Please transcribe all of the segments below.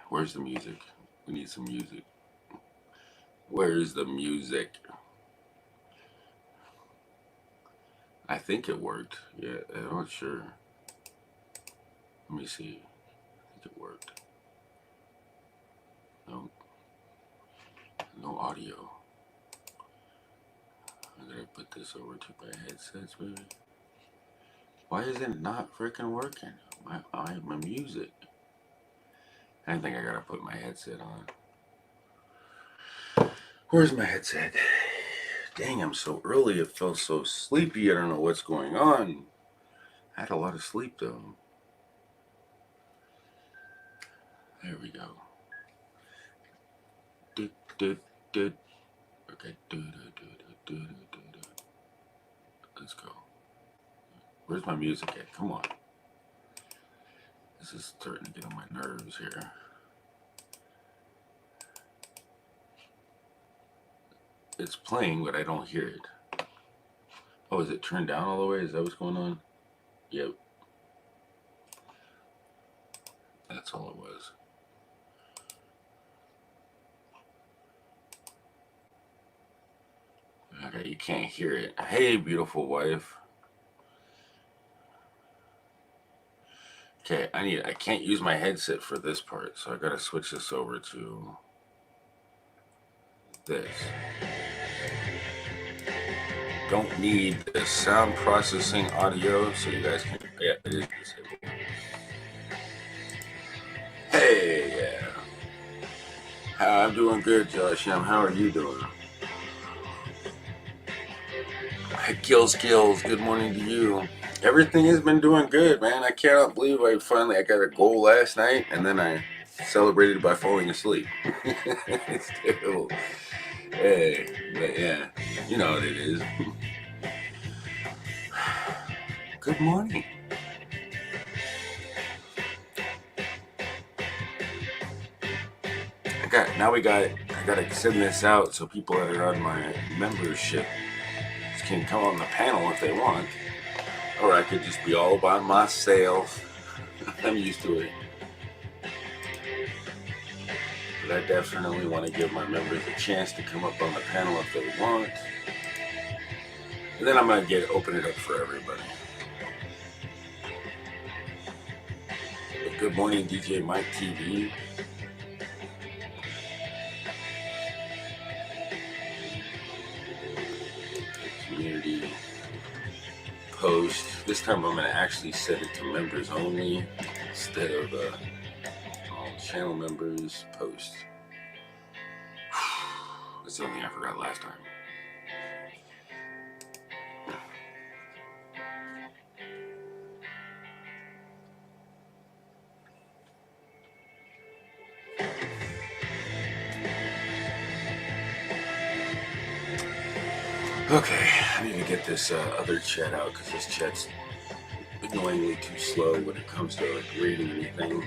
Where's the music? We need some music. Where's the music? I think it worked. Yeah, I'm not sure. Let me see. I think it worked. No, no audio. I gotta put this over to my headsets, maybe. Why is it not freaking working? My music. I think I gotta put my headset on. Where's my headset? Dang, I'm so early. It felt so sleepy. I don't know what's going on. I had a lot of sleep though. There we go. Did, did, did. Okay. Let's go. Where's my music at? Come on. This is starting to get on my nerves here. It's playing, but I don't hear it. Oh, is it turned down all the way? Is that what's going on? Yep. That's all it was. Okay, you can't hear it. Hey, beautiful wife. Okay, I can't use my headset for this part, so I gotta switch this over to this. Don't need the sound processing audio, so you guys can. Yeah, it is disabled. Hey, yeah. I'm doing good, Josh. How are you doing? Gills, good morning to you. Everything has been doing good, man. I cannot believe I got a goal last night, and then I celebrated by falling asleep. It's terrible. Hey, but yeah, you know what it is. Good morning. I gotta send this out so people that are on my membership can come on the panel if they want. Or I could just be all by myself. I'm used to it. But I definitely want to give my members a chance to come up on the panel if they want. And then I'm going to open it up for everybody. But good morning, DJ Mike TV. Community post. This time I'm going to actually set it to members only instead of all channel members post. That's something I forgot last time. Okay, I need to get this other chat out because this chat's annoyingly too slow when it comes to like reading anything.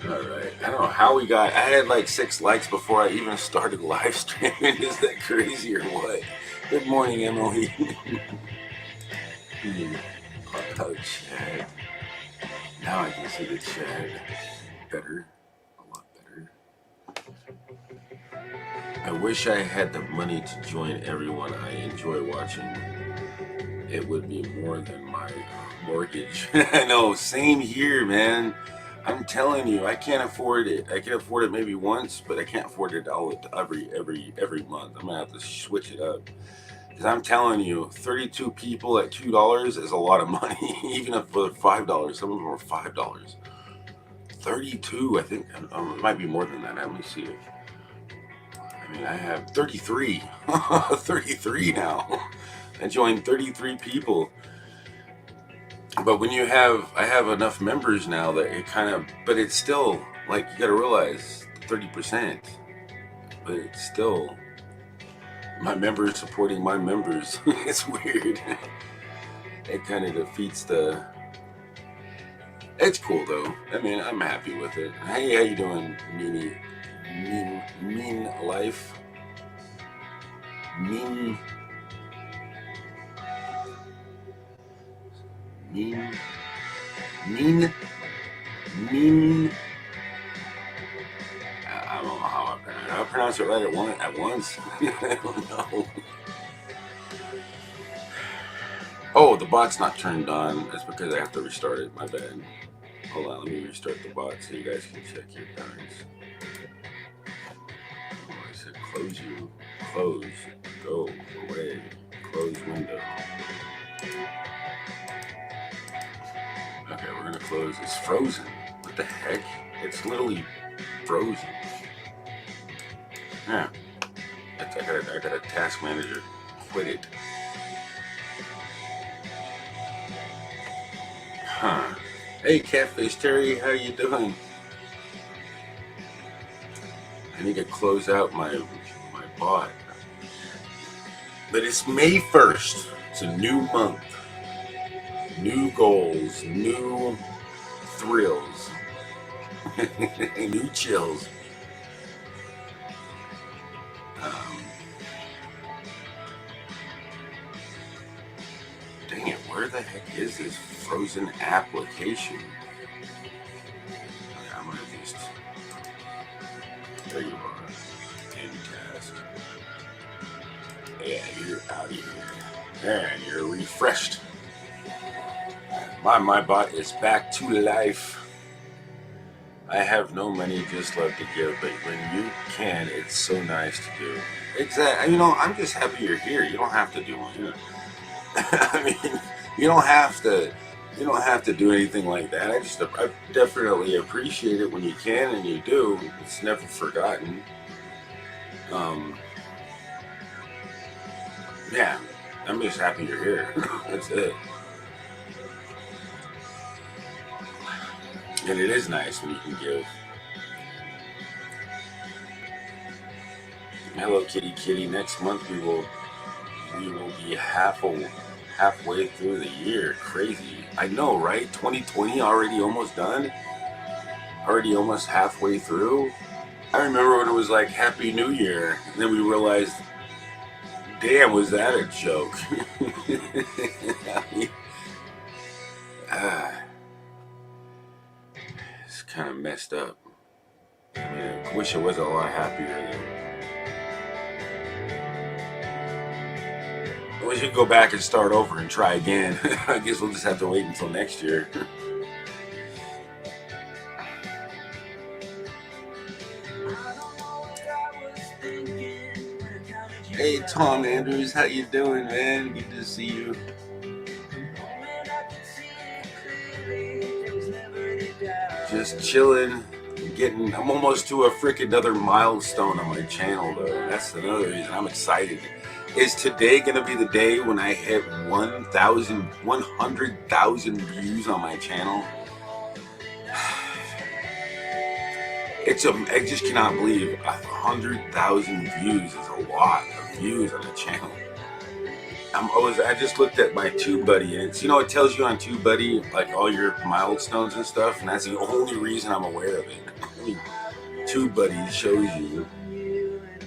Alright, I don't know how we got, I had like 6 likes before I even started live streaming. Is that crazy or what? Good morning, Emily. Oh, chat. Now I can see the chat better. A lot better. I wish I had the money to join everyone I enjoy watching. It would be more than my mortgage. I know, same here, man. I'm telling you, I can't afford it. I can afford it maybe once, but I can't afford it all every month. I'm gonna have to switch it up. Because I'm telling you, 32 people at $2 is a lot of money, even if for $5. Some of them are $5. 32, I think, it might be more than that. Let me see. I mean, I have 33. 33 now. I joined 33 people. But when I have enough members now that it but it's still, like, you gotta realize, 30%. But it's still, my members supporting my members. It's weird. It kind of defeats it's cool though. I mean, I'm happy with it. Hey, how you doing, Nini? Mean life. Mean. Mean. Mean. Mean. I don't know how I pronounce it. I pronounce it right at once. I don't know. Oh, the bot's not turned on. That's because I have to restart it. My bad. Hold on, let me restart the bot so you guys can check your times. Oh, I said close you. Close. Go away. Close window. Okay, we're gonna close. It's frozen. What the heck? It's literally frozen. Yeah. I got a task manager. Quit it. Huh. Hey, Catfish Terry, how you doing? I need to close out my bot. But it's May 1st. It's a new month. New goals. New thrills. New chills. Dang it, where the heck is this frozen application? Okay, I'm gonna just... There you are. End task. Yeah, you're out of here. And you're refreshed. My bot is back to life. I have no money, just love to give, but when you can, it's so nice to do. Exactly. You know, I'm just happy you're here. You don't have to do one. I mean, you don't have to. You don't have to do anything like that. I definitely appreciate it when you can and you do. It's never forgotten. Yeah, I'm just happy you're here. That's it. And it is nice when you can give. Hello, kitty kitty. Next month we will be halfway through the year. Crazy. I know, right? 2020 already almost done. Already almost halfway through. I remember when it was like Happy New Year, and then we realized, damn, was that a joke? It's kind of messed up. I mean, I wish I was a lot happier then. I wish we could go back and start over and try again. I guess we'll just have to wait until next year. Hey, Tom Andrews, how you doing, man? Good to see you. Just chilling, I'm almost to a freaking another milestone on my channel, though. That's another reason I'm excited. Is today gonna be the day when I hit 100,000 views on my channel? I just cannot believe 100,000 views is a lot of views on a channel. I just looked at my TubeBuddy, and it's, it tells you on TubeBuddy like all your milestones and stuff, and that's the only reason I'm aware of it. I mean, TubeBuddy shows you,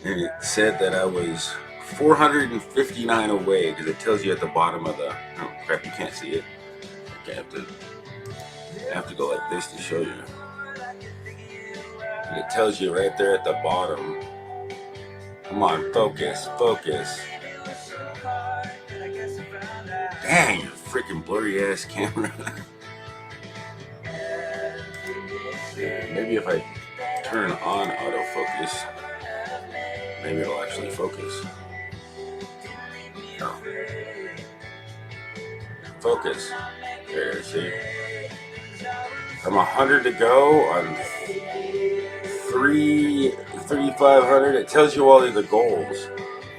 and it said that I was 459 away, because it tells you at the bottom of the... Oh crap, you can't see it. I have to go like this to show you. And it tells you right there at the bottom. Come on, focus. Dang, you freaking blurry ass camera. Maybe if I turn on autofocus, maybe it'll actually focus. No. Focus. There, see? I'm 100 to go on 3,500. It tells you all of the goals,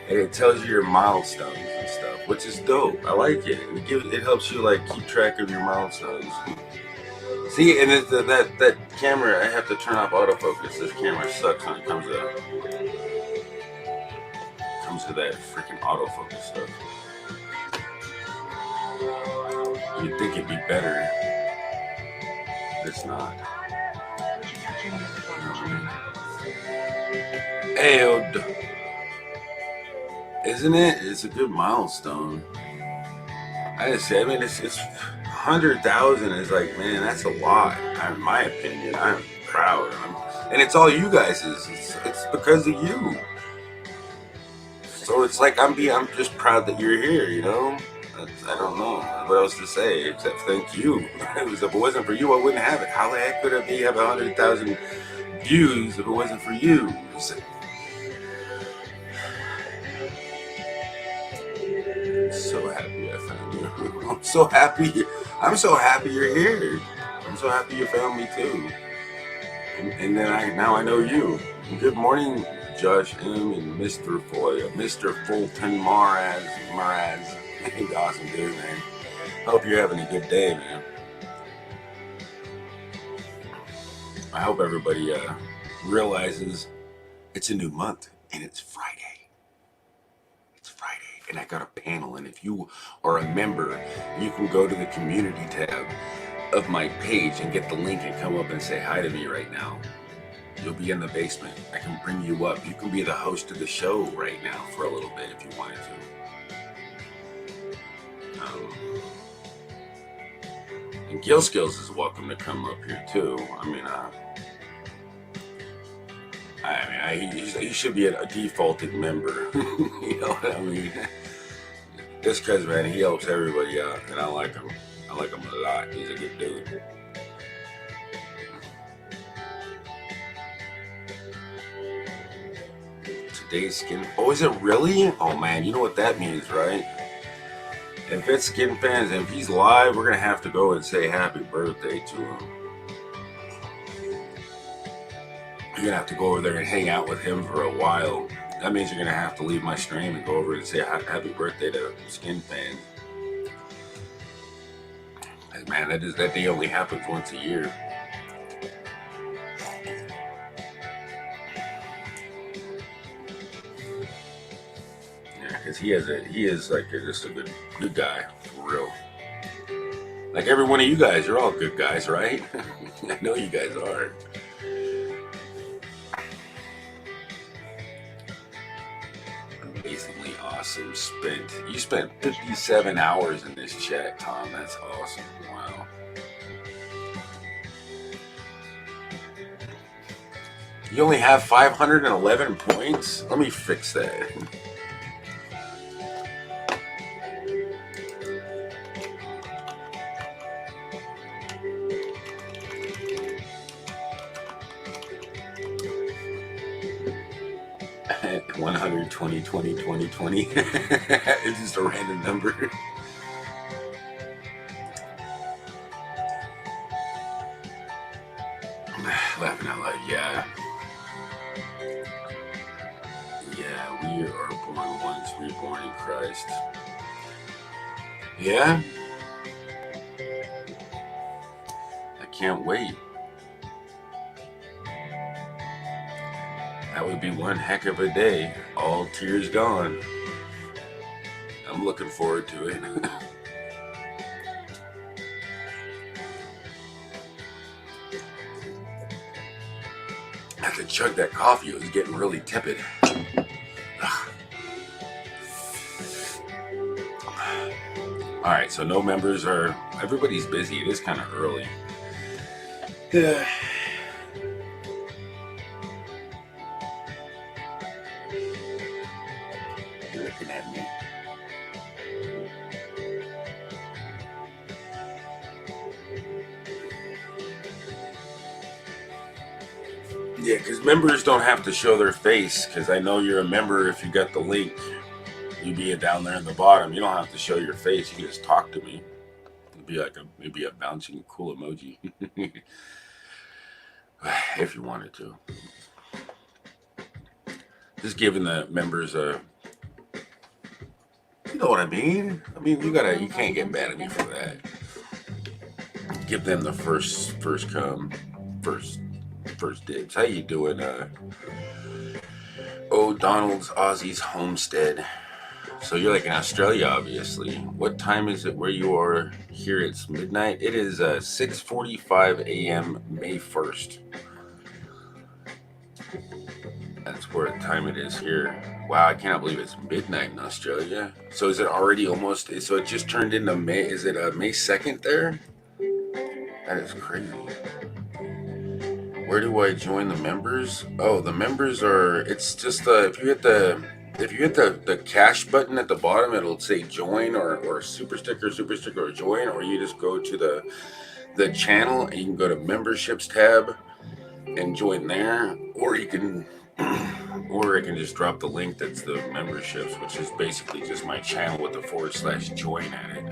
and it tells you your milestones and stuff, which is dope. I like it. It helps you like keep track of your milestones. See, and that camera, I have to turn off autofocus. This camera sucks when it comes to that freaking autofocus stuff. You'd think it'd be better, but it's not. Isn't it? It's a good milestone. I mean, it's 100,000 is like, man, that's a lot. In my opinion, I'm proud. And it's all you guys. It's because of you. So it's like I'm just proud that you're here. I don't know what else to say except thank you. If it wasn't for you, I wouldn't have it. How the heck could it have 100,000 views if it wasn't for you? So happy I found you. I'm so happy. I'm so happy you're here. I'm so happy you found me too. And then now I know you. Good morning, Josh M. and Mr. Foy, Mr. Fulton Maraz. Awesome dude, man. Hope you're having a good day, man. I hope everybody realizes it's a new month and it's Friday. And I got a panel, and if you are a member, you can go to the community tab of my page and get the link and come up and say hi to me right now. You'll be in the basement. I can bring you up. You can be the host of the show right now for a little bit if you wanted to. And Gil Skills is welcome to come up here too. He should be a defaulted member. You know what I mean? Just because, man, he helps everybody out, and I like him. I like him a lot. He's a good dude. Today's skin. Oh, is it really? Oh, man, you know what that means, right? If it's Skin Fans, and if he's live, we're going to have to go and say happy birthday to him. You're going to have to go over there and hang out with him for a while. That means you're going to have to leave my stream and go over and say happy birthday to Skin Fan. Man, that day only happens once a year. Yeah, because he is like just a good guy, for real. Like every one of you guys, you're all good guys, right? I know you guys are. Amazingly awesome. You spent 57 hours in this chat, Tom. That's awesome. Wow. You only have 511 points? Let me fix that. At 120, 20, 20, 20. It's just a random number. Laughing out loud, yeah. Yeah, we are born once, reborn in Christ. Yeah? I can't wait. That would be one heck of a day. All tears gone. I'm looking forward to it. I have to chug that coffee. It was getting really tepid. Alright, so no members are... Everybody's busy. It is kind of early. Yeah. You're looking at me. Yeah, because members don't have to show their face, because I know you're a member if you got the link. You be down there in the bottom. You don't have to show your face. You can just talk to me. It'd be like maybe a bouncing cool emoji. If you wanted to. Just giving the members a... You know what I mean? I mean, you can't get mad at me for that. Give them the first dibs. How you doing? Donald's Aussie's Homestead. So you're like in Australia, obviously. What time is it where you are? Here it's midnight. It is 6:45 a.m. May 1st. That's where the time it is here. Wow, I cannot believe it's midnight in Australia. So is it already almost? So it just turned into May. Is it May 2nd there? That is crazy. Where do I join the members? Oh, the members are. It's just if you hit the cash button at the bottom, it'll say join or super sticker or join, or you just go to the channel and you can go to memberships tab and join there, or you can. Or I can just drop the link that's the memberships, which is basically just my channel with the /join at it.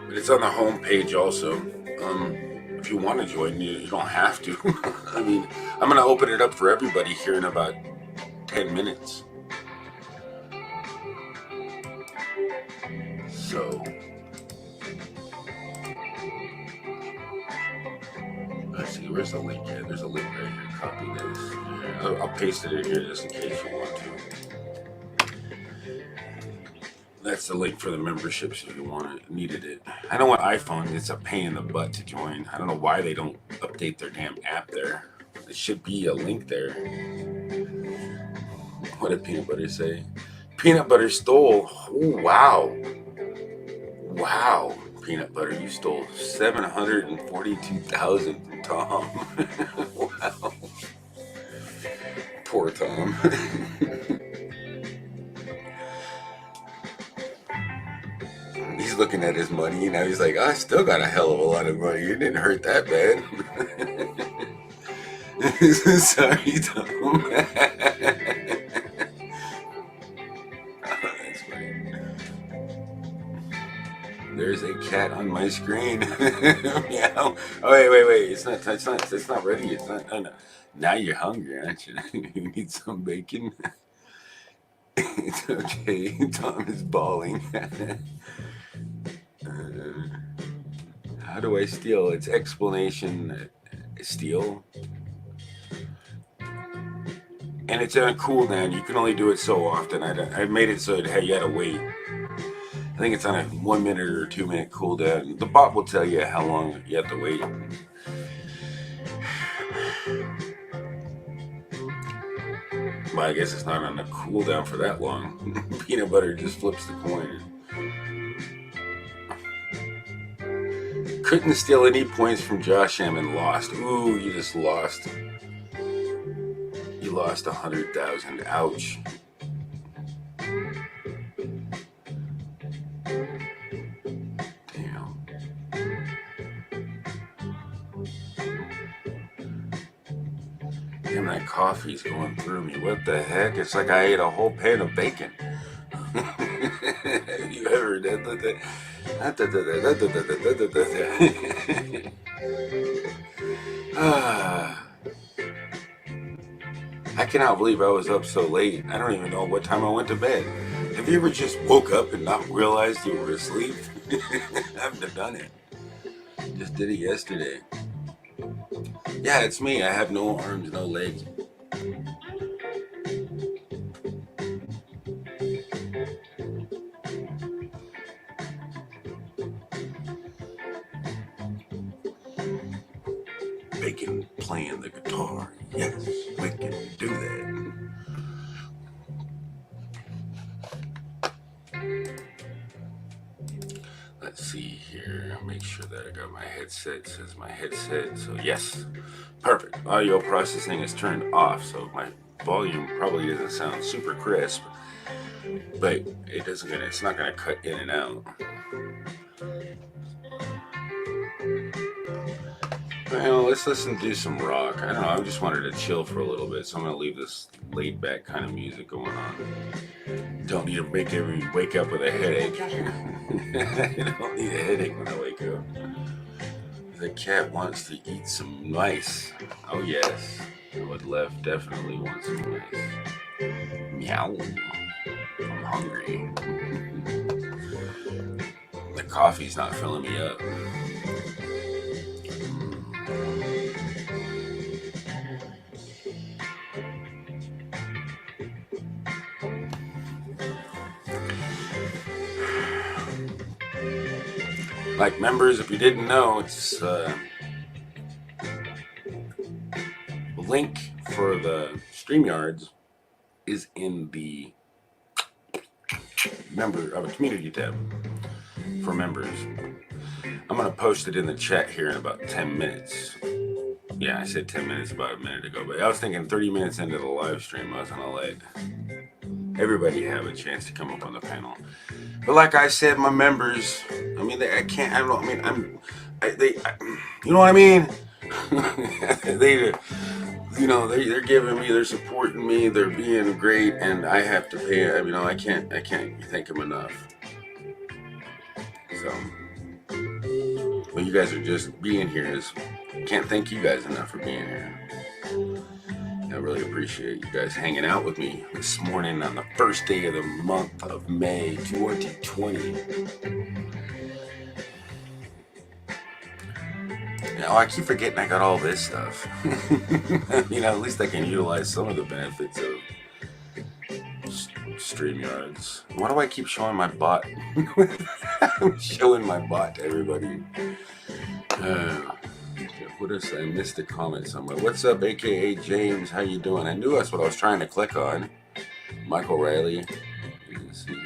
But it's on the home page also. If you want to join, you don't have to. I mean, I'm going to open it up for everybody here in about 10 minutes. So, let's see, where's the link here? There's a link right here. Copy this. I'll paste it in here just in case you want to. That's the link for the memberships if you needed it. I know on iPhone, it's a pain in the butt to join. I don't know why they don't update their damn app there. There should be a link there. What did Peanut Butter say? Peanut Butter stole. Oh, wow. Wow. Peanut Butter, you stole $742,000 from Tom. Wow. Poor Tom. He's looking at his money, you know, he's like, I still got a hell of a lot of money. It didn't hurt that bad. Sorry, Tom. Oh, that's funny. There's a cat on my screen. Meow. Oh, wait. It's not ready. It's not. Oh, no. Now you're hungry, aren't you? You need some bacon. It's okay. Tom is bawling. How do I steal? It's explanation steal. And it's on a cooldown. You can only do it so often. I made it so that, hey, you had to wait. I think it's on a 1 minute or 2 minute cooldown. The bot will tell you how long you have to wait. But I guess it's not on a cooldown for that long. Peanut Butter just flips the coin. Couldn't steal any points from Josh M and lost. Ooh, you just lost. You lost 100,000. Ouch. Damn. Damn, that coffee's going through me. What the heck? It's like I ate a whole pan of bacon. Have you ever done that? I cannot believe I was up so late. I don't even know what time I went to bed. Have you ever just woke up and not realized you were asleep? I haven't done it. Just did it yesterday. Yeah, it's me. I have no arms, no legs. Bacon playing the guitar. Yes, we can do that. Let's see here. Make sure that I got my headset. It says my headset. So yes, perfect. Audio processing is turned off, so my volume probably doesn't sound super crisp, but it's not gonna cut in and out. Well, let's listen to some rock. I don't know, I just wanted to chill for a little bit, so I'm going to leave this laid back kind of music going on. Don't need to make everyone wake up with a headache. I don't need a headache when I wake up. The cat wants to eat some mice. Oh yes, what left definitely wants some mice. Meow. I'm hungry. The coffee's not filling me up. Like members, if you didn't know, it's link for the StreamYards is in the member of a community tab for members. I'm going to post it in the chat here in about 10 minutes. Yeah, I said 10 minutes about a minute ago, but I was thinking 30 minutes into the live stream, I was going to let everybody have a chance to come up on the panel. But like I said, my members, I mean, I can't, I don't know, I mean, you know what I mean? They're giving me, they're supporting me, they're being great, and I have to pay, I can't thank them enough. So, well, you guys are just being here. Can't thank you guys enough for being here. I really appreciate you guys hanging out with me this morning on the first day of the month of May 2020. I keep forgetting I got all this stuff. At least I can utilize some of the benefits of StreamYards. Why do I keep showing my bot? I'm showing my bot to everybody. What is? I missed a comment somewhere. What's up, AKA James? How you doing? I knew that's what I was trying to click on. Michael Riley. Let's see.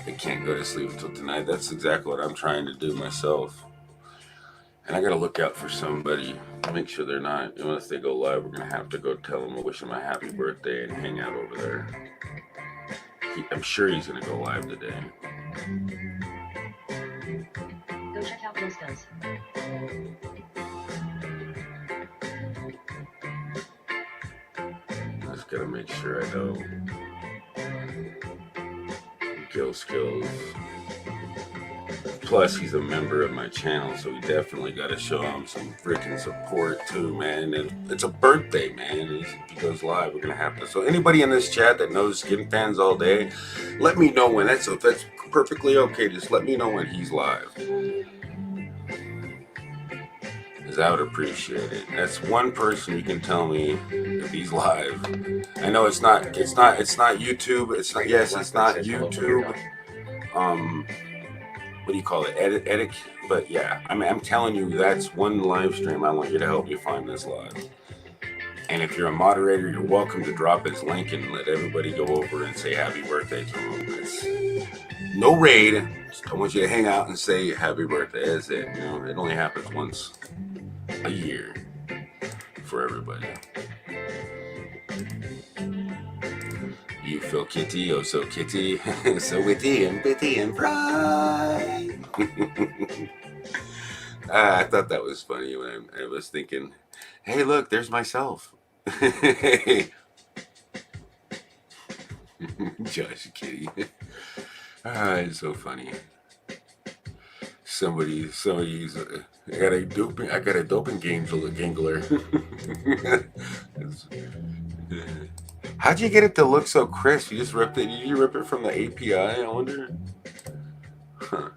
I can't go to sleep until tonight. That's exactly what I'm trying to do myself. And I got to look out for somebody. Make sure they're not. Unless they go live, we're going to have to go tell them I wish him a happy birthday and hang out over there. I'm sure he's going to go live today. Go check out Listas. I just gotta make sure I know Kill Skills. Plus, he's a member of my channel, so we definitely gotta show him some freaking support too, man. And it's a birthday, man. If he goes live, we're gonna have to. So anybody in this chat that knows Skin Fans all day, let me know when. That's perfectly okay. Just let me know when he's live. I would appreciate it. That's one person you can tell me if he's live. I know it's not YouTube. It's not YouTube. What do you call it? Edit. But yeah, I'm telling you, that's one live stream. I want you to help me find this live. And if you're a moderator, you're welcome to drop his link and let everybody go over and say happy birthday to him. It's no raid. I want you to hang out and say happy birthday. That's it. It only happens once a year for everybody. You feel kitty, oh so kitty, so witty and bitty and bright. I thought that was funny when I was thinking, hey, look, there's myself. Josh Kitty. It's so funny. Somebody's I got a doping gangler. How'd you get it to look so crisp? You just ripped it. Did you rip it from the API? I wonder. Huh.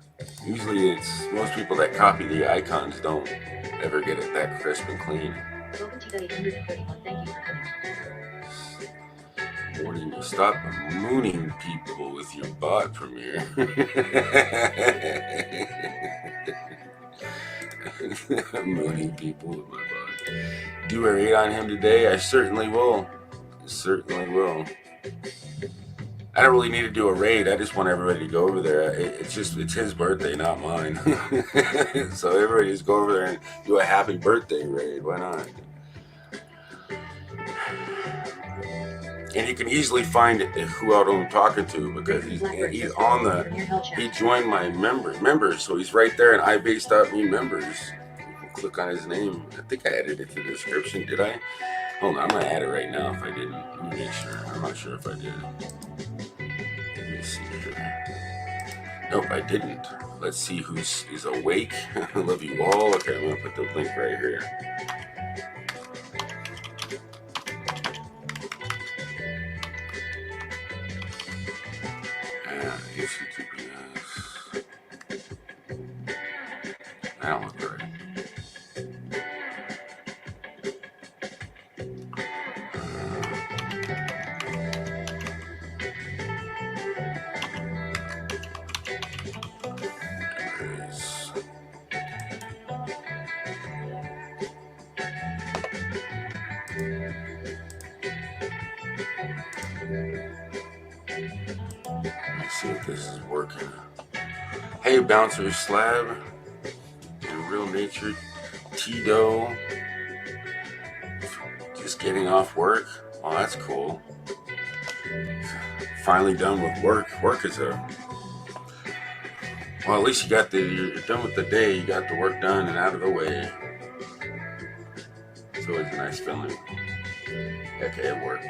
Usually, it's most people that copy the icons don't ever get it that crisp and clean. Morning, stop mooning people with your bot premiere. Mooning people with my bot. Do a raid on him today? I certainly will. I don't really need to do a raid. I just want everybody to go over there. It's his birthday, not mine. So everybody just go over there and do a happy birthday raid. Why not? And you can easily find who I'm talking to because he's on he joined my members, so he's right there in iBase.me members. You can click on his name. I think I added it to the description. Did I? Hold on, I'm gonna add it right now if I didn't. Let me make sure. I'm not sure if I did. Let me see here. Nope, I didn't. Let's see who's awake. I love you all. Okay, I'm gonna put the link right here. I don't look right. fucking. Hey, Bouncer Slab. And Real Nature. Tito. Just getting off work. Oh, that's cool. Finally done with work. Work is a. Well, at least you're done with the day. You got the work done and out of the way. It's always a nice feeling. Okay, it worked.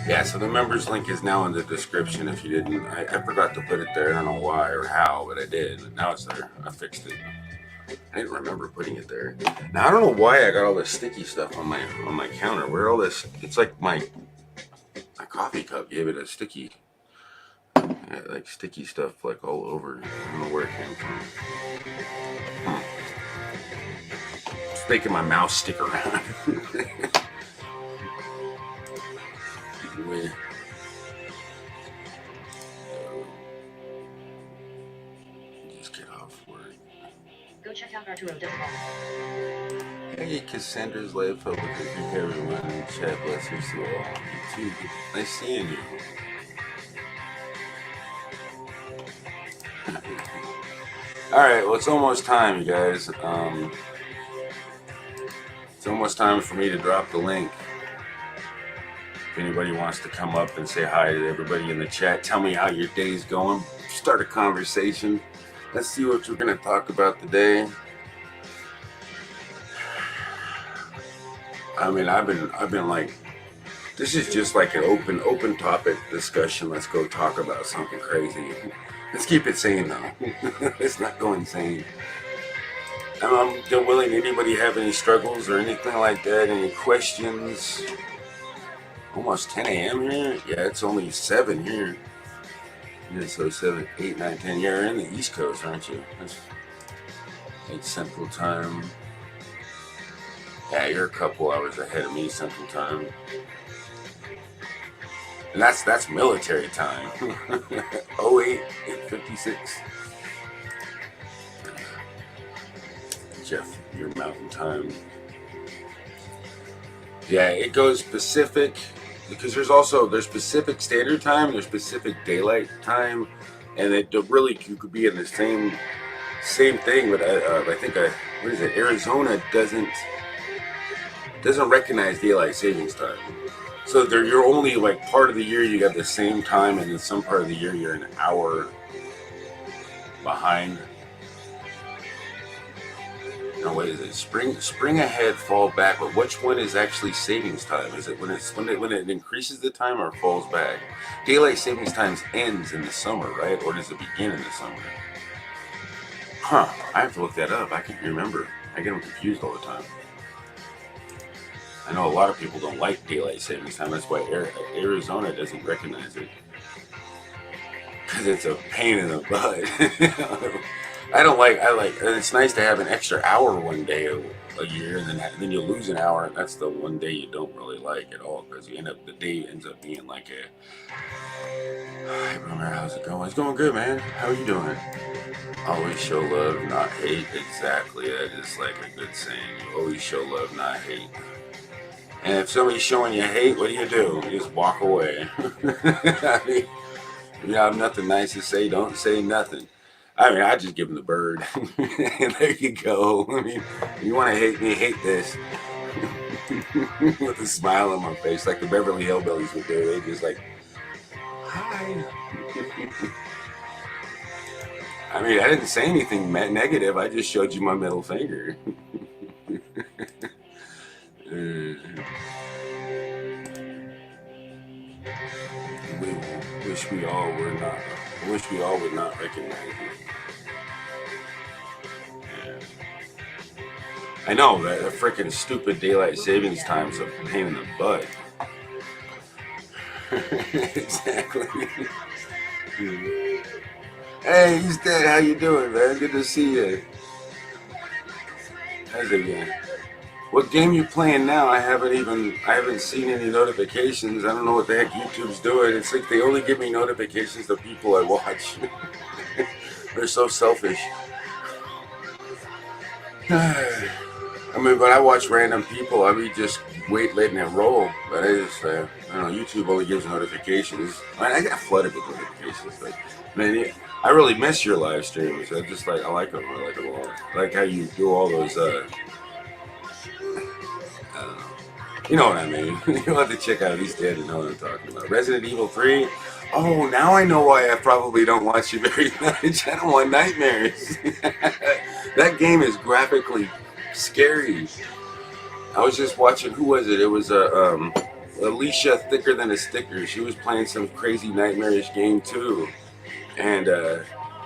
Yeah, so the members link is now in the description if you didn't. I forgot to put it there. I don't know why or how, but I did. Now it's there. I fixed it. I didn't remember putting it there. Now I don't know why I got all this sticky stuff on my counter. Where all this? It's like my coffee cup gave it a sticky, like sticky stuff like all over. I don't know where it came from. It's making my mouse stick around. Anyway. Just get off work. Go check out Arturo.com. Hey, Cassandra's life public. Hey everyone in chat. Blessings to all. You too. Nice seeing you. Alright, well, it's almost time, you guys. It's almost time for me to drop the link. If anybody wants to come up and say hi to everybody in the chat, tell me how your day's going. Start a conversation. Let's see what we're going to talk about today. I mean, I've been like, this is just like an open topic discussion. Let's go talk about something crazy. Let's keep it sane though. Let's not go insane. I'm willing. Anybody have any struggles or anything like that? Any questions? Almost 10 a.m. here? Yeah, it's only 7 here. Yeah, so 7, 8, 9, 10. You're in the East Coast, aren't you? That's 8 Central Time. Yeah, you're a couple hours ahead of me Central Time. And that's military time. 08, 8:56. Jeff, your mountain time. Yeah, it goes Pacific, because there's Pacific Standard Time, there's Pacific Daylight Time, and it really could be in the same thing. But I think what is it? Arizona doesn't recognize daylight savings time. So you're only like part of the year you got the same time, and then some part of the year you're an hour behind. No, what is it? Spring ahead, fall back. But which one is actually savings time? Is it when it increases the time or falls back? Daylight savings times ends in the summer, right? Or does it begin in the summer? Huh? I have to look that up. I can't remember. I get them confused all the time. I know a lot of people don't like daylight savings time. That's why Arizona doesn't recognize it. Because it's a pain in the butt. And it's nice to have an extra hour one day a year, and then you lose an hour, and that's the one day you don't really like at all, because the day ends up being like hey, brother, how's it going? It's going good, man. How are you doing? Always show love, not hate. Exactly. That is like a good saying. You always show love, not hate. And if somebody's showing you hate, what do? You just walk away. I mean, you have nothing nice to say, don't say nothing. I mean, I just give them the bird. And there you go. I mean, you want to hate me, hate this. With a smile on my face, like the Beverly Hillbillies would do. They just like, hi. I mean, I didn't say anything negative. I just showed you my middle finger. Wish we all would not recognize it. Yeah. I know that a freaking stupid daylight savings time is a pain in the butt. Exactly. Hey, he's dead. How you doing, man? Good to see you. How's it going? What game you playing now? I haven't seen any notifications. I don't know what the heck YouTube's doing. It's like they only give me notifications of people I watch. They're so selfish. I mean, but I watch random people. I mean, just letting it roll. But I just, I don't know. YouTube only gives notifications. I got flooded with notifications. Like, man, I really miss your live streams. I just like, I like them. I like them all. I like how you do all those. You know what I mean? You'll have to check out. At least Dad to know what I'm talking about. Resident Evil 3. Oh, now I know why I probably don't watch you very much. I don't want nightmares. That game is graphically scary. I was just watching. Who was it? It was Alicia Thicker Than a Sticker. She was playing some crazy nightmarish game too, and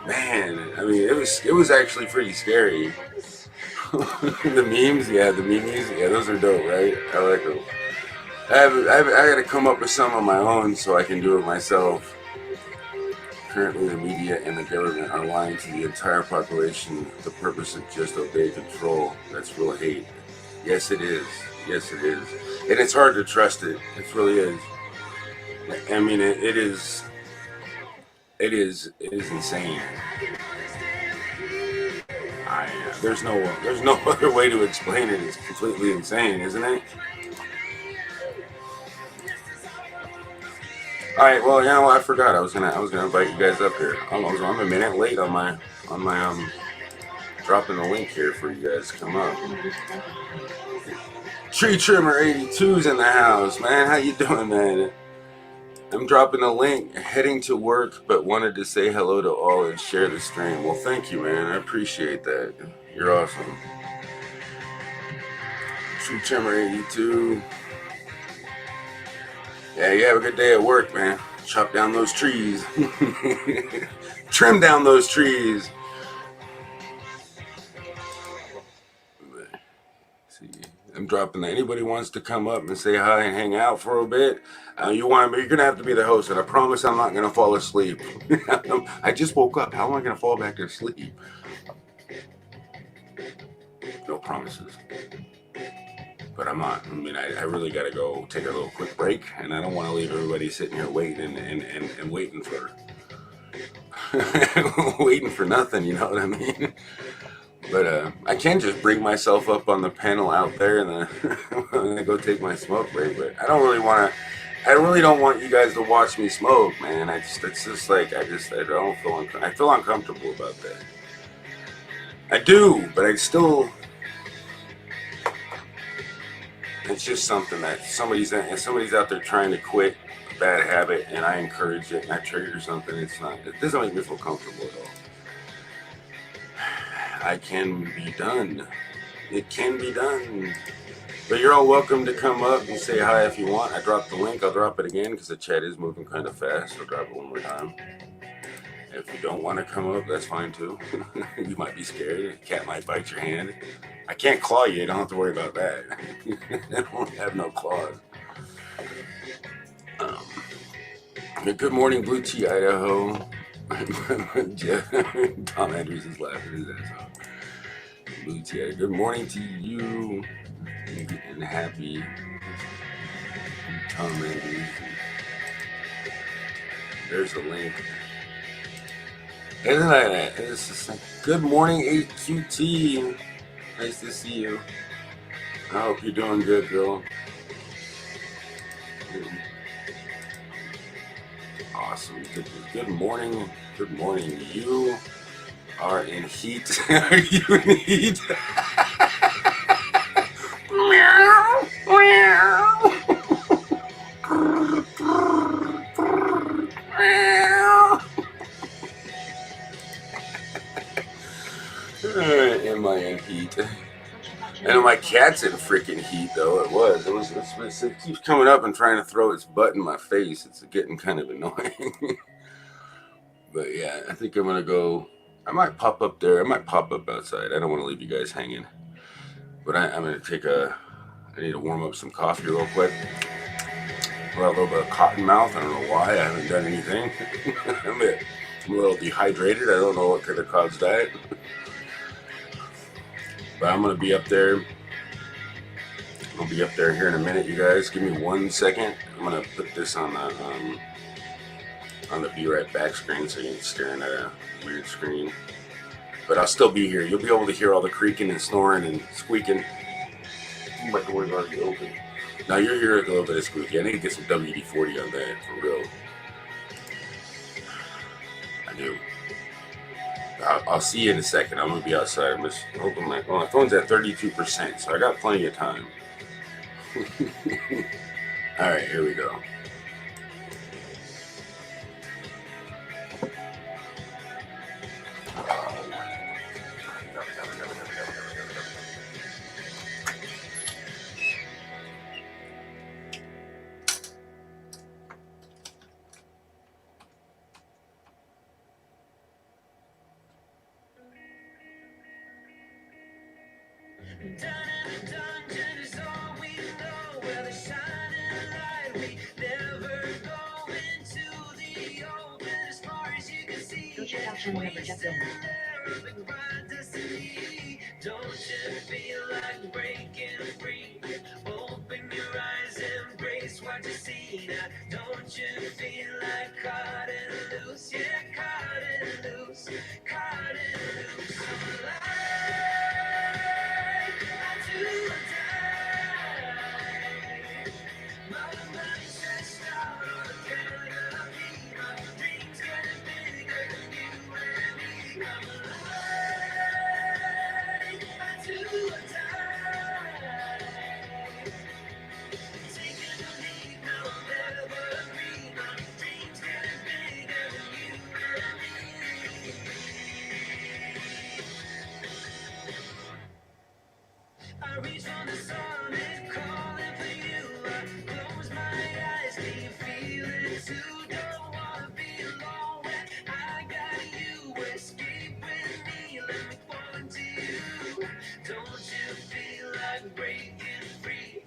man, I mean, it was actually pretty scary. The memes, yeah, those are dope, right? I like them. I got to come up with some on my own so I can do it myself. Currently, the media and the government are lying to the entire population. The purpose is just obey control. That's real hate. Yes, it is. Yes, it is. And it's hard to trust it. It really is. I mean, it is insane. There's no other way to explain it. It's completely insane, isn't it? All right. Well, you know what? I forgot. I was gonna invite you guys up here. I'm a minute late on my dropping the link here for you guys to come up. Tree Trimmer 82's in the house, man. How you doing, man? I'm dropping a link, heading to work, but wanted to say hello to all and share the stream. Well, thank you, man. I appreciate that. You're awesome. Tree Trimmer 82. Yeah, you have a good day at work, man. Chop down those trees. Trim down those trees. See, I'm dropping that. Anybody wants to come up and say hi and hang out for a bit? You're gonna have to be the host, and I promise I'm not gonna fall asleep. I just woke up. How am I gonna fall back to sleep? No promises. But I'm not. I mean, I really got to go take a little quick break, and I don't want to leave everybody sitting here waiting and waiting for waiting for nothing. You know what I mean? But I can just bring myself up on the panel out there, and then I'm gonna go take my smoke break. But I don't really want to. I really don't want you guys to watch me smoke, man. It's just like I don't feel. I feel uncomfortable about that. I do, but I still. It's just something that somebody's out there trying to quit a bad habit, and I encourage it, and I trigger something. It doesn't make me feel comfortable at all. I can be done. It can be done. But you're all welcome to come up and say hi if you want. I dropped the link. I'll drop it again because the chat is moving kind of fast. I'll drop it one more time. If you don't want to come up, that's fine too. You might be scared. A cat might bite your hand. I can't claw you. Don't have to worry about that. I don't have no claws. Good morning, Blue Tea, Idaho. Tom Andrews is laughing his ass off. Blue Tea, good morning to you. And happy Tom Andrews. There's a link. Isn't that it? Good morning, AQT. Nice to see you. I hope you're doing good, girl. Awesome. Good morning. Good morning. You are in heat. Are you in heat? Meow. Meow. Am I in heat? And my cat's in freaking heat, though. It keeps coming up and trying to throw its butt in my face. It's getting kind of annoying. But yeah, I think I'm gonna go. I might pop up there. I might pop up outside. I don't want to leave you guys hanging. But I'm gonna take I need to warm up some coffee real quick. Well, a little bit of cotton mouth. I don't know why. I haven't done anything. I'm a little dehydrated. I don't know what could have caused that. But I'm gonna be up there. I'll be up there here in a minute, you guys. Give me 1 second. I'm gonna put this on the Be Right Back screen so you ain't staring at a weird screen. But I'll still be here. You'll be able to hear all the creaking and snoring and squeaking. My door's already open. Now you're hearing a little bit of squeaky. I need to get some WD-40 on that for real. I do. I'll see you in a second. I'm gonna be outside. I'm just hoping my phone's at 32%, so I got plenty of time. All right, here we go. Go check out channel member Jeff Gilman. Don't you feel like breaking free? Open your eyes, embrace what you see now. Don't you feel like cutting loose? Yeah, cutting loose, cutting loose. I'm alive, I do or die. My mind stretched out on the canopy. My dreams getting bigger than you and me. I'm alive, I do or die. Taking a leap, now I'm evergreen. My dreams getting bigger than you and me. I reach for the sun, it's calling for you. I close my eyes, can you feel it too? Don't wanna be alone when I got you. Escape with me, let me fall into you. Don't you feel like breaking free?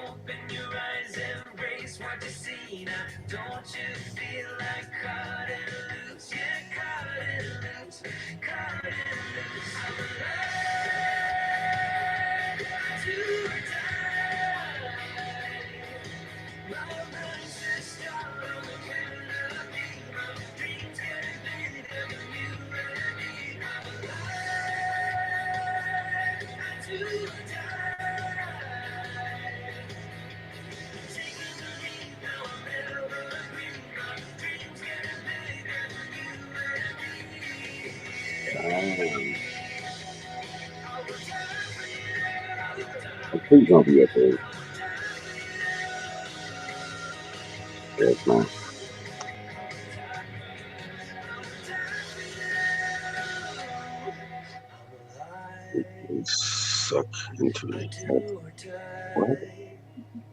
Open your eyes, embrace what you see now. Don't you feel like cutting loose? Yeah, cutting loose, cutting loose. I'm alive, do or die. My mind's just out on the canopy. My dreams getting bigger than you and me. I'm alive, do or die. Taking the lead, now I'm evergreen. My dreams getting bigger than you and me. I will die for you. I will die. Please don't be okay. Yes, man. Suck into it. What?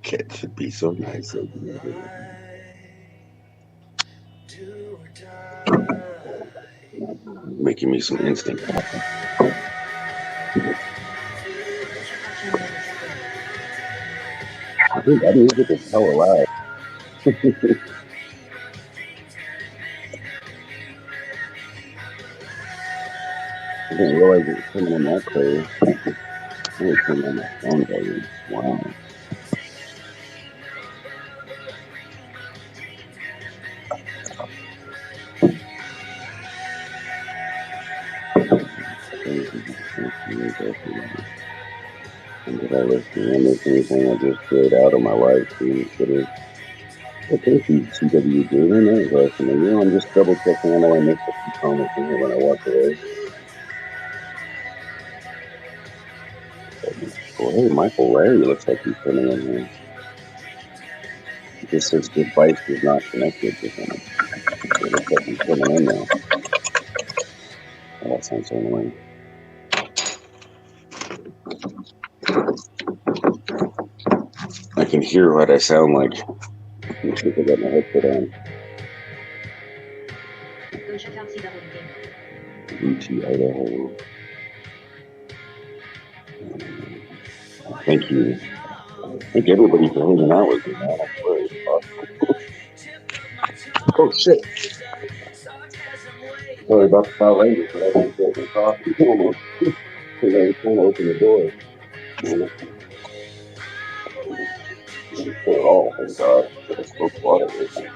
Cat should be so nice. So making me some instant coffee. Go check out channel member Jeff Gilman. I didn't get to tell a lie. I didn't realize it was coming in that clear. I was turning on my phone volume. Wow. And did I listen? I miss anything I just shared out of my live stream? Thank you, CW Gaming. That was awesome. And, I'm just double checking. I know I missed a few comments in here when I walked away. Well, hey, Michael Larry looks like he's coming in here. It just says device is not connected to him. It looks like he's coming in now. Oh, that sounds so annoying. I can hear what I sound like. I think I got my headset on. Go check out CW Gamer. UT Idaho. Thank you. Thank everybody for hanging out with me, man. I swear it's awesome. Oh, shit. Sorry about the Power Rangers, but I didn't get my coffee. Because I was trying to open the door. Oh, thank God. I spoke water with me.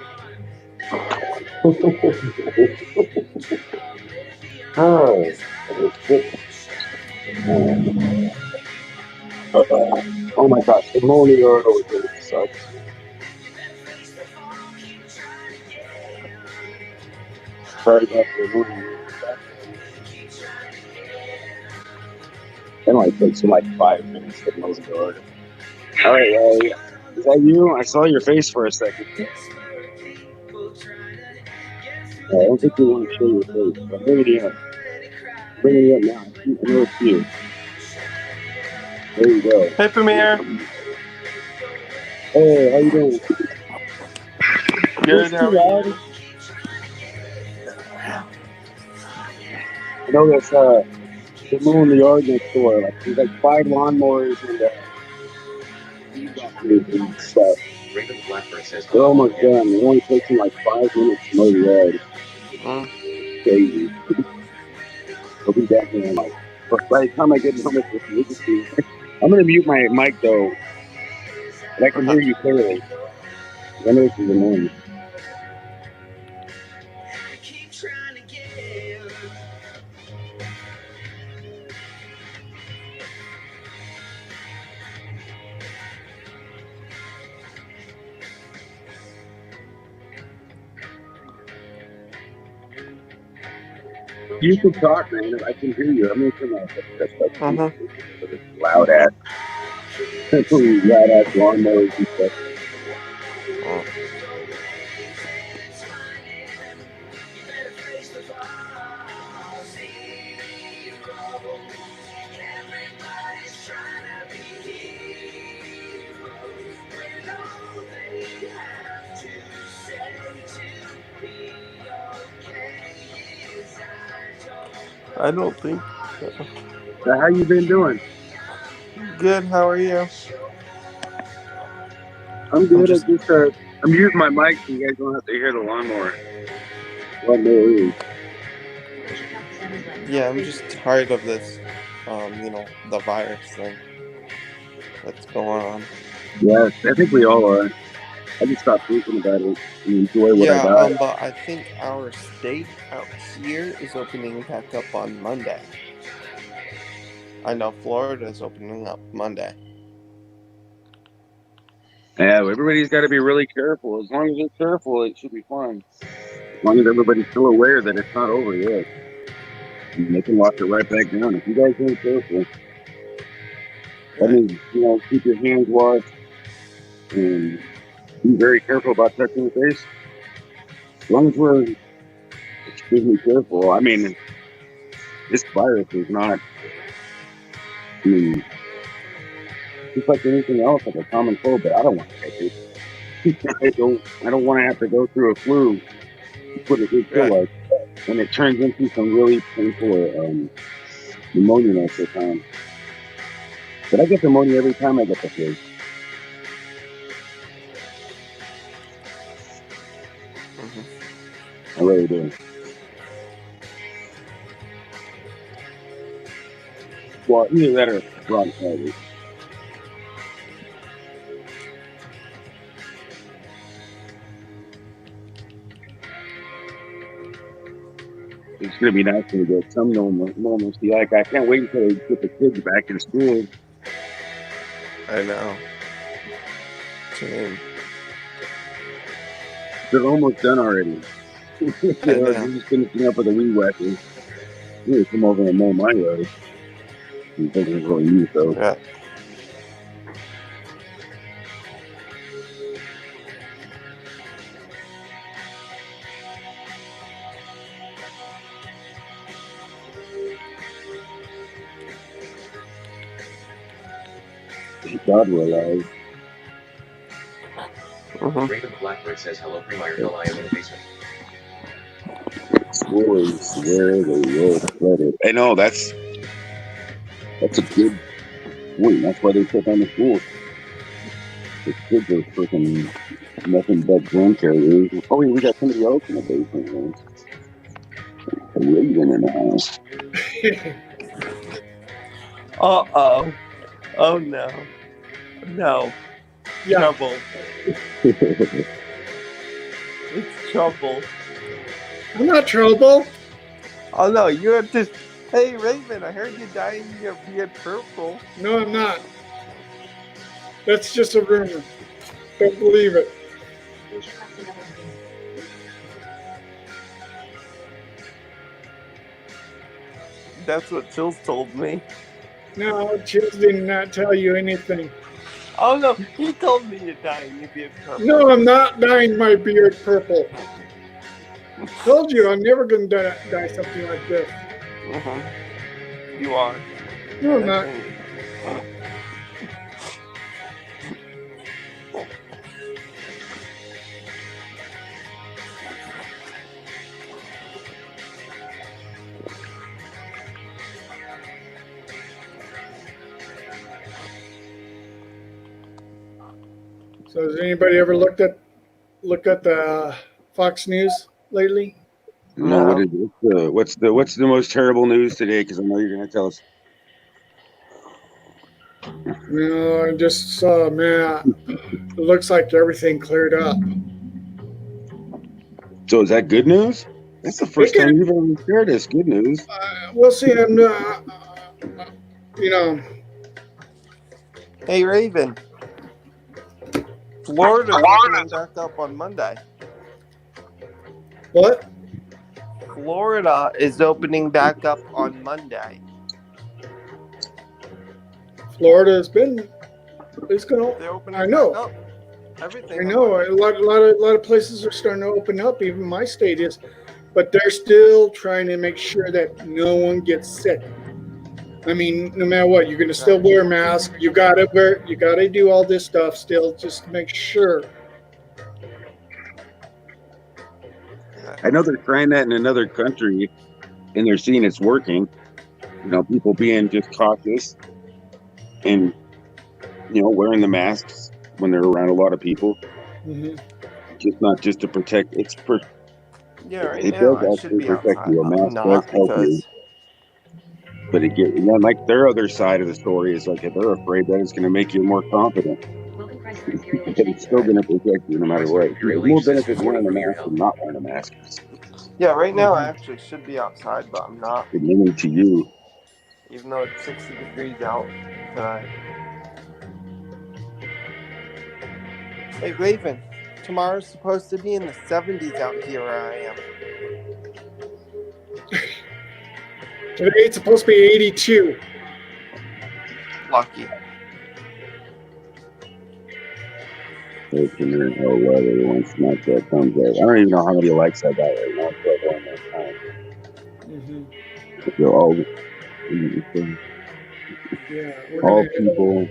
Oh, Oh my gosh, the Lonely Earth always really sucks. Sorry about the movie. It only takes you like 5 minutes to know the order. All right, Ray. Is that you? I saw your face for a second. I don't think you want to show your face. But bring it up. Bring it up now. I know it's you. There you go. Hey, Premier. Hey, how you doing? Good. It's How too are loud. you? I know that's the moon in the yard next door. Like there's like 5 lawnmowers and weed whackers and stuff. They're almost done. It only takes them like 5 minutes to mow the yard. Crazy. I'll be back in like by the time I get home with this, I'm gonna mute my mic though, but I can hear you clearly. I know this is annoying. You can talk, man. I can hear you. I'm making that loud ass, loud ass lawnmowers and stuff. I don't think so. So how you been doing? Good. How are you? I'm good. just- I'm using my mic so you guys don't have to hear the lawnmower. Lawnmower. Yeah, I'm just tired of this. The virus thing that's going on. Yeah, I think we all are. I just stopped thinking about it and enjoy what I Yeah, got. but I think our state out here is opening back up on Monday. I know Florida is opening up Monday. Yeah, everybody's got to be really careful. As long as they're careful, it should be fine. As long as everybody's still aware that it's not over yet. And they can lock it right back down. If you guys ain't careful, that means, keep your hands washed and be very careful about touching the face. As long as we're extremely careful. I mean, this virus is not, just like anything else, like a common cold, but I don't want to catch it. I don't want to have to go through a flu. Put it good feel like, and it turns into some really painful pneumonia most of the time. But I get pneumonia every time I get the flu. I really do. Well, either that or bronchitis. It's gonna be nice to get some normalcy. Like I can't wait until they get the kids back in school. I know. Same. They're almost done already. They're just finishing up with the weed whacker. You come over and mow my yard. You think it's really you, though. Yeah. Thank God we're alive. Raven Blackbird says hello, Premier. No, I am in the basement. Schools where they will credit. I know that's a good point. That's why they shut down the schools. The kids are freaking nothing but drone carriers. Oh, we got somebody else in the basement. Man. A Raven in the house. Uh-oh. Oh, no. No. Trouble. It's trouble. I'm not trouble. Oh, no, you're just... Hey, Raven, I heard you dyeing your beard purple. No, I'm not. That's just a rumor. Don't believe it. Asia Taxi Double Game. That's what Chills told me. No, Chills did not tell you anything. Oh no, he told me to dye your beard purple. No, I'm not dyeing my beard purple. Told you I'm never going to dye something like this. You are. No, I'm not. So has anybody ever looked at the Fox News lately? No, what's the most terrible news today? Because I know you're going to tell us. No, I just saw, man, it looks like everything cleared up. So is that good news? That's the first time you've ever shared this. Good news. We'll see. I'm Hey, Raven. Florida's opening back up on Monday. What? Florida is opening back up on Monday. Florida has been. It's gonna. They're opening I know. back up. Everything. I know. A lot of places are starting to open up. Even my state is, but they're still trying to make sure that no one gets sick. I mean, no matter what, you're gonna still wear a mask. You gotta do all this stuff still, just to make sure. I know they're trying that in another country, and they're seeing it's working. You know, people being just cautious and, you know, wearing the masks when they're around a lot of people. Mm-hmm. Just not just to protect. Yeah, right it now does I should actually be protect outside. you. A I'm mask not does help you. because But like their other side of the story is like if they're afraid that it's going to make you more confident, Welcome price for Imperial but it's still going to protect you no matter what. There's more benefits wearing a mask than not wearing a mask. yeah, right now I actually should be outside, but I'm not. It's meaning to you. Even though it's 60 degrees out tonight. Hey, Raven. Tomorrow's supposed to be in the 70s out here where I am. Today it's supposed to be 82. Lucky. It's in there, oh, weather once Snapchat comes out. I don't even know how many likes I got right now. It's like one more time. Mm-hmm. Yeah. All people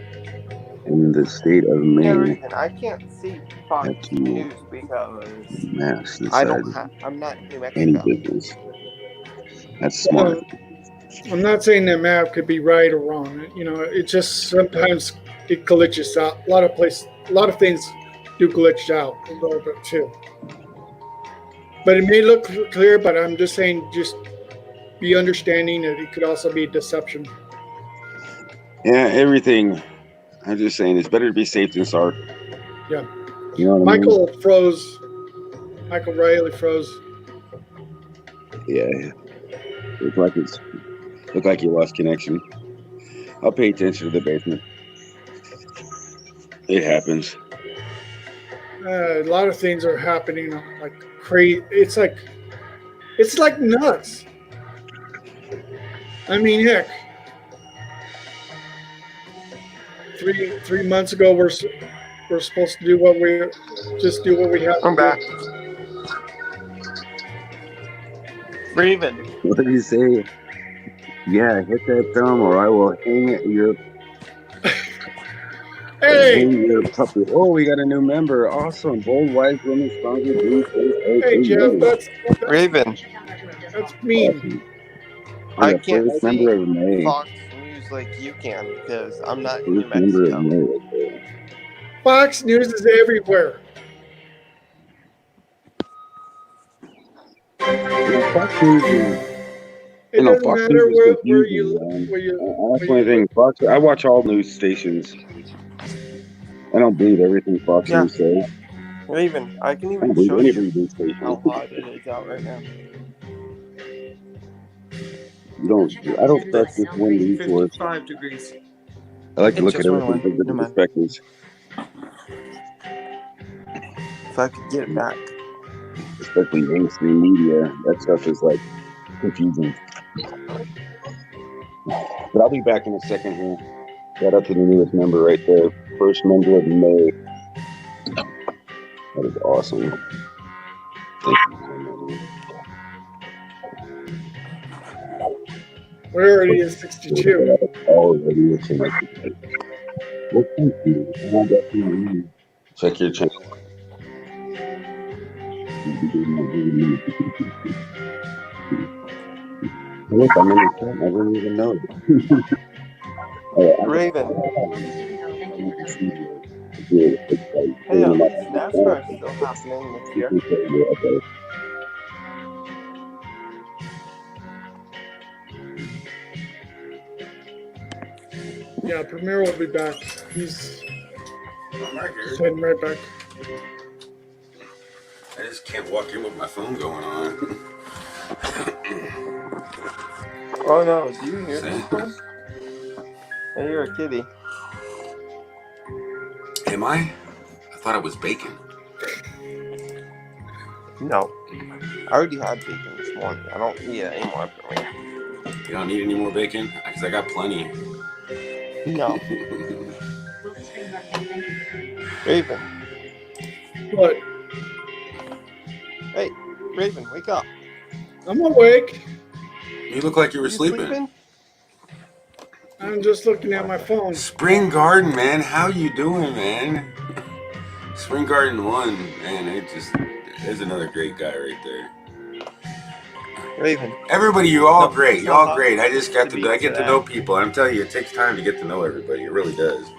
in the state of Yeah, Maine Raven, I can't see Fox have to News because mask I inside don't have. I'm not in New any Mexico. business. That's smart. I'm not saying that map could be right or wrong. You know, it just sometimes it glitches out. A lot of things do glitch out a little bit too. But it may look clear, but I'm just saying, just be understanding that it could also be deception. Yeah, everything. I'm just saying it's better to be safe than sorry. Yeah. You know what I mean? Michael Riley froze. Yeah. Looked like you lost connection. I'll pay attention to the basement. It happens. A lot of things are happening like crazy. It's like nuts. I mean, heck, 3 months ago we're supposed to do what we have. I'm back. Raven. What do you say? Yeah, hit that thumb or I will hang your puppy. Oh, we got a new member. Awesome. Bold, wise women, stronger, Hey, Jeff, that's Raven. mean. I can't first see member of May. Fox News like you can because I'm not in New First member of Mexico. May. Fox News is everywhere. Fox News is, It know, doesn't Fox matter News is where confusing, you man. where you. That's one thing. Fox. I watch all news stations. I don't believe everything Fox Yeah. News says. Raven, I can I don't even believe show any you news station. how hot it is out right now. I don't trust this one news source. 55 degrees. I like to It look at just went everything away. from different Never mind. perspectives. if I could get it back. especially mainstream media. That stuff is like confusing. But I'll be back in a second here. Shout out to the newest member right there. First member of May. That is awesome. Thank you so much. We're already at 62. Already at 62. Well, thank you. I definitely check your channel. Look, I'm in the chat. I didn't even know it. Raven, Yeah, hey, is NASCAR still happening this year? Okay. Yeah, Premier will be back. He's I'm right just here. heading right back. I just can't walk in with my phone going on. Oh no, do you hear this one? I hear a kitty. Am I? I thought it was bacon. No. I already had bacon this morning. I don't need it anymore for me. You don't need any more bacon? Because I got plenty. No. Lucas Spring Garden, thank you. Raven. But Hey, Raven, wake up. I'm awake. You look like you were You sleeping. I'm just looking at my phone. Spring Garden, man. How you doing, man? Spring Garden 1, man. There's another great guy right there. Raven. Everybody, you're all No, great. You're all great. I just got to to, I be get to today. know people. I'm telling you, it takes time to get to know everybody. It really does.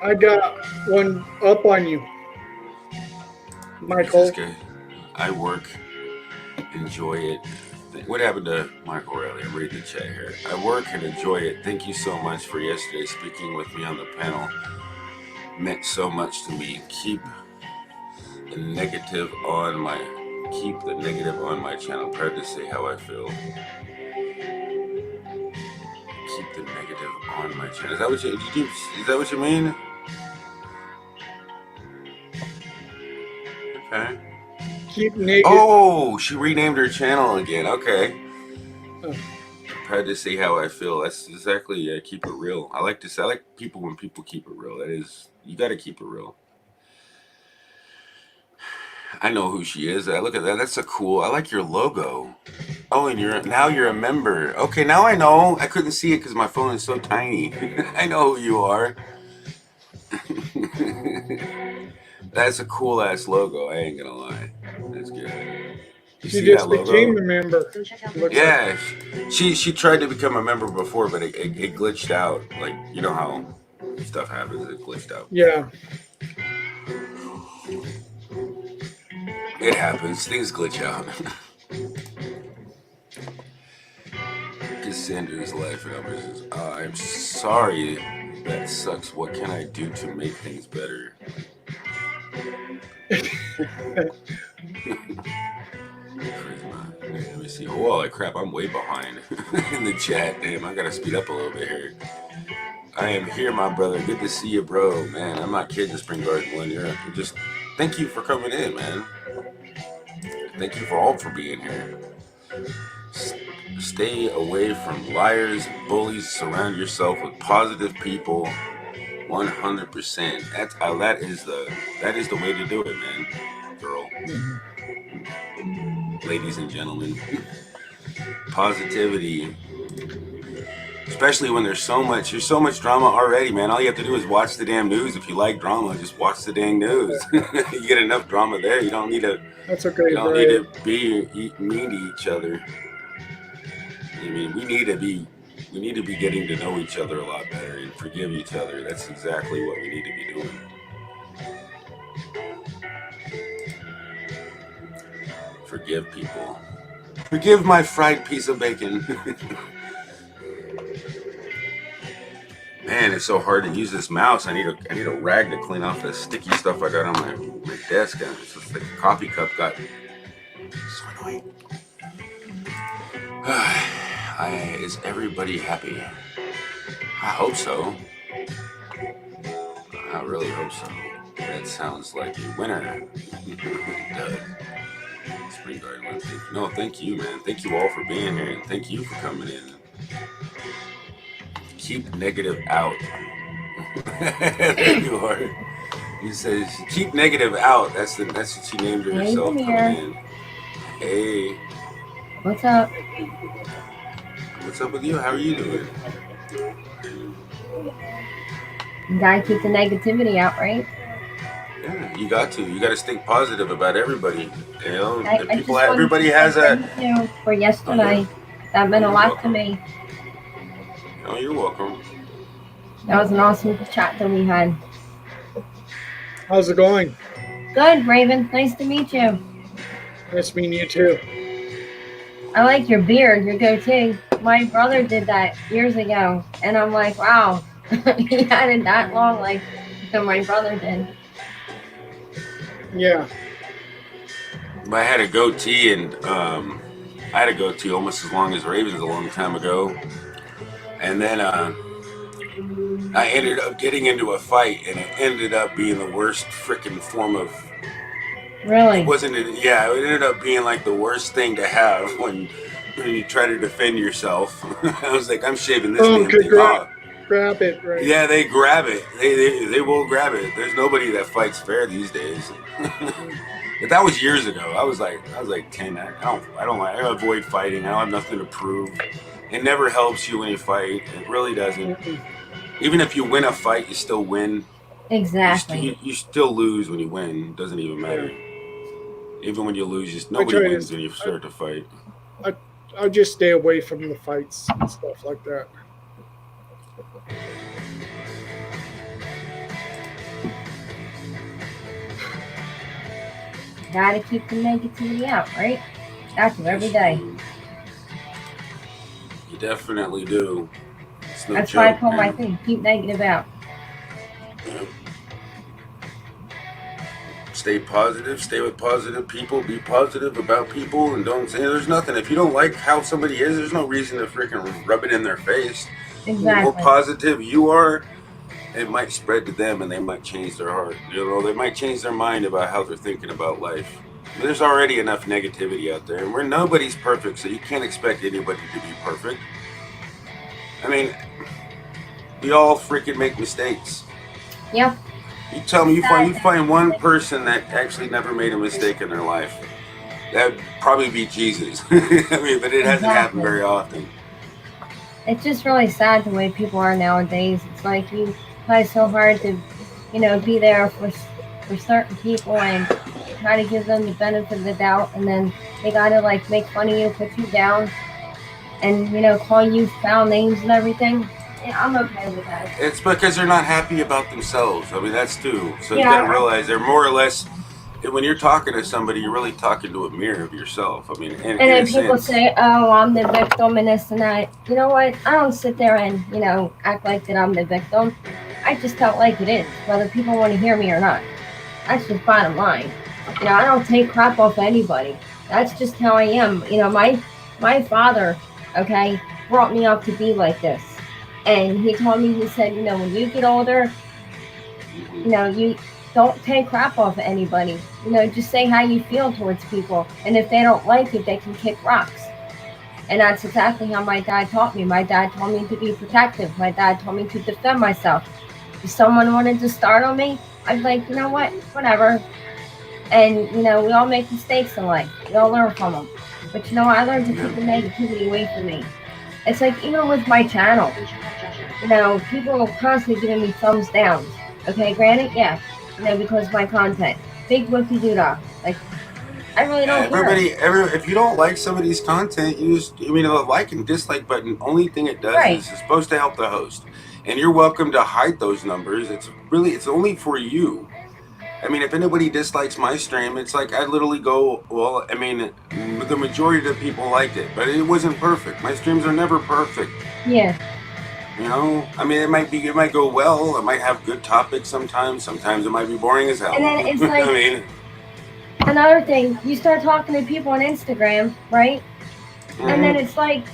I got one up on you, Michael. This guy, I work, enjoy it. What happened to Michael Riley? I'm reading the chat here. I work and enjoy it. Thank you so much for yesterday speaking with me on the panel. Meant so much to me. Keep the negative on my channel. Proud to say how I feel. Keep the negative on my channel. Is that what you mean? Okay. Keep naked. Oh, she renamed her channel again. Okay. Oh. Proud to say how I feel. That's exactly keep it real. I like people when people keep it real. That is, you got to keep it real. I know who she is. Look at that. That's a cool. I like your logo. Oh, and now you're a member. Okay, now I know. I couldn't see it because my phone is so tiny. I know who you are. That's a cool ass logo. I ain't gonna lie. That's good. You She see just that logo? became a member. Go check out Looks Yeah, she tried to become a member before, but it glitched out. Like, you know how stuff happens, it glitched out. Yeah. It happens, things glitch out. Cassandra's life and others is, I'm sorry, that sucks. What can I do to make things better? Let me see. Holy crap, I'm way behind in the chat. Damn, I gotta speed up a little bit here. I am here, my brother. Good to see you, bro. Man, I'm not kidding, Spring Garden 1. You're just, thank you for coming in, man. Thank you for being here. Stay away from liars, bullies. Surround yourself with positive people. 100%. That is the way to do it, man. Girl. Ladies and gentlemen. Positivity. Especially when there's so much drama already, man. All you have to do is watch the damn news. If you like drama, just watch the dang news. You get enough drama there. You don't need to. That's okay. You don't need to be mean to each other. I mean, we need to be getting to know each other a lot better and forgive each other. That's exactly what we need to be doing. Forgive people. Forgive my fried piece of bacon. Man, it's so hard to use this mouse. I need a rag to clean off the sticky stuff I got on my desk. It's just like the coffee cup got so annoying. Is everybody happy? I hope so. I really hope so. That sounds like a winner. Doug. Spring Garden. No, thank you, man. Thank you all for being here, and thank you for coming in. Keep negative out. There you are. He says, keep negative out. That's what she named her herself coming in. Hey. What's up? What's up with you? How are you doing? You gotta keep the negativity out, right? Yeah, you got to. You got to stay positive about everybody. You know, Everybody has a. Thank you for yesterday. That meant a lot to me. Oh, you're welcome. That was an awesome chat that we had. How's it going? Good, Raven. Nice to meet you. Nice meeting you too. I like your beard, your goatee. My brother did that years ago, and I'm like, wow, he had it that long, like my brother did. Yeah. I had a goatee, and I had a goatee almost as long as Raven's a long time ago, and then I ended up getting into a fight, and it ended up being the worst freaking form of. Really? It ended up being like the worst thing to have when you try to defend yourself. I was like, I'm shaving this damn thing off. Grab it, right? Yeah, they grab it. They will grab it. There's nobody that fights fair these days. But that was years ago. I was like 10. I avoid fighting. I don't have nothing to prove. It never helps you when you fight. It really doesn't. Even if you win a fight, you still win. Exactly. You still lose when you win. It doesn't even matter. Even when you lose, nobody wins when you start to fight. I'll just stay away from the fights and stuff like that. Gotta keep the negativity out, right? Got to every day. You definitely do. That's why I call my thing, keep negative out. Yeah. Stay positive, stay with positive people, be positive about people, and don't say there's nothing. If you don't like how somebody is, there's no reason to freaking rub it in their face. Exactly. The more positive you are, it might spread to them, and they might change their heart. You know, they might change their mind about how they're thinking about life. There's already enough negativity out there, and nobody's perfect, so you can't expect anybody to be perfect. I mean, we all freaking make mistakes. Yep. You tell me you find one person that actually never made a mistake in their life. That'd probably be Jesus. I mean, but it hasn't happened very often. It's just really sad the way people are nowadays. It's like you try so hard to, be there for certain people and try to give them the benefit of the doubt, and then they gotta make fun of you, put you down, and call you foul names and everything. Yeah, I'm okay with that. It's because they're not happy about themselves. I mean, that's too. So you gotta realize they're more or less. When you're talking to somebody, you're really talking to a mirror of yourself. I mean, and then people say, "Oh, I'm the victim," and this and that. You know what? I don't sit there and act like that I'm the victim. I just tell it like it is, whether people want to hear me or not. That's just bottom line. I don't take crap off anybody. That's just how I am. My father, brought me up to be like this. And he told me, he said, when you get older, you don't take crap off of anybody. Just say how you feel towards people. And if they don't like it, they can kick rocks. And that's exactly how my dad taught me. My dad told me to be protective. My dad told me to defend myself. If someone wanted to start on me, I'd be like, you know what, whatever. And, we all make mistakes in life. We all learn from them. But, I learned to keep the negativity away from me. It's like, even with my channel, people are constantly giving me thumbs down. Okay, granted, yeah, because of my content. Big whoopie doodah. I really don't care. If you don't like somebody's content, the like and dislike button, only thing it does is it's supposed to help the host. And you're welcome to hide those numbers. It's only for you. I mean, if anybody dislikes my stream, it's like I literally go, well, the majority of the people liked it, but it wasn't perfect. My streams are never perfect. Yeah. It might go well. It might have good topics sometimes. Sometimes it might be boring as hell. And then it's like, another thing, you start talking to people on Instagram, right? Mm-hmm. And then it's like,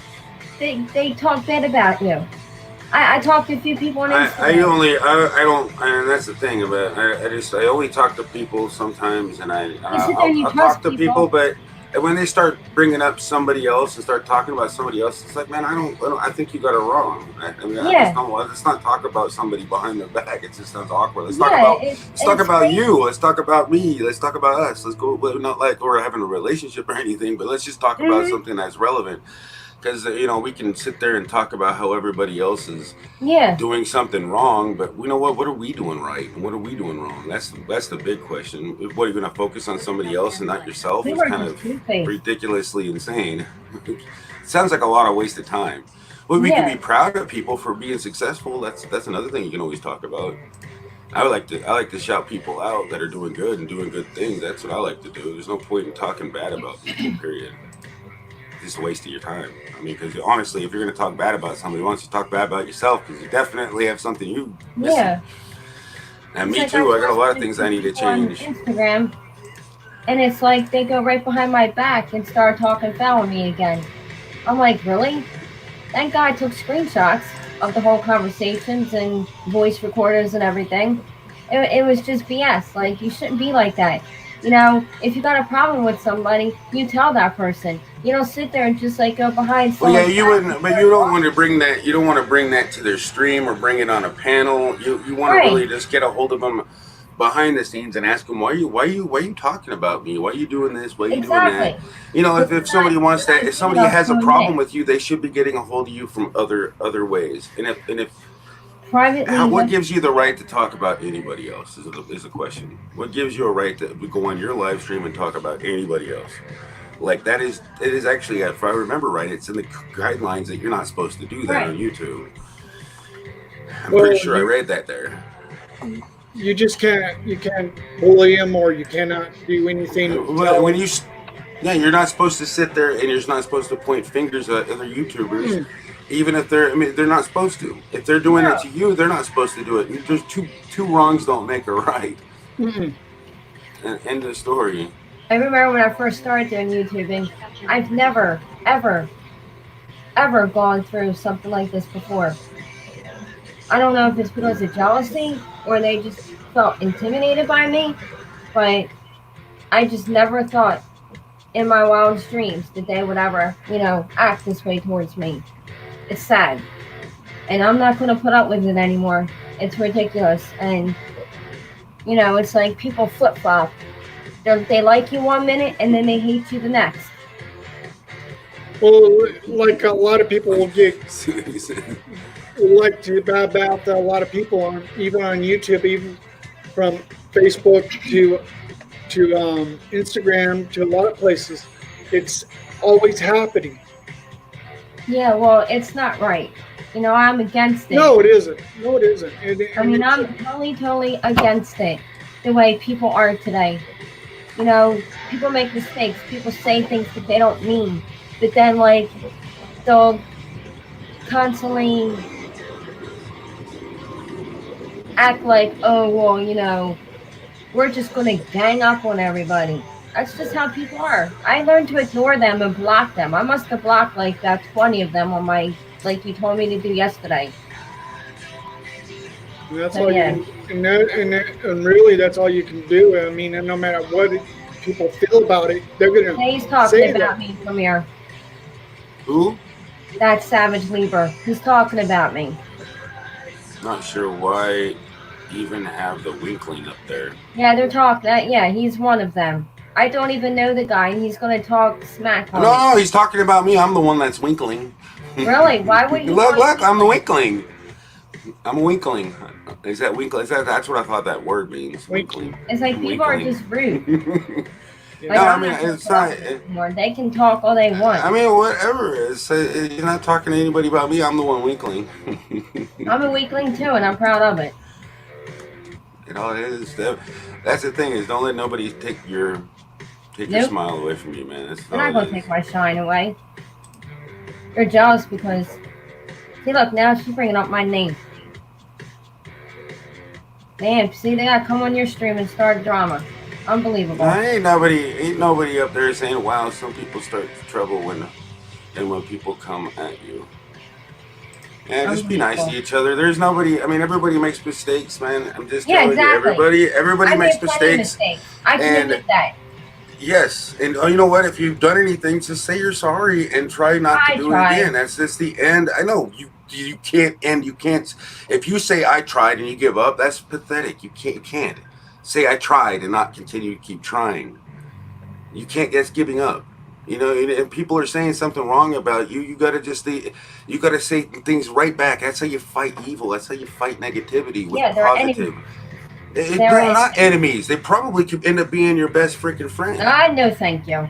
they talk bad about you. I talked to a few people on Instagram. I don't, and that's the thing about it. I only talk to people sometimes, and You sit there and you I'll trust talk to people, but when they start bringing up somebody else and start talking about somebody else, it's like, man, I think you got it wrong. I mean, Yeah. let's not talk about somebody behind their back. It just sounds awkward. Let's Yeah, talk about crazy. you. Let's talk about me. Let's talk about us. Let's go. Not like we're having a relationship or anything, but let's just talk about something that's relevant. Because we can sit there and talk about how everybody else is Yeah. doing something wrong, but you know what are we doing right and what are we doing wrong? That's the big question. What, are you going to focus on somebody else and not yourself? We It's were kind just of two-faced. ridiculously insane. It sounds like a lot of wasted time. Well, we Yeah. can be proud of people for being successful. That's another thing you can always talk about. I like to shout people out that are doing good and doing good things. That's what I like to do. There's no point in talking bad about people, period. Just a waste of your time. I mean, because honestly, if you're going to talk bad about somebody, why don't you talk bad about yourself? Because you definitely have something you missing. Yeah. And It's me like too. I got a lot of trust things I need to people on change. Instagram, and it's like they go right behind my back and start talking foul on me again. I'm like, really? Thank God I took screenshots of the whole conversations and voice recorders and everything. It was just BS. Like, you shouldn't be like that. If you got a problem with somebody, you tell that person. You don't sit there and just like go behind Well, someone's yeah, you back wouldn't, and but start you don't talking. want to bring that. You don't want to bring that to their stream or bring it on a panel. You want Right. to really just get a hold of them behind the scenes and ask them why you talking about me? Why are you doing this? Why are you doing that? Exactly. If somebody wants that, if somebody has a Private problem with you, they should be getting a hold of you from other ways. And if what gives you the right to talk about anybody else is a question. What gives you a right to go on your live stream and talk about anybody else? Like it is actually, if I remember right, it's in the guidelines that you're not supposed to do that Right. on YouTube. I'm Well, pretty sure I read that there. You just you can't bully them, or you cannot do anything. When you're not supposed to sit there and you're not supposed to point fingers at other YouTubers, even if they're not supposed to. If they're doing it to you, they're not supposed to do it. There's two wrongs don't make a right. Mm-mm. And end of story. I remember when I first started doing YouTubing, I've never, ever, ever gone through something like this before. I don't know if it's because of jealousy or they just felt intimidated by me, but I just never thought in my wildest dreams that they would ever, act this way towards me. It's sad. And I'm not going to put up with it anymore. It's ridiculous. And, it's like people flip-flop. They like you one minute and then they hate you the next. Well, like a lot of people will get like to bad mouth a lot of people even on YouTube, even from Facebook to Instagram to a lot of places. It's always happening. Yeah, well, it's not right. I'm against it. No, it isn't. No, it isn't. I'm totally against it. The way people are today. People make mistakes. People say things that they don't mean. But then, they'll constantly act like, oh, well, we're just going to gang up on everybody. That's just how people are. I learned to ignore them and block them. I must have blocked 20 of them on my, like you told me to do yesterday. And that's all you can, and really that's all you can do. I mean, and no matter what people feel about it, they're gonna. He's talking about me from here. Who? That Savage Lieber. He's talking about me. Not sure why even have the Winkling up there. Yeah, they're talking. Yeah, he's one of them. I don't even know the guy, and he's going to talk smack on me. No, he's talking about me. I'm the one that's Winkling. Really? Why would you? Look, I'm the Winkling. I'm a Winkling. Is that Winkling? That's what I thought that word means. Winkling. It's like people are just rude. No, I mean, it's not. They can talk all they want. I mean, whatever. You're not talking to anybody about me. I'm the one Winkling. I'm a weakling too, and I'm proud of it. That's the thing, is don't let nobody take your smile away from you, man. They're not going to take my shine away. They're jealous because, see, look, now she's bringing up my name. Man, see, they got to come on your stream and start drama. Unbelievable. Ain't nobody up there saying, wow, some people start trouble when people come at you. Yeah, just be nice to Unbelievable. each other. There's nobody. I mean, everybody makes mistakes, man. I'm just Yeah, telling you, exactly. everybody I makes made plenty of mistakes. mistakes. I can And admit that. yes, and you know what? If you've done anything, just say you're sorry and try not to I do it tried. again. That's just the end. I know you can't end. You can't. If you say I tried and you give up, that's pathetic. You can't say I tried and not continue to keep trying. You can't. That's giving up. You know, and if people are saying something wrong about you, you gotta you gotta say things right back. That's how you fight evil. That's how you fight negativity with Yeah, they're positive. enemies. They're They're not enemies. They probably could end up being your best freaking friend. No, thank you.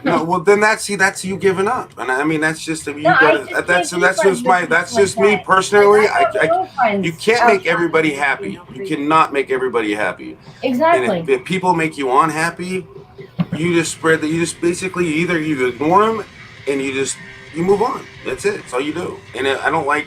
No, well then that's you giving up, and I mean that's just you No, I gotta just that's can't be that's friends just with that's people just like me that. personally. Like, I got real friends You can't make outside. everybody happy. You cannot make everybody happy. Exactly. And if people make you unhappy, you just spread that. You just basically either you ignore them and you move on. That's it. That's all you do. And I don't like.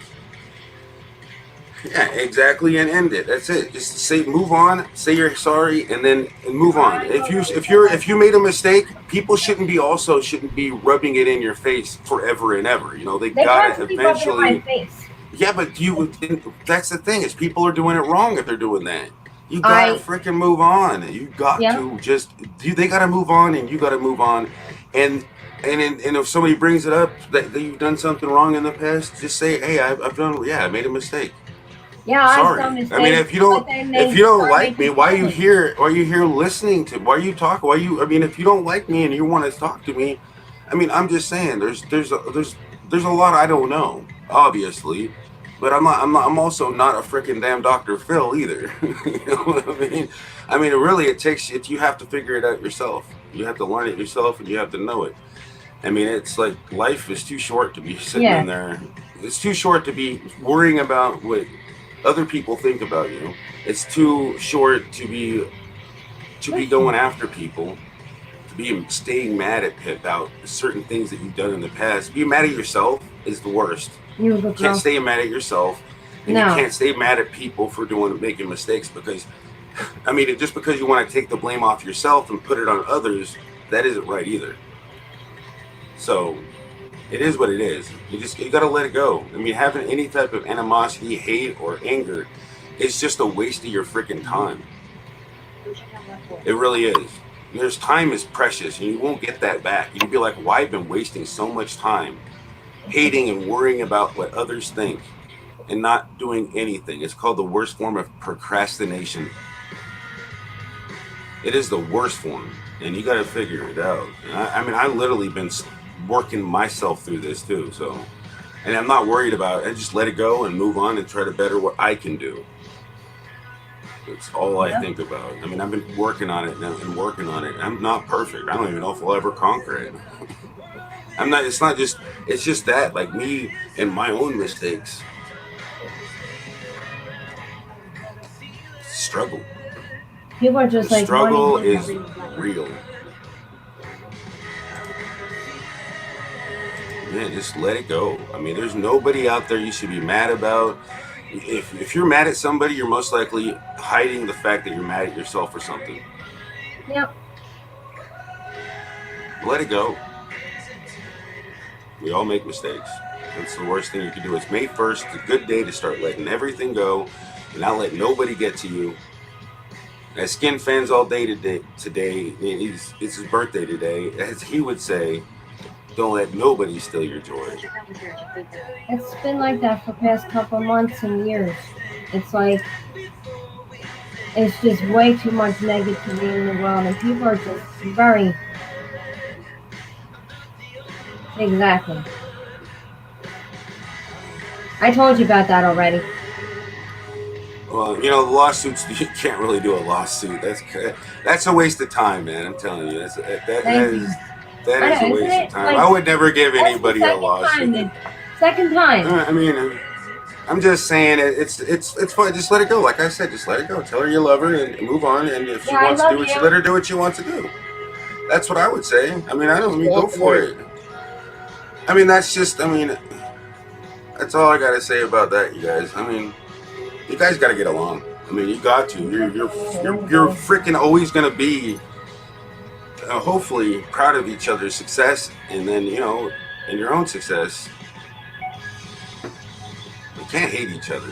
Yeah, exactly, and end it. That's it. Just say move on, say you're sorry, and then move on. If you made a mistake, people shouldn't be rubbing it in your face forever and ever. You know, they They gotta can't keep rubbing it in my eventually. face. Yeah, but that's the thing is people are doing it wrong if they're doing that. You gotta freaking move on. You got to they gotta move on, and you gotta move on, and if somebody brings it up that you've done something wrong in the past, just say, hey, I made a mistake. Yeah, I've Sorry. done mistakes. I mean, if you don't like me, why are you here? Why are you here listening to? Why are you talking? I mean, if you don't like me and you want to talk to me, I mean, I'm just saying. There's a lot I don't know, obviously, but I'm also not a freaking damn Dr. Phil either. You know what I mean? I mean, really, you have to figure it out yourself. You have to learn it yourself, and you have to know it. I mean, it's like life is too short to be sitting in there. It's too short to be worrying about what other people think about you. It's too short to be going after people, to be staying mad about certain things that you've done in the past. Being mad at yourself is the worst. You can't stay mad at yourself, and you can't stay mad at people for making mistakes, because I mean, just because you want to take the blame off yourself and put it on others, that isn't right either. So it is what it is. You gotta let it go. I mean, having any type of animosity, hate, or anger is just a waste of your freaking time. It really is. There's time is precious, and you won't get that back. You'd be like, why have I been wasting so much time hating and worrying about what others think and not doing anything? It's called the worst form of procrastination. It is the worst form, and you gotta figure it out. I mean, I've literally been working myself through this too, so, and I'm not worried about it. I just let it go and move on and try to better what I can do. It's all I think about. I mean, I've been working on it and working on it. I'm not perfect. I don't even know if I'll ever conquer it. I'm not. It's just that, like, me and my own mistakes. Struggle. People are just like, struggle is real. Man, just let it go. I mean, there's nobody out there you should be mad about. If you're mad at somebody, you're most likely hiding the fact that you're mad at yourself or something. Yep. Let it go. We all make mistakes. That's the worst thing you can do. It's May 1st, a good day to start letting everything go and not let nobody get to you. As Skin Fans all day today, it's his birthday today. As he would say, don't let nobody steal your joy. It's been like that for the past couple months and years. It's like, it's just way too much negativity in the world, and people are just very... Exactly. I told you about that already. Well, you know, the lawsuits, you can't really do a lawsuit. That's a waste of time, man. I'm telling you. That is a waste of time. Like, I would never give anybody a lawsuit. Second time. I mean, I'm just saying it's fine. Just let it go. Like I said, just let it go. Tell her you love her and move on. And if she wants to do it, let her do what she wants to do. That's what I would say. I mean, go for it. I mean, that's all I gotta say about that, you guys. I mean, you guys gotta get along. I mean, you got to. You're freaking always gonna be. Hopefully proud of each other's success, and then, you know, in your own success. hate each other.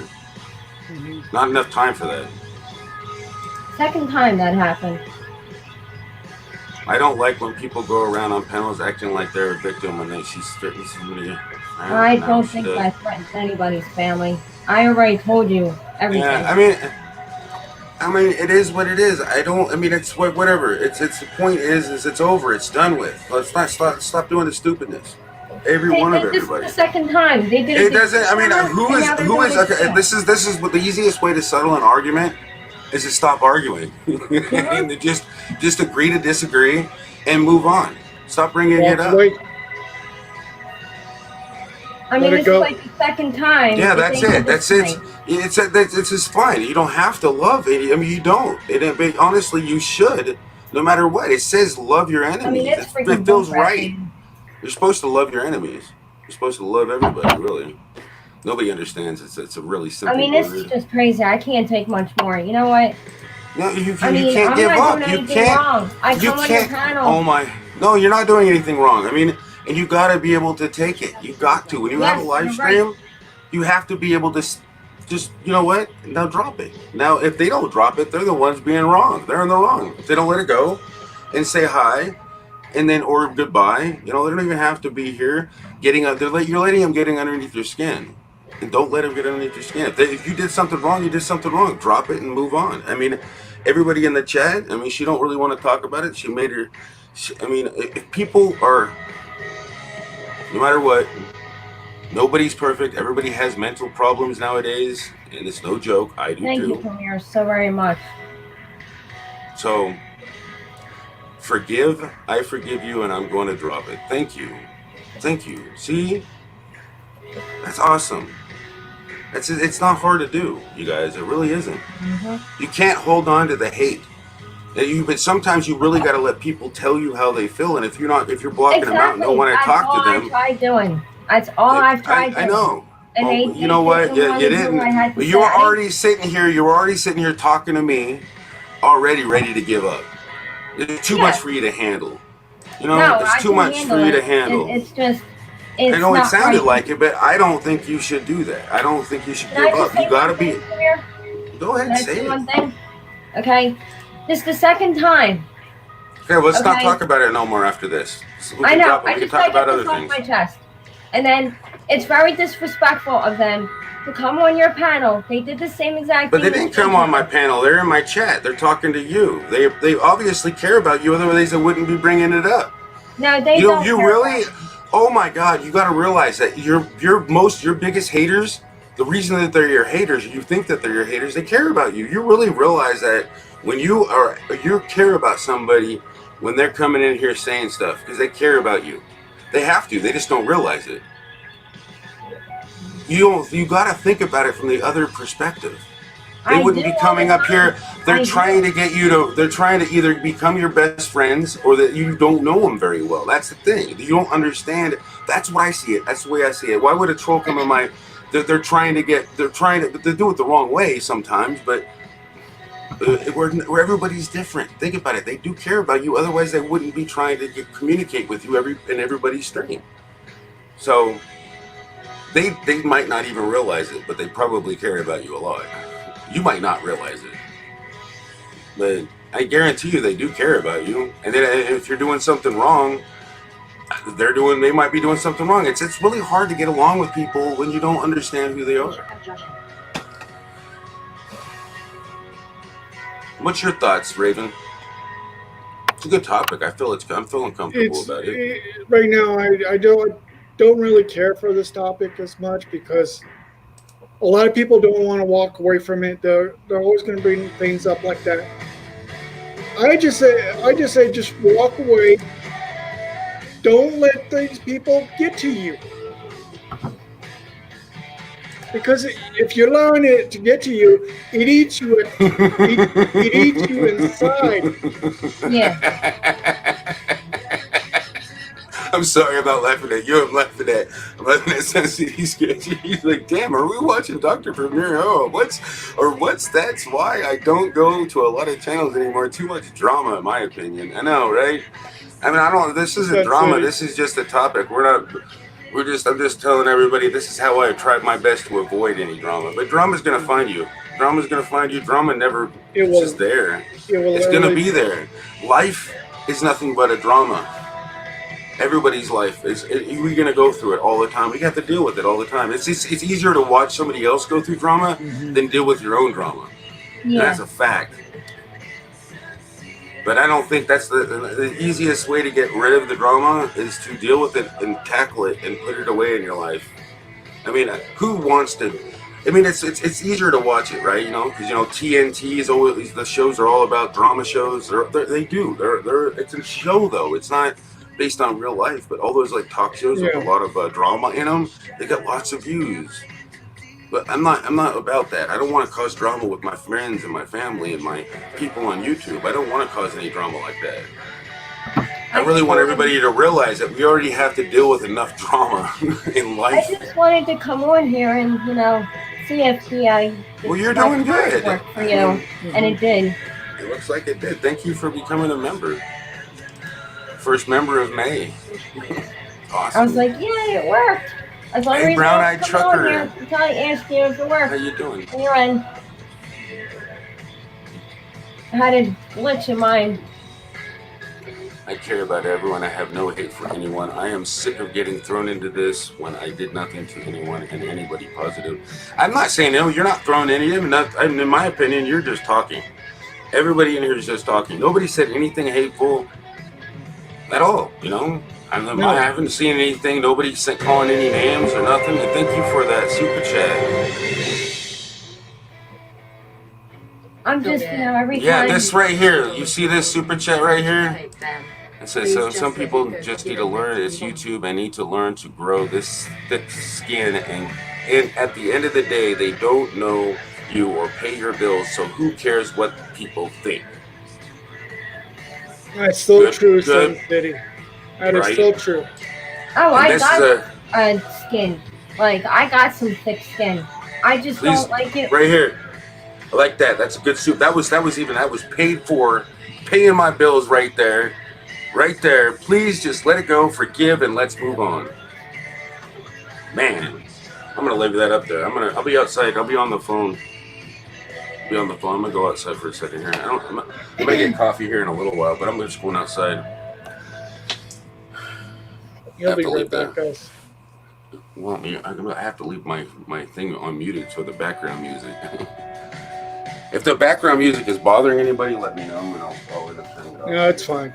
Mhm. Not enough time for that. Second time that happened. I don't like when people go around on panels acting like they're a victim when she's threatening somebody. I Now don't she think does. that threatens anybody's family. I already told you everything. Yeah, I mean, it is what it is. I mean, it's whatever. It's the point is it's over. It's done with. Let's not stop doing the stupidness. Every They one of did this everybody. the second time. They did It the doesn't. I mean, first time, and now they're doing it okay? again. This is what the easiest way to settle an argument is to stop arguing and to just agree to disagree and move on. Stop bringing it Walk up. away. I mean, Let it this go. is like the second time. Yeah, that that's they did it. this That's to it. me. It's just fine. You don't have to love it. I mean, you don't. But honestly, you should. No matter what, it says love your enemies. I mean, it's freaking It feels bullcrap, right. dude. You're supposed to love your enemies. You're supposed to love everybody. Really, nobody understands. It's a really simple I mean, this is word. just crazy. I can't take much more. You know what? No, you I mean, can't I'm give not up. doing You anything can't. wrong. I You come on your can't. panel. Oh my. No, you're not doing anything wrong. I mean, and you got to be able to take it. You got to. When you have a Yes, live you're stream, you have to be able to just, you know what? Now drop it. Now, if they don't drop it, they're the ones being wrong. They're in the wrong. If they don't let it go and say hi and then or goodbye, you know, they don't even have to be here getting you're letting them getting underneath your skin. And don't let them get underneath your skin. If you did something wrong, you did something wrong. Drop it and move on. I mean, everybody in the chat, I mean, she don't really want to talk about it. She made her, I mean, if people are, no matter what, nobody's perfect. Everybody has mental problems nowadays, and it's no joke. I do Thank too. you, Premier, so very much. So, forgive. I forgive you, and I'm going to drop it. Thank you. Thank you. See? That's awesome. It's not hard to do, you guys. It really isn't. Mm-hmm. You can't hold on to the hate. But sometimes you really got to let people tell you how they feel, and if you're blocking them out and don't want to talk to them. That's all I tried doing. That's all I've tried doing. I know. And Well, they you know what? You wanted to do didn't. what I had to But you were say. already sitting here. You were already sitting here talking to me, already ready to give up. It's too much for you to handle. You know, No, it's I too can much for you handle to it. handle. It's just, it's I know it not sounded right. like it, but I don't think you should do that. I don't think you should Can I give just up. say You gotta one be. thing, Premier? Go ahead, Can I say say it. one thing? Okay. This is the second time. Okay, well, let's not Okay. talk about it no more after this. So we I can know. drop it. I We can just talk gotta about get other this off things. my chest. And then it's very disrespectful of them to come on your panel. They did the same exact But thing. they didn't with come me. on my panel. They're in my chat. They're talking to you. They obviously care about you. Otherwise, they wouldn't be bringing it up. No, they You don't. you care really? about it. Oh my God! You got to realize that your biggest haters. The reason that they're your haters, you think that they're your haters. They care about you. You really realize that when you care about somebody when they're coming in here saying stuff because they care about you. They have to. They just don't realize it. You got to think about it from the other perspective. They I wouldn't do be all coming the up here. They're I trying do. to get you to. They're trying to either become your best friends or that you don't know them very well. That's the thing. You don't understand. That's what I see it. That's the way I see it. Why would a troll come in my? They're trying to get. They're trying to. They do it the wrong way sometimes, but. Where everybody's different. Think about it. They do care about you. Otherwise, they wouldn't be trying to communicate with you in everybody's stream. So they might not even realize it, but they probably care about you a lot. You might not realize it, but I guarantee you they do care about you. And then if you're doing something wrong, they might be doing something wrong. It's really hard to get along with people when you don't understand who they are. What's your thoughts, Raven? It's a good topic. I'm feeling comfortable about it. Right now, I don't really care for this topic as much because a lot of people don't want to walk away from it. They're always going to bring things up like that. I just say just walk away. Don't let these people get to you. Because if you're allowing it to get to you, it eats you. It eats you inside. Yeah. I'm sorry about laughing at you. I'm laughing at Sensitive Sketch. He's like, damn, are we watching Dr. Premier? Oh, that's why I don't go to a lot of channels anymore. Too much drama, in my opinion. I know, right? I mean, this isn't That's drama. right. This is just a topic. We're not. I'm just telling everybody this is how I tried my best to avoid any drama. But drama's gonna find you. Drama's gonna find you. Drama never It is will. just there. It will It's gonna literally- be there. Life is nothing but a drama. Everybody's life is. We're gonna go through it all the time. We have to deal with it all the time. It's easier to watch somebody else go through drama than deal with your own drama. And Yeah. that's a fact. But I don't think that's the easiest way to get rid of the drama is to deal with it and tackle it and put it away in your life. I mean, who wants to? I mean, it's easier to watch it, right? You know, because TNT is always, the shows are all about drama shows. They're it's a show though. It's not based on real life, but all those like talk shows with a lot of drama in them, they got lots of views. But I'm not about that. I don't want to cause drama with my friends and my family and my people on YouTube. I don't want to cause any drama like that. I really want everybody to realize that we already have to deal with enough drama in I life. just wanted to come on here and see if Well, you're doing good. work for you, and it did. It looks like it did. Thank you for becoming a member. First member of May. Awesome. I was like, yeah, it worked. As long Hey, as brown-eyed trucker. I'm telling you, ask you if it worked. How you doing? And you're in. I had a glitch in mine. I care about everyone. I have no hate for anyone. I am sick of getting thrown into this when I did nothing to anyone and anybody positive. I'm not saying no, you're not throwing any of them. In my opinion, you're just talking. Everybody in here is just talking. Nobody said anything hateful at all, I haven't seen anything. Nobody calling any names or nothing. And thank you for that super chat. I'm just, every time. Yeah, this right here. You see this super chat right here? It says, some people just need to learn. It's YouTube. I need to learn to grow this thick skin. And at the end of the day, they don't know you or pay your bills. So who cares what people think? That's so Good, true, good. Sun City. That is Right. so true. Oh, And I this got is skin. Like, I got some thick skin. I just Please, don't like it. right here. I like that. That's a good soup. That was paid for, paying my bills right there. Right there. Please just let it go, forgive, and let's move on. Man, I'm gonna leave that up there. I'll be outside. I'll be on the phone. I'm gonna go outside for a second here. I'm gonna get coffee here in a little while, but I'm just going outside. You'll be Have to right leave back, that. guys. Well, I have to leave my thing unmuted for the background music. If the background music is bothering anybody, let me know and I'll end up turning it off. No, it's fine.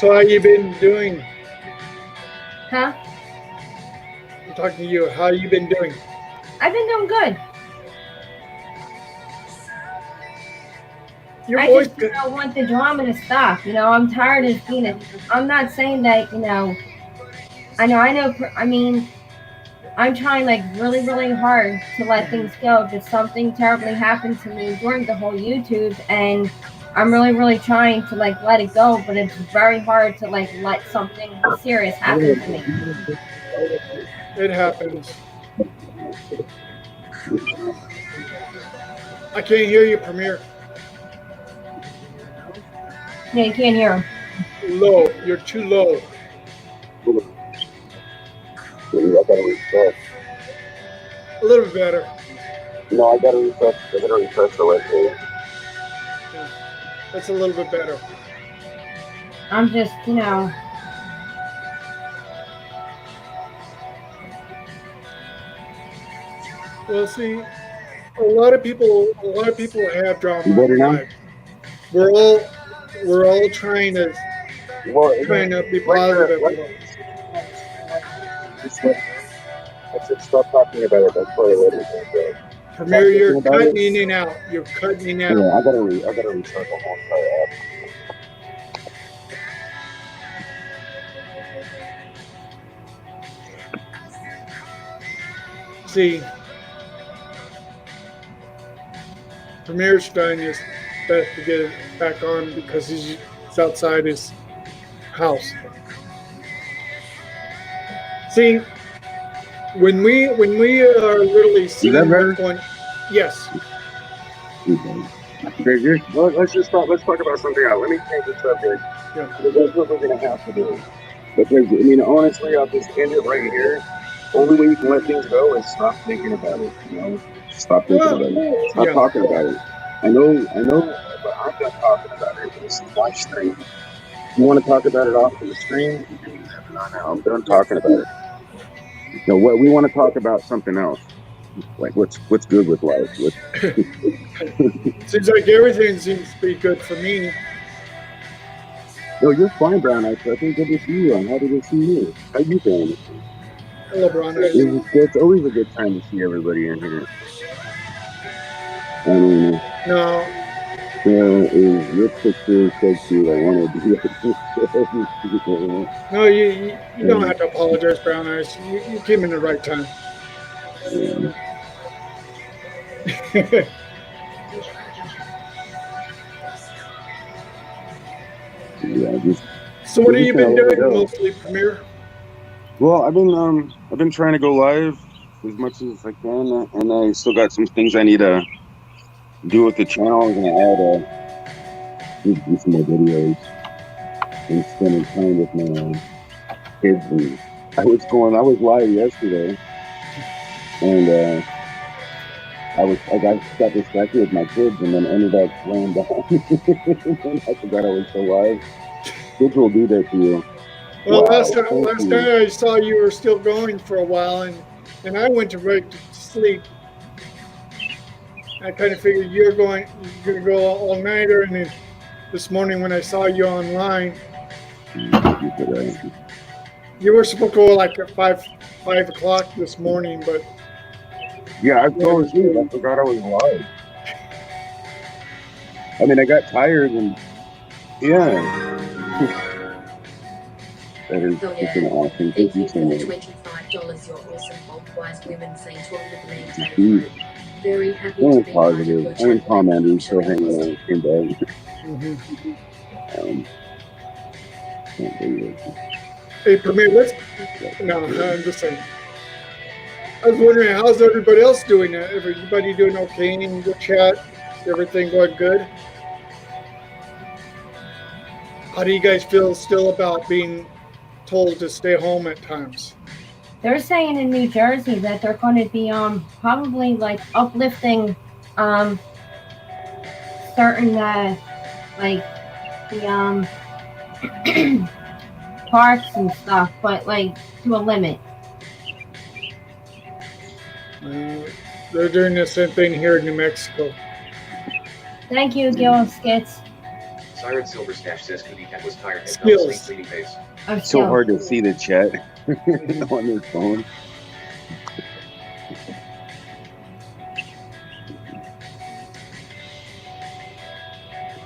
So how you been doing? Huh? I'm talking to you. How you been doing? I've been doing good. Your I voice. just want the drama to stop. I'm tired of being it. I'm not saying that, I mean, I'm trying like really, really hard to let things go. Just something terribly happened to me during the whole YouTube, and I'm really, really trying to like let it go, but it's very hard to like let something serious happen to me. It happens. I can't hear you, Premier. Yeah, you can't hear him. Low. You're too low. I gotta refresh. A little bit better. No, I gotta refresh. I gotta refresh the right page. That's a little bit better. I'm just, Well, see, a lot of people have drama. You better now? Like, we're all trying to be positive. I said stop talking about it. That's probably later. Premier, you're cutting in and out. You're cutting in and out. Yeah, I gotta restart the whole entire app. See, Premier's trying his best to get it back on because he's outside his house. See, when we are literally seeing that better? what's going, yes, Well, let's just talk. Let's talk about something else. Let me change the subject. Yeah. Because that's what we're gonna have to do. Because I mean, honestly, I'll just end it right here. Only way you can let things go is stop thinking about it. You know, stop thinking about it. Stop Yeah. talking about it. I know, but I'm done talking about it. This is my stream. If you want to talk about it off of the stream, you can do that. But not now. I'm done talking about it. No, what we want to talk about something else. Like what's good with life. Seems like everything seems to be good for me. No, you're fine, Brown Eyes. I think good to see you. I'm happy to see you. How you doing? Hello, Brown Eyes. It's always a good time to see everybody in here. I mean, No, your picture so cute. I want to be a no, you don't have to apologize, Brown Eyes. You came in the right time. Yeah, just So what have you been doing mostly, Premier? well, I've been trying to go live as much as I can, and I still got some things I need to do with the channel. I'm gonna add do some more videos and spending time with my kids. And I was live yesterday, and I got distracted with my kids, and then ended up laying down. And I forgot I was still live. Kids will do that to you. Well, Wow, last thank time you. I saw you were still going for a while, and I went right to sleep. I kind of figured you're going to go all nighter, and then this morning when I saw you online, you were supposed to go like at 5 o'clock this morning, but Yeah, I fell asleep. I forgot I was live. I mean, I got tired, and yeah. That is freaking awesome. Thank you so much. $25, you're awesome. Both wise women saying 12 of the names. Dude, Very happy feeling to be part of positive. your I'm channel. commenting, still hanging out in bed. Can't believe it. hey, Premier, no, I'm just saying. I was wondering, how's everybody else doing? Everybody doing okay in the chat? Everything going good? How do you guys feel still about being told to stay home at times? They're saying in New Jersey that they're going to be probably like uplifting certain like the parks and stuff, but like to a limit. They're doing the same thing here in New Mexico. Thank you, Gil Skits. Siren Silverstash says Cootie Cat was tired and fell Skills. asleep cleaning face. Oh, It's so still. hard to see the chat on your phone.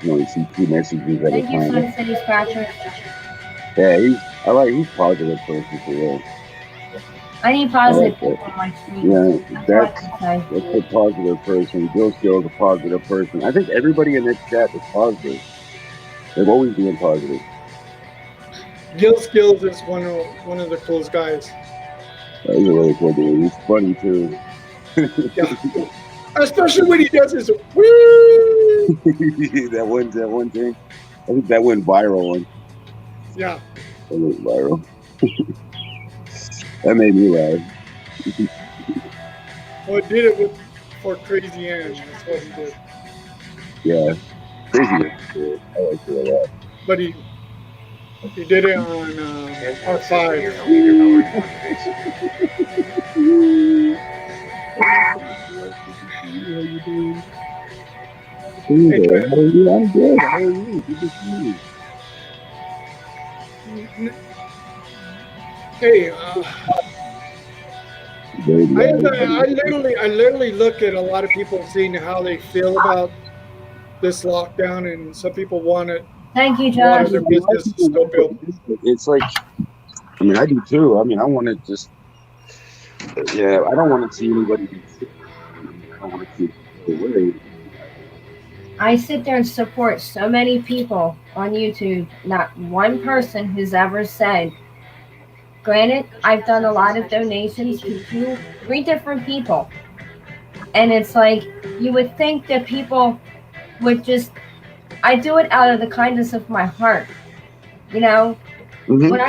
You only see 2 messages at a Thank you, time. Sun City Scratcher. Yeah, he's positive person for real. I need positive I like people on my stream. Yeah, That's all I that's can say. a positive person. Bill Skill's a positive person. I think everybody in this chat is positive. They've always been positive. Gil Skills is one of the coolest guys. He's a really cool dude. He's funny too. Yeah. Especially when he does his woo. that one thing. I think that went viral. Yeah. That went viral. That made me laugh. Well, it did it for Crazy Ann. That's what he did. Yeah. Crazy. I like it a lot. But he did it on R5. You're gonna leave your power How are you? I'm good. How are you? Good to see you. Hey, Very I good. literally look at a lot of people seeing how they feel about this lockdown, and some people want it. Thank you, A lot Josh. of their business is still built. It's like, I mean, I do too. I mean, I want to just, yeah, I don't want to see anybody be sick. I don't want to see people away. I sit there and support so many people on YouTube. Not one person who's ever said, granted, I've done a lot of donations to 3 different people. And it's like, you would think that people with just, I do it out of the kindness of my heart. You know, Hmm. when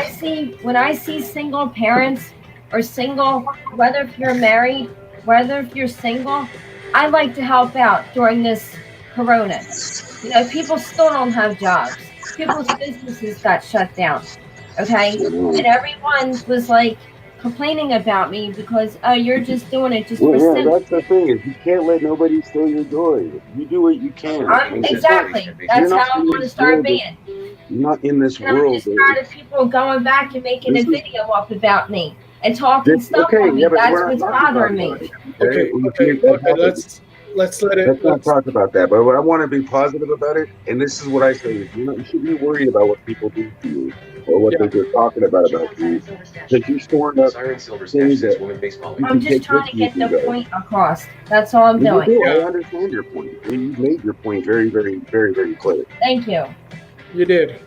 I see single parents or single, whether if you're married, whether if you're single, I like to help out during this corona. You know, people still don't have jobs. People's businesses got shut down. Okay? And everyone was like complaining about me because, oh, you're just doing it just Well, for yeah, sympathy. that's the thing is you can't let nobody steal your joy. You do what you can. And Exactly. you're That's not how I in want to this start world. being. You're not in this And I'm world. just tired of people going back and making a This is video up about me and talking stuff okay. on me. Yeah, but That's we're what's not talking about bothering me. that. Okay, You okay, can't okay. help it. Let's let it. Let's not talk about that. But I want to be positive about it. And this is what I say: you should be worried about what people do to you or what Yeah. they're talking about you, because you're storing up Siren Silver Stash things says that woman baseball. you I'm can just take trying with to you get if you the go. point across. That's all I'm You doing. do. I Yeah. understand your point. You made your point very, very, very, very clear. Thank you. You did.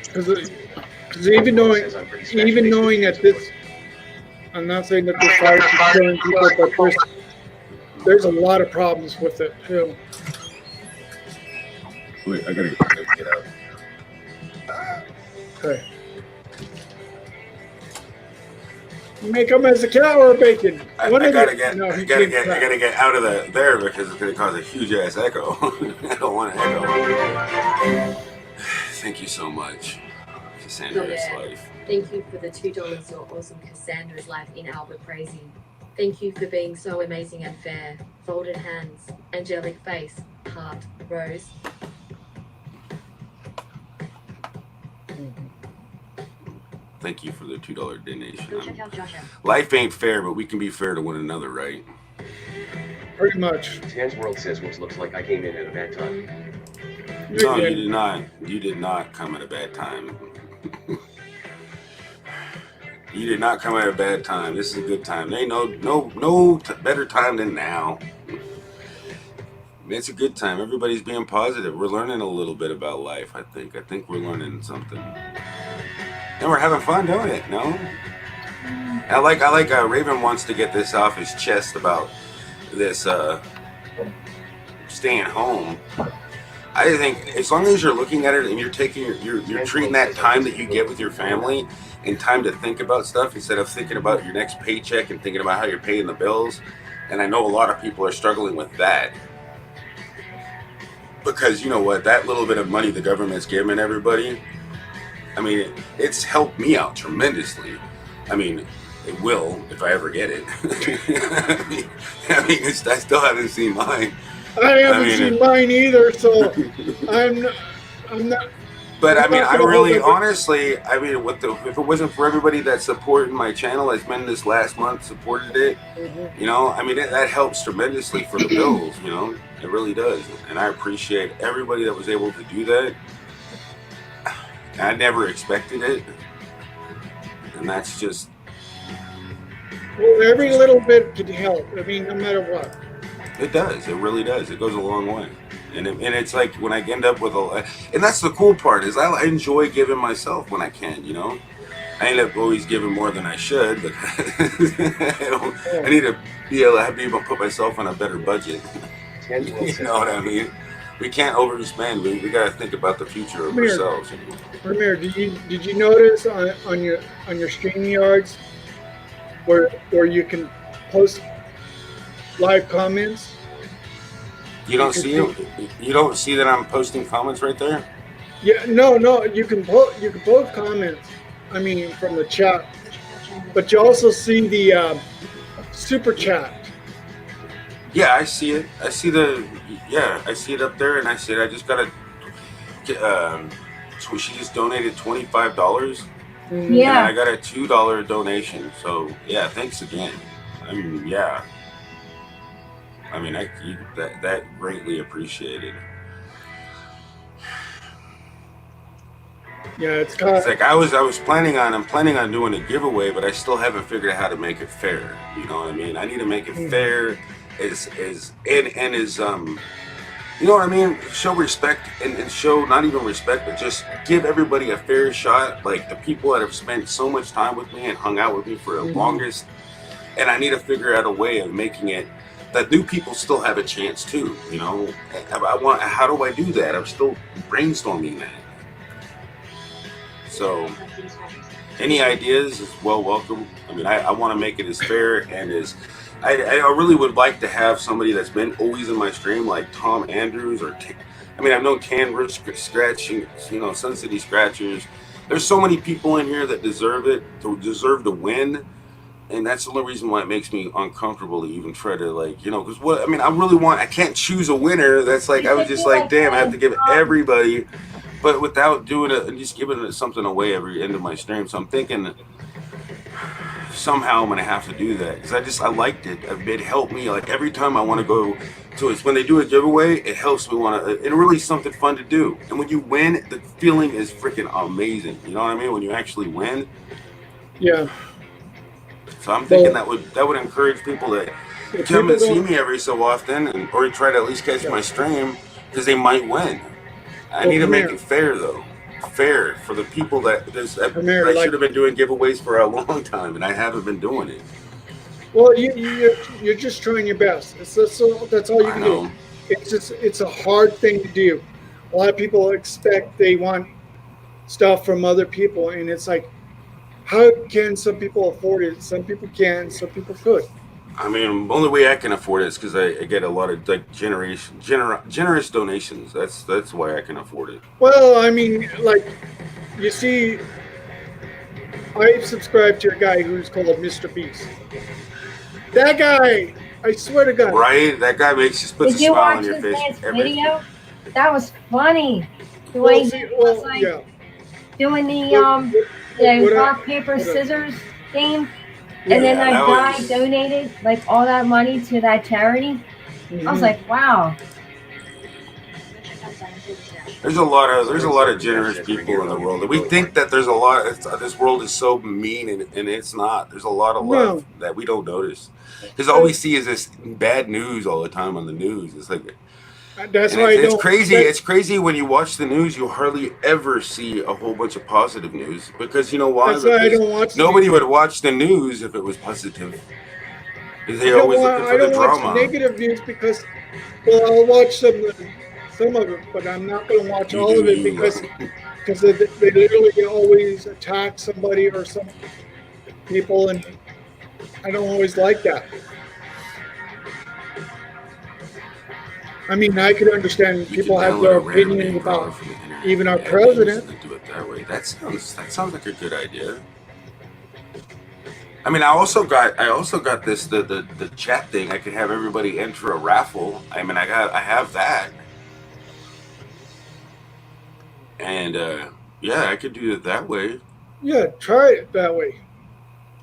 Because even knowing, Says I'm pretty special. even knowing that this, I'm not saying that this virus is killing people, but there's a lot of problems with it too. Wait, I gotta get out. Okay. You may come as a cow or a bacon. I One of gotta the- get, no, I he gotta can't get, I cry. gotta get out of there because it's gonna cause a huge ass echo. I don't want to echo. Thank you so much, Cassandra's life. Thank you for the $2. Your awesome Cassandra's life in Albert praising. Thank you for being so amazing and fair. Folded hands, angelic face, heart, rose. Thank you for the $2 donation. Go check out Joshua. Life ain't fair, but we can be fair to one another, right? Pretty much. Tan's World says which looks like I came in at a bad time. No, you did not. You did not come at a bad time. You did not come at a bad time. This is a good time. There ain't no better time than now. It's a good time. Everybody's being positive. We're learning a little bit about life, I think. I think we're learning something. And we're having fun doing it, no? I like Raven wants to get this off his chest about this staying home. I think as long as you're looking at it and you're taking you're treating that time that you get with your family and time to think about stuff instead of thinking about your next paycheck and thinking about how you're paying the bills. And I know a lot of people are struggling with that. Because you know what, that little bit of money the government's giving everybody, I mean, it's helped me out tremendously. I mean, it will if I ever get it. I mean, I still haven't seen mine. I haven't seen mine either, so I'm not. But I mean, I really, honestly, I mean, if it wasn't for everybody that's supporting my channel, that's been this last month supported it, you know, I mean, that helps tremendously for the bills, you know, it really does. And I appreciate everybody that was able to do that. I never expected it. And that's just. Well, every little bit could help. I mean, no matter what. It does. It really does. It goes a long way. And it's like when I end up with and that's the cool part is I enjoy giving myself when I can, you know. I end up always giving more than I should, but I need to be able to put myself on a better budget. You know what I mean? We can't overspend. We got to think about the future of ourselves. Ramir, did you notice on your StreamYards where you can post live comments? You don't see it? You don't see that I'm posting comments right there? Yeah, no. You can post comments. I mean, from the chat, but you also see the super chat. Yeah, I see it. I see I see it up there, and I said I just gotta. So she just donated $25. Yeah. And I got a $2 donation. So yeah, thanks again. I mean, yeah. I mean, that greatly appreciated. Yeah, it's like I'm planning on doing a giveaway, but I still haven't figured out how to make it fair. You know what I mean? I need to make it fair, as you know what I mean? Show respect and show not even respect, but just give everybody a fair shot. Like the people that have spent so much time with me and hung out with me for the longest, and I need to figure out a way of making it that new people still have a chance too. You know, how do I do that? I'm still brainstorming that. So any ideas is well welcome. I mean, I want to make it as fair and as I really would like to have somebody that's been always in my stream, like Tom Andrews or I mean, I've known Canberra Scratching, you know, Sun City Scratchers. There's so many people in here that deserve to win, and that's the only reason why it makes me uncomfortable to even try to, like, you know, because what I mean, I can't choose a winner. That's like I was just like, damn, I have to give everybody, but without doing it and just giving something away every end of my stream. So I'm thinking somehow I'm gonna have to do that because I liked it. It helped me. Like every time I want to go to it, when they do a giveaway, it helps me want to. It really is something fun to do. And when you win, the feeling is freaking amazing. You know what I mean? When you actually win. Yeah. So I'm thinking that would encourage people to come and see me every so often, or try to at least catch my stream because they might win. I need to make it fair though. Fair for the people that I should have been doing giveaways for a long time, and I haven't been doing it. Well, you're just trying your best. That's all you can do. It's a hard thing to do. A lot of people they want stuff from other people, and it's like, how can some people afford it? Some people can, some people could. I mean, the only way I can afford it is because I get a lot of like generous donations. That's why I can afford it. Well, I mean, like, you see, I subscribe to a guy who's called Mr. Beast. That guy, I swear to God. Right? That guy makes you put a smile on your face. Did you watch his last video? That was funny. The way he was like doing the rock, paper, scissors game. And then that guy donated like all that money to that charity. I was like, wow. There's a lot of generous people in the world. We think that there's a lot. This world is so mean, and it's not. There's a lot of love that we don't notice. Because all we see is this bad news all the time on the news. It's like it's crazy. It's crazy when you watch the news. You hardly ever see a whole bunch of positive news because you know why? That's why I don't watch. Nobody would watch the news if it was positive. They always looking for the drama. Watch negative news because, well, I'll watch some of it, but I'm not going to watch all of it because they literally always attack somebody or some people, and I don't always like that. I mean, I could understand people have their opinion about even our president. Do it that way. That sounds like a good idea. I mean, I also got this the chat thing. I could have everybody enter a raffle. I mean, I have that, and yeah, I could do it that way. Yeah, try it that way.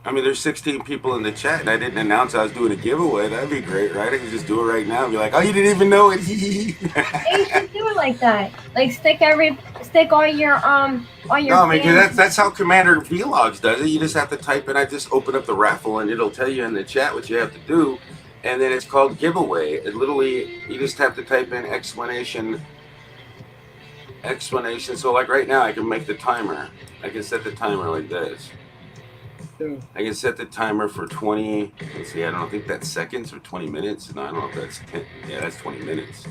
I mean, there's 16 people in the chat, and I didn't announce I was doing a giveaway. That'd be great, right? I could just do it right now and be like, oh, you didn't even know it. You should do it like that. Like stick all your No, I mean, that's how Commander Vlogs does it. You just have to type in. I just open up the raffle, and it'll tell you in the chat what you have to do, and then it's called giveaway. It literally, you just have to type in explanation. So like right now, I can make the timer. I can set the timer like this. Yeah. I can set the timer for 20. Let's see. I don't think that's seconds or 20 minutes. No, I don't know if that's 10. Yeah, that's 20 minutes.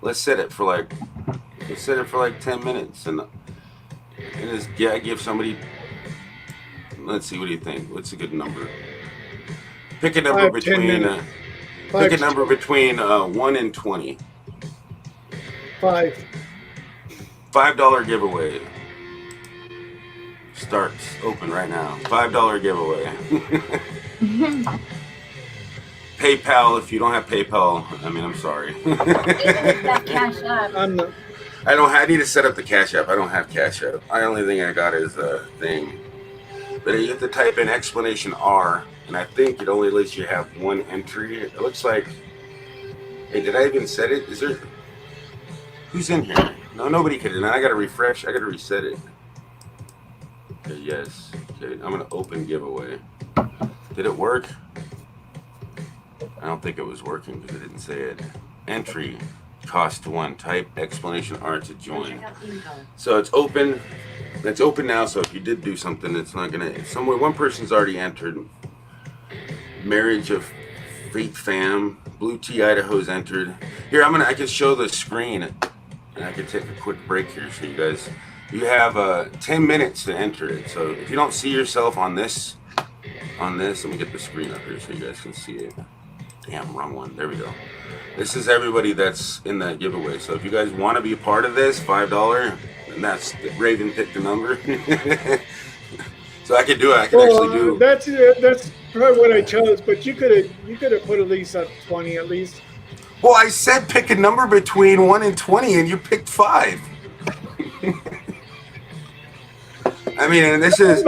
Let's set it for like 10 minutes, and I give somebody. Let's see. What do you think? What's a good number? Pick a number between. Pick a number between 1 and 20. $5 giveaway. Starts open right now. $5 giveaway. PayPal, if you don't have PayPal, I mean, I'm sorry. I need to set up the Cash App. I don't have Cash App. The only thing I got is a thing. But you have to type in explanation R, and I think it only lets you have one entry. It looks like. Hey, did I even set it? Is there? Who's in here? No, nobody can. And I got to refresh. I got to reset it. Okay, yes. Okay, I'm gonna open giveaway. Did it work? I don't think it was working because it didn't say it. Entry, cost 1. Type explanation R to join. So it's open. It's open now. So if you did do something, it's not gonna. One person's already entered. Marriage of Fate Fam Blue Tea Idaho's entered. Here, I can show the screen, and I can take a quick break here so you guys. You have 10 minutes to enter it. So if you don't see yourself on this, let me get the screen up here so you guys can see it. Damn, wrong one. There we go. This is everybody that's in that giveaway. So if you guys want to be a part of this, $5, and that's Raven picked the number. So I can do it. I can actually do. That's probably what I chose. But you could have put at least up 20 at least. Well, I said pick a number between 1 and 20, and you picked 5. I mean, and this is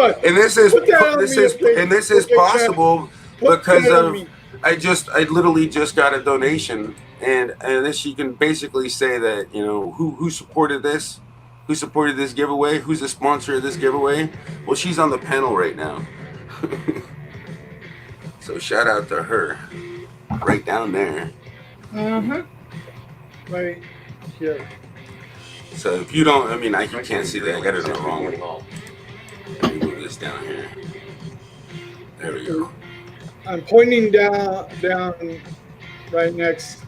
possible because of I literally just got a donation, and this you can basically say that, you know, who supported this, giveaway, who's the sponsor of this giveaway. Well, she's on the panel right now. So shout out to her, right down there. Right here. So if you don't, I mean, you can't see that. I got it on the wrong way. Let me move this down here. There we go. I'm pointing down right next.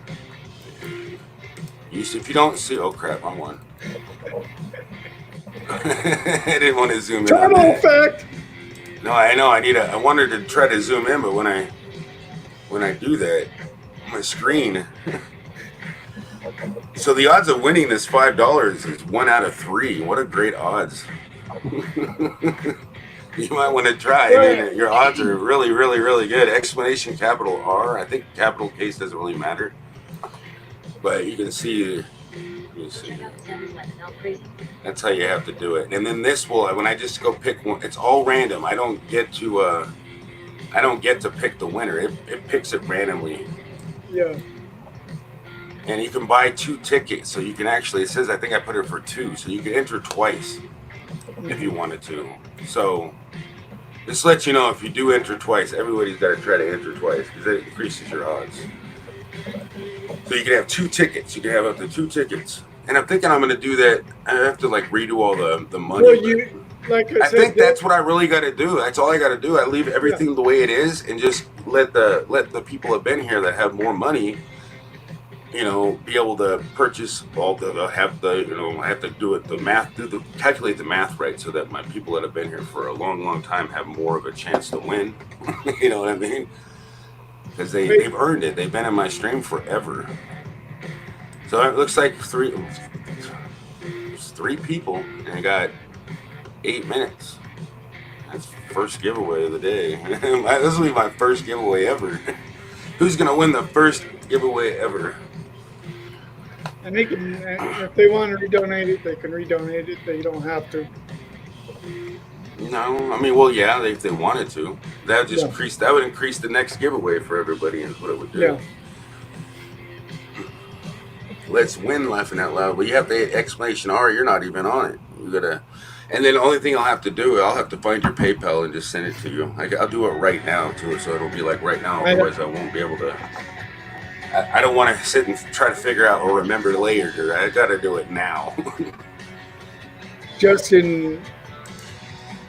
If you don't see, oh crap, I'm one. I didn't want to zoom in. Turbo effect. No, I know. I wanted to try to zoom in, but when I do that, my screen. So the odds of winning this $5 is 1 out of 3. What a great odds. You might want to try. I mean, your odds are really, really, really good. Exclamation capital R. I think capital case doesn't really matter. But you can see. That's how you have to do it. And then this will, when I just go pick one, it's all random. I don't get to pick the winner. It picks it randomly. Yeah. And you can buy 2 tickets, so you can actually, it says, I think I put it for 2, so you can enter twice if you wanted to. So just let you know, if you do enter twice, everybody's got to try to enter twice because it increases your odds. So you can have 2 tickets. You can have up to 2 tickets. And I'm thinking I'm going to do that. I have to redo all the money. Well, I think that's what I really got to do. That's all I got to do. I leave everything the way it is and just let the people that have been here that have more money, you know, be able to purchase all I have to do it, calculate the math right so that my people that have been here for a long, long time have more of a chance to win. You know what I mean? Because they've earned it. They've been in my stream forever. So it looks like 3 people, and I got 8 minutes. That's the first giveaway of the day. This will be my first giveaway ever. Who's gonna win the first giveaway ever? And they can, if they want to redonate it, they can redonate it. They don't have to. No, I mean, well, yeah, if they wanted to, that would increase the next giveaway for everybody, is what it would do. Yeah. Let's win, laughing out loud. But you have to hit exclamation R. You're not even on it. You gotta, and then the only thing I'll have to do, I'll have to find your PayPal and just send it to you. I'll do it right now too, so it'll be like right now. Otherwise, I won't be able to. I don't want to sit and try to figure out or remember later. I got to do it now. Justin.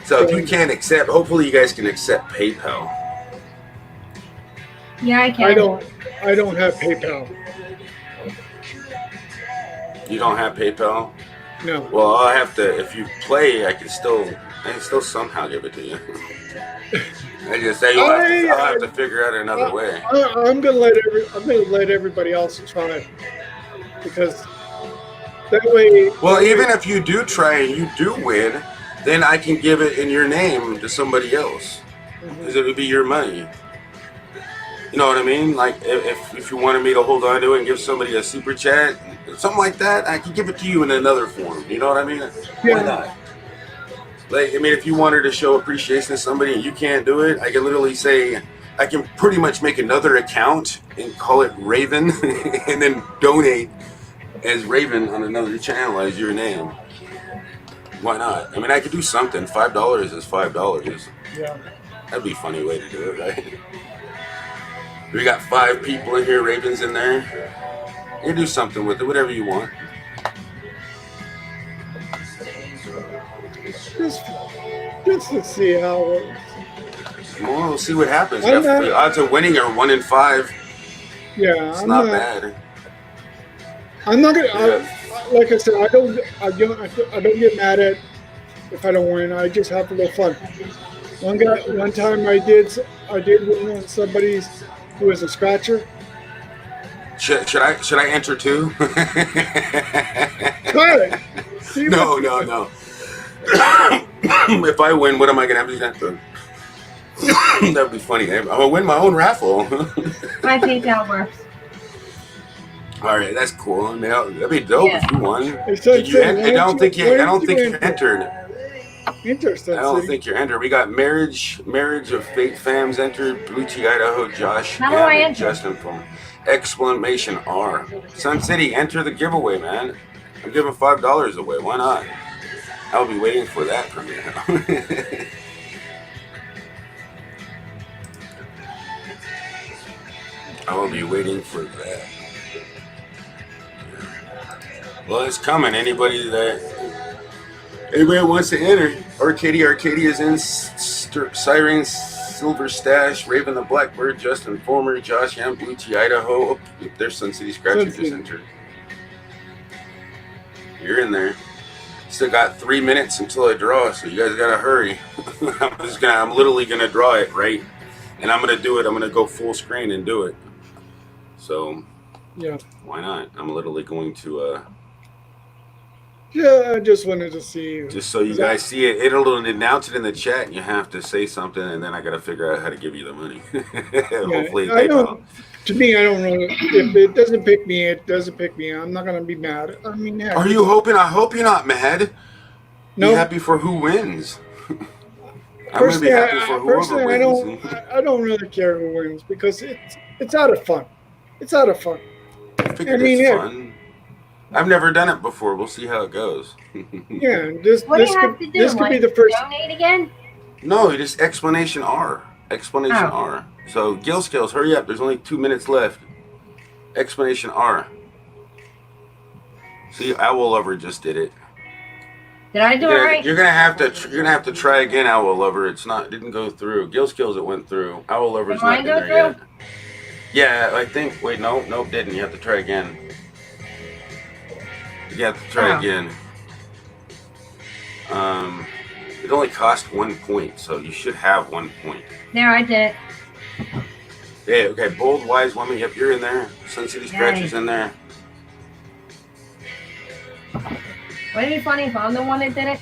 So if you can't accept, hopefully you guys can accept PayPal. Yeah, I can. I don't have PayPal. You don't have PayPal? No. Well, I'll have to. If you play, I can still somehow give it to you. I'll have to figure out another way. I'm gonna let everybody else try it, because that way. Well, even if you do try and you do win, then I can give it in your name to somebody else, because it would be your money. You know what I mean? Like if you wanted me to hold on to it and give somebody a super chat, something like that, I could give it to you in another form. You know what I mean? Yeah. Why not? Like, I mean, if you wanted to show appreciation to somebody and you can't do it, I can literally say, I can pretty much make another account and call it Raven and then donate as Raven on another channel as your name. Why not? I mean, I could do something. $5 is $5. Yeah. That'd be a funny way to do it, right? We got 5 people in here, Ravens in there. You can do something with it, whatever you want. Just to see how it works. Well, we'll see what happens. The odds of winning are 1 in 5. Yeah, It's I'm not not. bad. I'm not gonna. Yeah. Like I said, I don't get mad at if I don't win. I just have a little fun. One time I did win on somebody's who was a scratcher. Should I enter too? Try it. See No, what- no, no. If I win, what am I gonna have to? That'd be funny. I'm gonna win my own raffle. My PayPal works. All right, that's cool. I mean, that'd be dope Yeah. if you won. It said, Did you? I don't think you. I don't think you enter. entered. Interesting. I don't think you're entered. We got marriage of fate fams entered. Bluchy, Idaho, Josh, How do I and enter? Justin from exclamation R. Sun City, enter the giveaway, man. I'm giving $5 away. Why not? I'll be waiting for that from you. I will be waiting for that. Well, it's coming. Anybody that wants to enter, Arcadia's in, Siren, Silver Stash, Raven the Blackbird, Justin Former, Josh Yam, Blue Tea, Idaho. Oh, there's Sun City Scratcher just entered. You're in there. Still got 3 minutes until I draw, so you guys gotta hurry. I'm literally gonna draw it, right? And I'm gonna do it. I'm gonna go full screen and do it. So, Yeah. why not? I'm literally going to. Yeah, I just wanted to see. Just so you guys see it, it'll announce it in the chat, and you have to say something, and then I got to figure out how to give you the money. Hopefully, I PayPal. don't. To me, I don't really. If it doesn't pick me, it doesn't pick me. I'm not gonna be mad. I mean, yeah. Are you hoping? I hope you're not mad. No. Be happy for who wins. I'm gonna be Personally, happy for whoever personally, wins. I don't really care who wins because it's out of fun. It's out of fun. I figured I mean, it's yeah. fun. I've never done it before. We'll see how it goes. Yeah, this What do this you have could to do? this could Like, be the first. donate again? No, just explanation R. Explanation Oh. R. So, Gil Skills, hurry up. There's only 2 minutes left. Explanation R. See, Owl Lover just did it. Did I do it right? You're gonna have to try again, Owl Lover. It didn't go through. Gill Skills it went through. Owl Lover's Did not mine in go there through? yet. Yeah, I think. Wait, nope, didn't. You have to try again. You have to try Oh. again. It only cost 1 point, so you should have 1 point. There, I did it. Yeah, okay. Bold Wise Woman. Yep, you're in there. Sun City Scratcher's in there. Would it be funny if I'm the one that did it?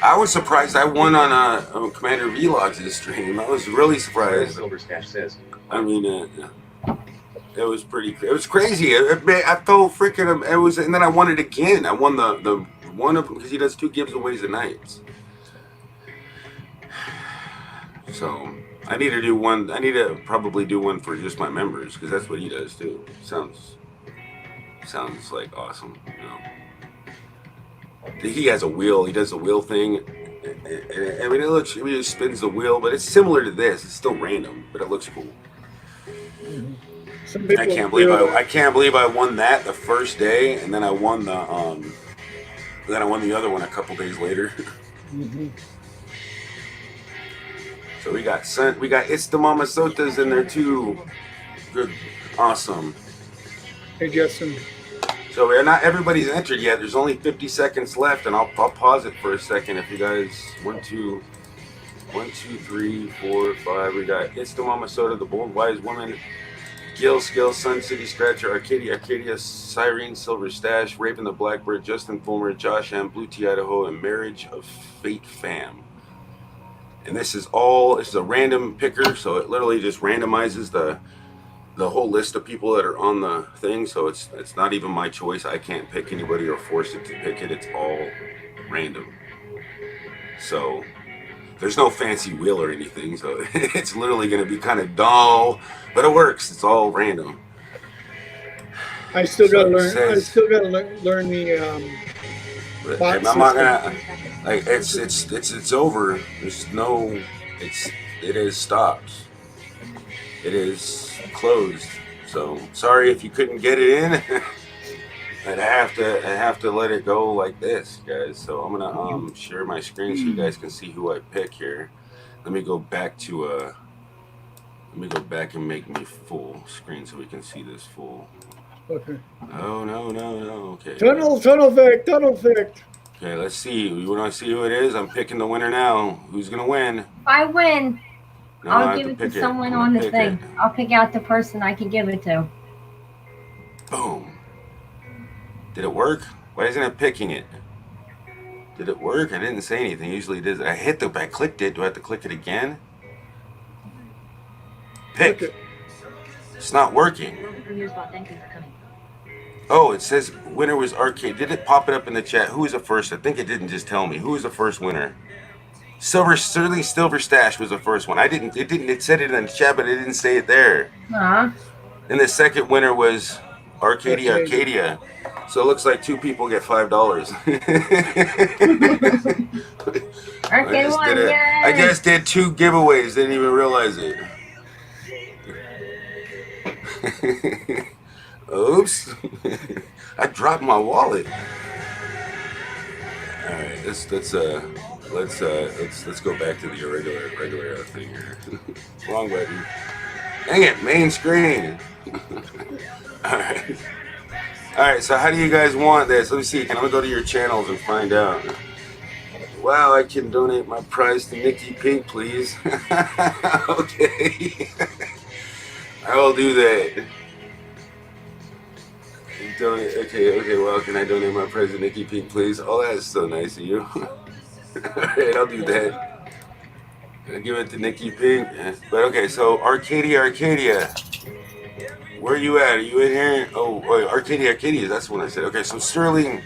I was surprised I won on Commander Vlogs stream. I was really surprised. Silver Stash says. I mean, it was pretty. It was crazy. I felt freaking. It was, and then I won it again. I won the one of because he does 2 giveaways a night. So I need to do one. I need to probably do one for just my members because that's what he does too. Sounds like awesome. You know. He has a wheel. He does a wheel thing. I mean, it looks. He just spins the wheel, but it's similar to this. It's still random, but it looks cool. Some I people can't believe feel- I can't believe I won that the first day, and then I won the other one a couple days later. Mhm. So we got It's the Mama Sotas in there too. Good, awesome. Hey, Justin. So not everybody's entered yet. There's only 50 seconds left, and I'll pause it for a second. If you guys 1, 2, 3, 4, 5. We got It's the Mama Soda, the Bold Wise Woman, Gil Skill, Sun City Scratcher, Arcadia, Siren, Silver Stash, Raven the Blackbird, Justin Fulmer, Josh M, Blue Tea Idaho, and Marriage of Fate Fam. And this is a random picker, so it literally just randomizes the whole list of people that are on the thing. So it's not even my choice. I can't pick anybody or force it to pick it. It's all random. So there's no fancy wheel or anything. So it's literally going to be kind of dull, but it works. It's all random. I still So gotta it learn. I says- still gotta learn the. But Bot I'm not gonna system. like it's over. There's no it is stopped. It is closed. So sorry if you couldn't get it in. I have to let it go like this, guys. So I'm gonna share my screen so you guys can see who I pick here. Let me go back to Let me go back and make me full screen so we can see this full. Okay. Oh, no. Okay. Tunnel effect. Okay, let's see. You want to see who it is? I'm picking the winner now. Who's going to win? If I win, No, I I'll have give it to pick someone I'm on gonna the pick thing. it. I'll pick out the person I can give it to. Boom. Did it work? Why isn't it picking it? Did it work? I didn't say anything. Usually it does. I clicked it. Do I have to click it again? Pick. Okay. It's not working. Thank you for coming. Oh, it says winner was Arcade. Did it pop it up in the chat? Who was the first? I think it didn't just tell me. Who was the first winner? Sterling Silver Stash was the first one. It said it in the chat, but it didn't say it there. And the second winner was Arcadia. So it looks like two people get $5. I just did 2 giveaways. Didn't even realize it. Oops. I dropped my wallet. All right, let's go back to the regular thing here. Wrong button. Dang it, main screen. All right. So how do you guys want this? Let me see. Can I go to your channels and find out? Wow, I can donate my prize to Nikki Pink, please. Okay. I will do that. Okay, well, can I donate my prize to Nikki Pink, please? Oh, that's so nice of you. Alright, I'll do that. I'll give it to Nikki Pink. But okay, so Arcadia. Where are you at? Are you in here? Oh, Arcadia, that's what I said. Okay, so Sterling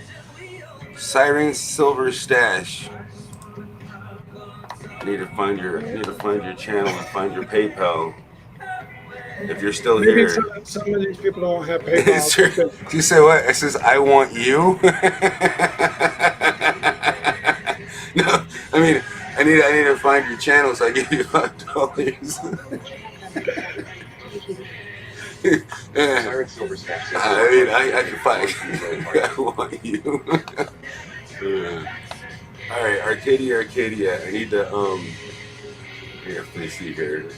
Siren Silver Stash. I need to find your channel and find your PayPal. If you're still Maybe here. some of these people don't have PayPal. You say what? It says, I want you? No, I mean, I need to find your channel so I give you $5. Siren Silver Stash. I mean, I can find I want you. All right, Arcadia. I need to, let me see here.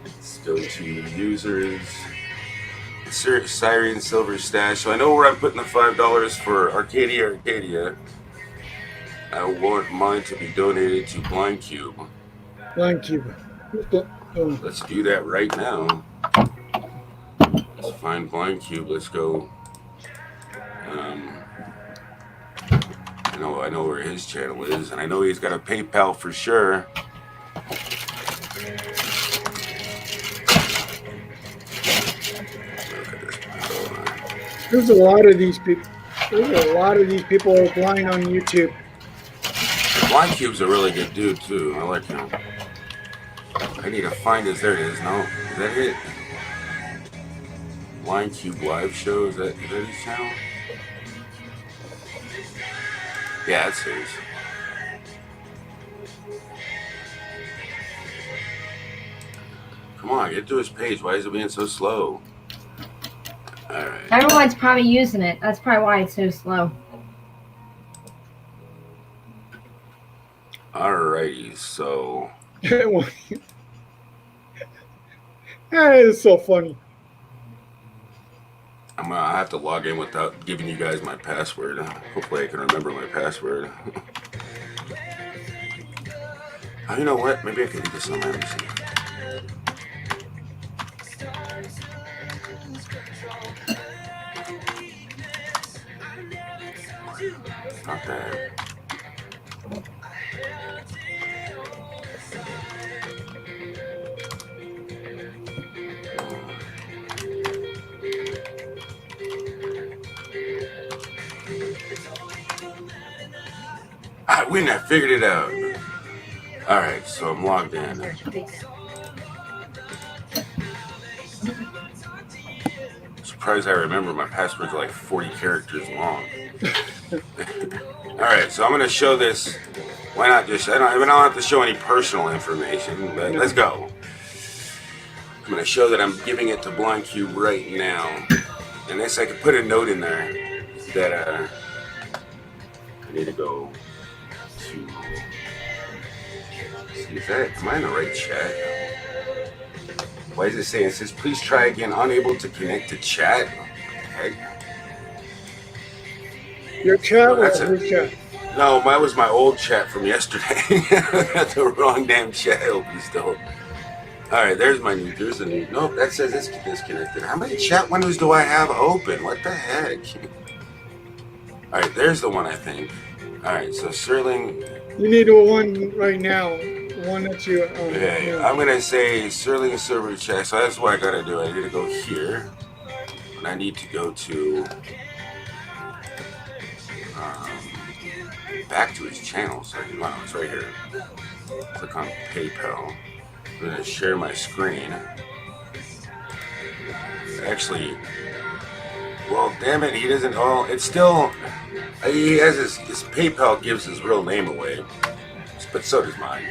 Let's go to users. Siren Silver Stash. So I know where I'm putting the $5 for Arcadia. I want mine to be donated to Blind Cube. Blind Cube. Let's do that right now. Let's find Blind Cube. Let's go. I know where his channel is, and I know he's got a PayPal for sure. There's a lot of these people. Who are blind on YouTube. Blind Cube's a really good dude too. I like him. I need to find his. There it is. No, is that it? Blind Cube live show. Is that his channel? Yeah, that's his. Come on, get to his page. Why is it being so slow? All right. Everyone's probably using it. That's probably why it's so slow. Alrighty, so It's so funny. I'm gonna have to log in without giving you guys my password. Hopefully I can remember my password. Oh, you know what? Maybe I can leave this on there. Not that. I win. I figured it out. All right, so I'm logged in. Surprised I remember my password's like 40 characters long. All right, so I'm gonna show this. Why not just? I don't have to show any personal information, but let's go. I'm gonna show that I'm giving it to Blind Cube right now, and this I could put a note in there that I need to go to. See, am I in the right chat? Why is it saying? It says, please try again. Unable to connect to chat. Heck? Your chat No, or that's whose chat? No, mine was my old chat from yesterday. Got the wrong damn chat open still. All right, there's a new. Nope, that says it's disconnected. How many chat windows do I have open? What the heck? All right, there's the one I think. All right, so Sterling. You need one right now. One that you. Okay, yeah. I'm gonna say Sterling server chat. So that's what I gotta do. I need to go here, and I need to go to back to his channel. So wow, it's right here. Click on PayPal. I'm gonna share my screen. Actually, well, damn it, he doesn't. Oh, it's still. He has his PayPal gives his real name away, but so does mine.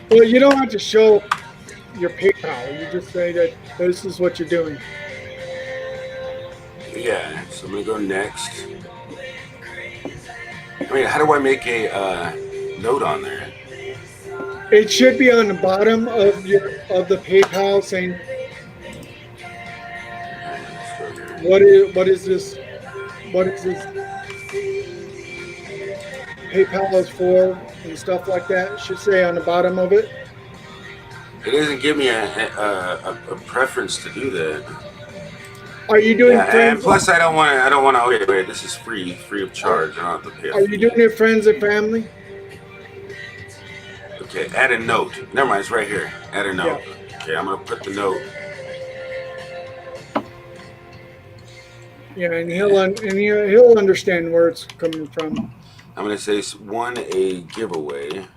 Well, you don't have to show your PayPal. You just say that this is what you're doing. Yeah, so I'm gonna go next. I mean, how do I make a note on there? It should be on the bottom of the PayPal saying what is this PayPal is for and stuff like that. It should say on the bottom of it. It doesn't give me a preference to do that. Are you doing Yeah, and friends? plus I don't want to. Wait, this is free of charge. I don't have to pay. Are you doing it friends and family? Okay, add a note. Never mind, it's right here. Add a note. Okay, I'm gonna put the note. Yeah, and he'll understand where it's coming from. I'm gonna say won a giveaway.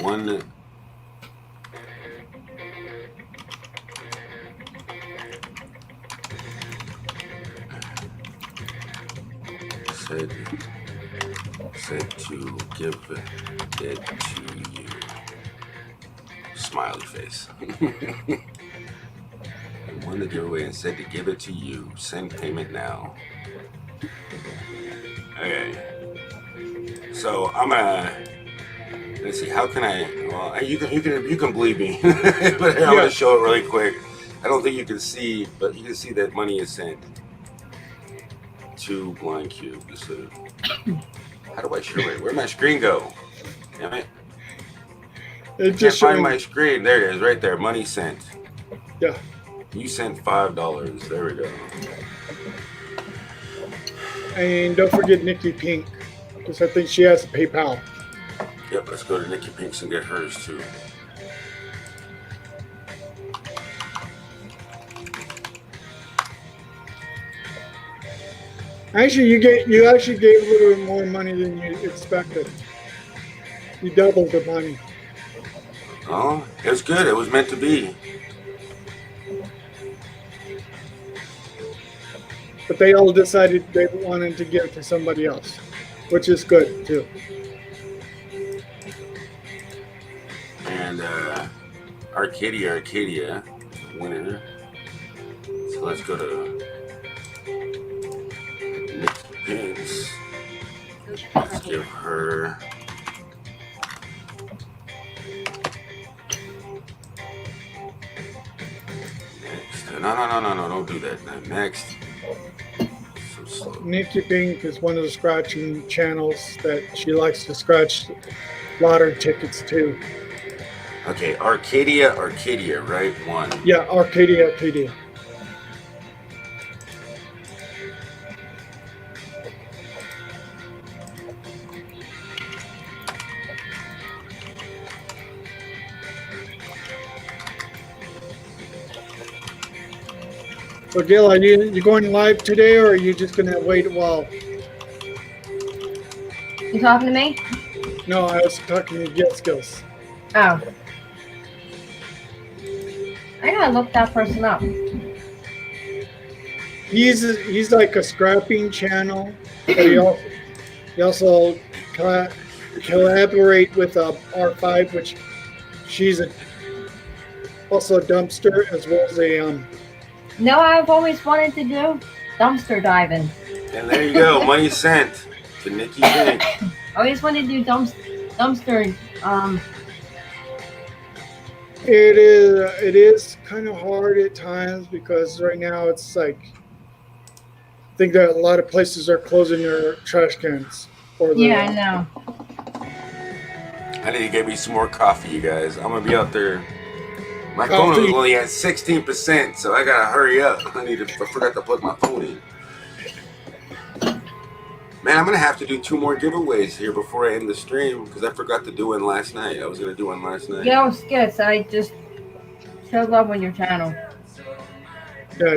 One. Said to give it to you. Smiley face. I won the giveaway and said to give it to you. Send payment now. Okay. So I'm gonna. Let's see. How can I? Well, you can believe me, but I'm gonna show it really quick. I don't think you can see, but you can see that money is sent to Blind Cube. How do I show it? Where'd my screen go? Damn it! I can't find my screen. There it is, right there. Money sent. Yeah. You sent $5. There we go. And don't forget Nikki Pink, because I think she has a PayPal. Yep, let's go to Nikki Pink's and get hers too. Actually, you actually gave a little bit more money than you expected. You doubled the money. Oh, it was good. It was meant to be. But they all decided they wanted to give it to somebody else, which is good too. And Arcadia, winner. So let's go to Nikki Pink's. Let's give her. Next. No, don't do that. Next. So slow. Nikki Pink is one of the scratching channels that she likes to scratch lottery tickets too. Okay, Arcadia, right? One. Yeah, Arcadia. So Gil, are you going live today, or are you just gonna wait a while? You talking to me? No, I was talking to Gil Skills. Oh. I gotta look that person up. He's like a scrapping channel, but he also collaborate with R5, which she's also a dumpster as well as a No, I've always wanted to do dumpster diving. And there you go, money sent to Nikki Pink. I always wanted to do dumpster It is kind of hard at times because right now it's like I think that a lot of places are closing their trash cans or Yeah, I their know. I need to get me some more coffee, you guys. I'm gonna be out there. My phone was coffee. only at 16%, so I gotta hurry up. I forgot to plug my phone in. Man, I'm gonna have to do 2 more giveaways here before I end the stream because I forgot to do one last night. I was gonna do one last night. Yo, Skits, I just showed love on your channel. Yeah,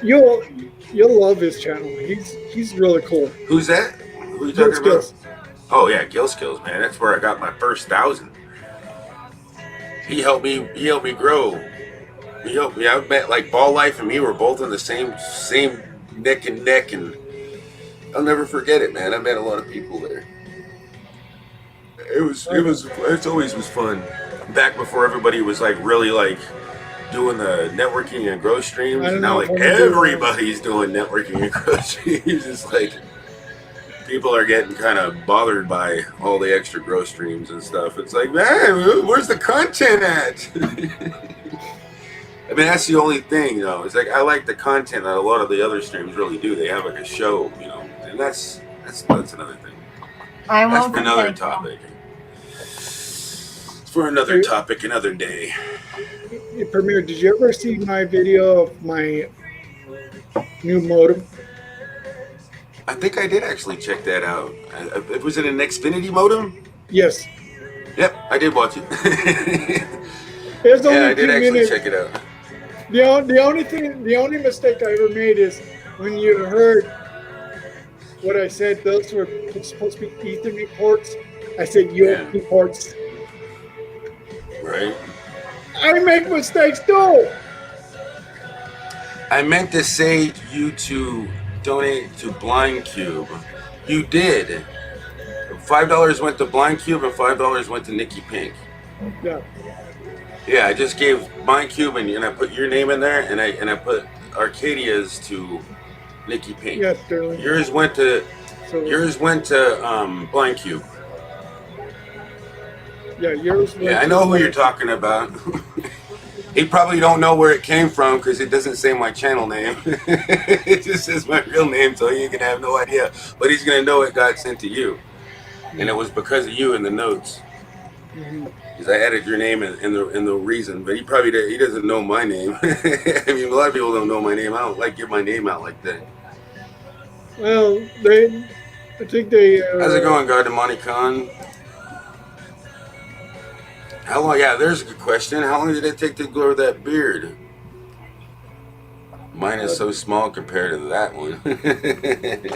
you'll love his channel. He's really cool. Who's that? Who are you Gil talking about? Skills. Oh yeah, Gil Skills, man. That's where I got my first 1,000. He helped me grow. He helped me. I met like Ball Life and me were both in the same neck and neck, and I'll never forget it, man. I met a lot of people there. It always was fun. Back before everybody was like really like doing the networking and growth streams. I don't Now know like if I'm gonna do everybody's doing networking and growth streams. It's like people are getting kind of bothered by all the extra growth streams and stuff. It's like, man, where's the content at? I mean, that's the only thing, though. It's like I like the content that a lot of the other streams really do. They have like a show, you know, and that's another thing. I That's won't for another complain. topic. For another topic, another day. Premier, did you ever see my video of my new modem? I think I did actually check that out. Was it an Xfinity modem? Yes. Yep, I did watch it. It's only Yeah, I did 2 actually minutes. check it out. The only mistake I ever made is when you heard what I said. Those were supposed to be Ethernet ports. I said USB ports. Right? I make mistakes too. I meant to say you to donate to Blind Cube. You did. $5 went to Blind Cube and $5 went to Nikki Pink. Yeah. Yeah, I just gave Blind Cube and I put your name in there and I put Arcadia's to Nikki Pink. Yes, Sterling. Yours went to Blind Cube. Yeah, yours. Yeah, I know who you're talking about. He probably don't know where it came from because it doesn't say my channel name. It just says my real name, so he can have no idea. But he's gonna know it got sent to you, and it was because of you in the notes. Because I added your name in the reason, but he doesn't know my name. I mean, a lot of people don't know my name. I don't like give my name out like that. Well, I think they. How's it going, God Monty Khan? How long? Yeah, there's a good question. How long did it take to grow that beard? Mine is so small compared to that one.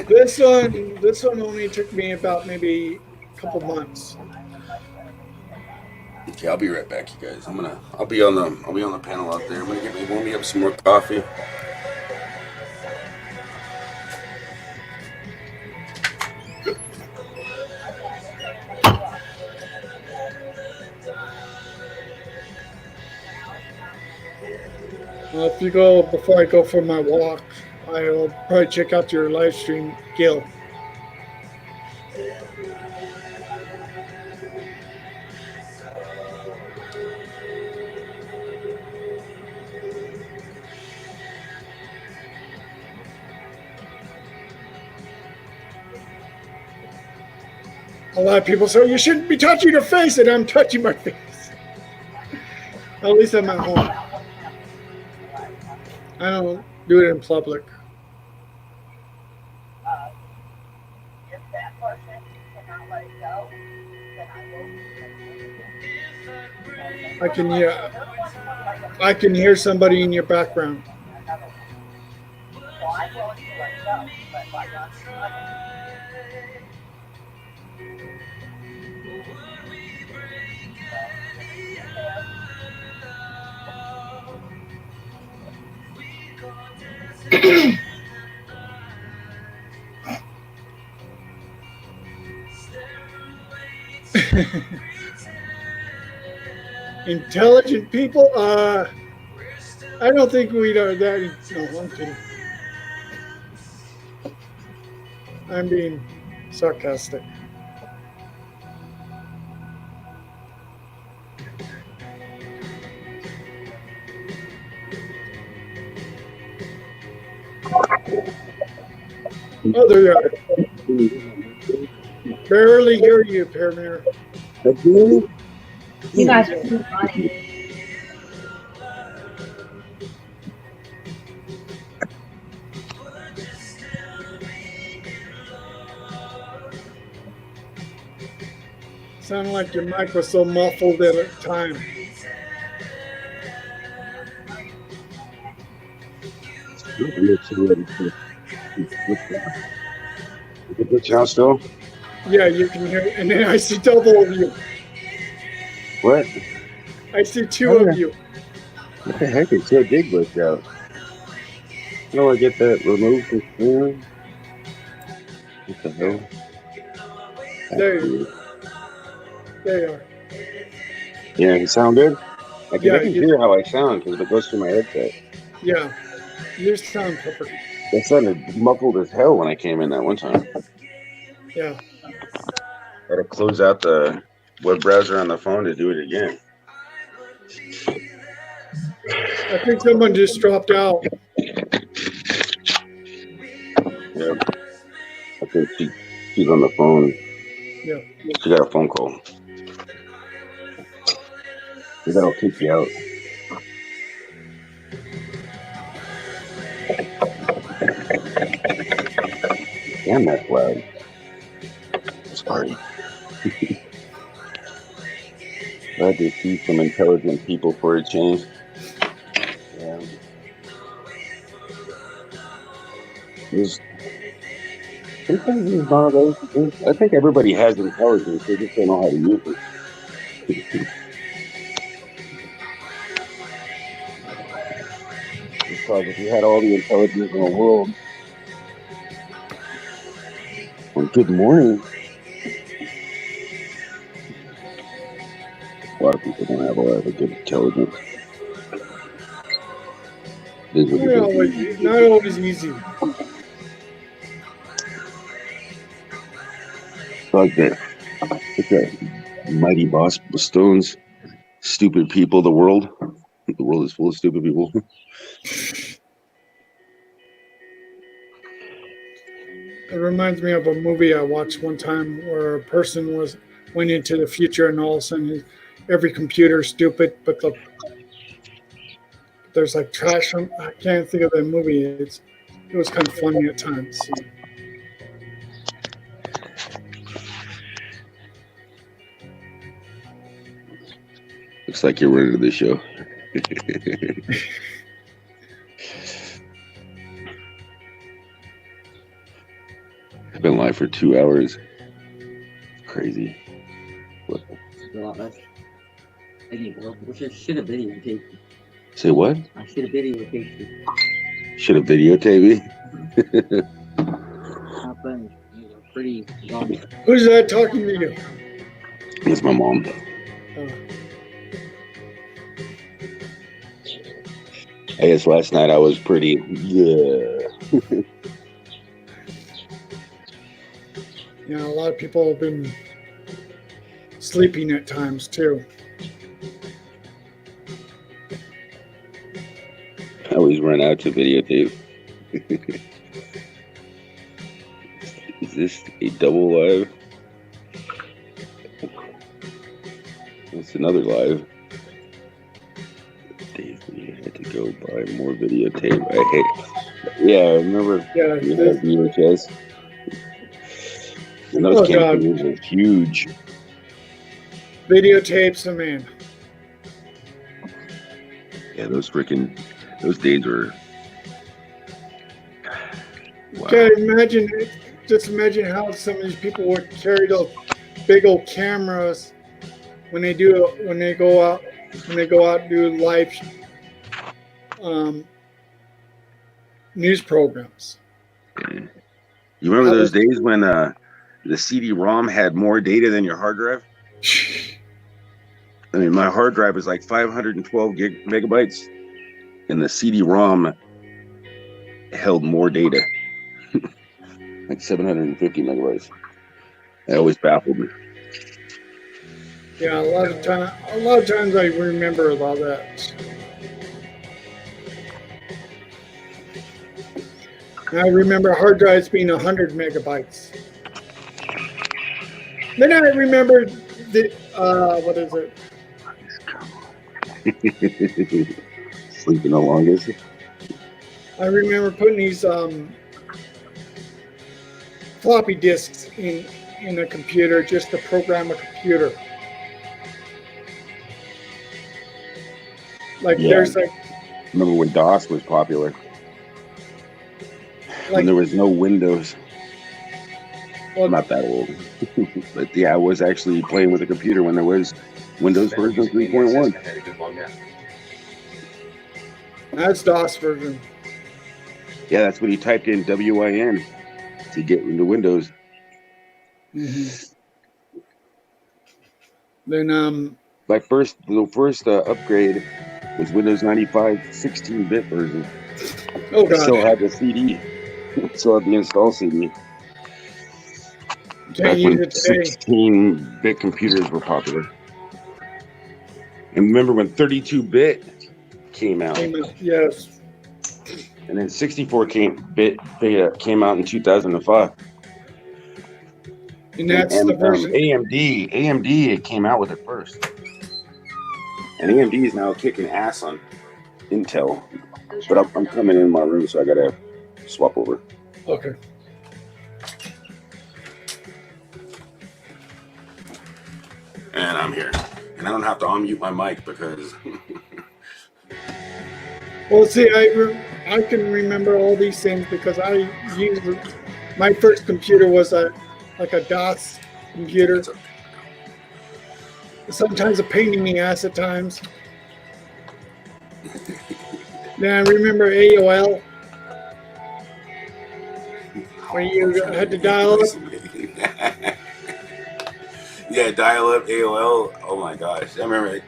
This one only took me about maybe a couple months. Okay, I'll be right back, you guys. I'll be on the panel out there. I'm gonna warm me up some more coffee. Before I go for my walk, I'll probably check out your live stream, Gil. A lot of people say you shouldn't be touching your face, and I'm touching my face. At least I'm at home. I don't do it in public. I can hear somebody in your background. Intelligent people? I don't think we are that. No, I'm kidding. I'm being sarcastic. Oh, there you are. Barely hear you, Paramir. You guys are too funny. Sounded like your mic was so muffled at a time. Is it sound still? Yeah, you can hear, and then I see double of you. What? I see two Oh, yeah. of you. What the heck? It's so big glitch out. How do I get that removed from screen? What the hell? There you are. Yeah, you sound good? I Yeah, can you- hear how I sound because it goes through my headset. Yeah, you sound perfect. That sounded muffled as hell when I came in that one time. Yeah. Had to close out the web browser on the phone to do it again. I think someone just dropped out. Yeah. I think she's on the phone. Yeah. She got a phone call. That'll kick you out. Damn, that's loud. Sorry. Glad to see some intelligent people for a change. Yeah. Sometimes it's one of those things. I think everybody has intelligence. They just don't know how to use it. Because if you had all the intelligence in the world, well, good morning. A lot of people don't have a lot of good intelligence. It is what it is. Not always easy. Like that. It's that mighty boss Stones. Stupid people, the world. The world is full of stupid people. It reminds me of a movie I watched one time where a person went into the future and all of a sudden every computer is stupid, but there's like trash. I can't think of the movie. It was kind of funny at times. Looks like you're running to the show. I've been live for 2 hours. Crazy. What? A lot less. I should have videotaped you. Say what? I should have videotaped you. Should have videotaped me. Not funny. You were pretty dumb. Who's that talking to you? It's my mom. I guess last night I was pretty. Yeah. A lot of people have been sleeping at times too. I always run out to videotape. Is this a double live? It's another live. Dave, we had to go buy more videotape. Yeah, I remember. Yeah, We had VHS. And those cameras are huge. Videotapes, man. Yeah, those days were. Wow. Okay, just imagine how some of these people would carry those big old cameras when they go out and do live news programs. You remember those days when the CD-ROM had more data than your hard drive? I mean, my hard drive is like 512 megabytes, and the CD-ROM held more data, like 750 megabytes. That always baffled me. Yeah, a lot of times I remember about that. I remember hard drives being 100 megabytes. Then I remember the what is it? Sleeping the longest. I remember putting these floppy disks in a computer just to program a computer. Like Yeah. there's like Remember when DOS was popular? When like there was no Windows. well, I'm not that old. But yeah, I was actually playing with a computer when there was Windows Spanish version music maniac says 3.1. I had a good long nap. that's DOS version. Yeah, that's when you typed in WIN to get into Windows. Then The first upgrade was Windows 95 16-bit version. oh I god, still had the CD. Still had the install CD. can't Back use when it today. 16-bit computers were popular. And remember when 32-bit came out, Yes, and then 64-bit came out in 2005. and that's And the version. AMD it came out with it first. And AMD is now kicking ass on Intel. But I'm coming in my room, so I gotta swap over. Okay. And I'm here. And I don't have to unmute my mic because Well, see, I can remember all these things because I used my first computer was like a DOS computer. Sometimes a pain in the ass at times. Then I remember AOL, where you had to dial up. Yeah, dial up AOL. Oh my gosh. I remember it.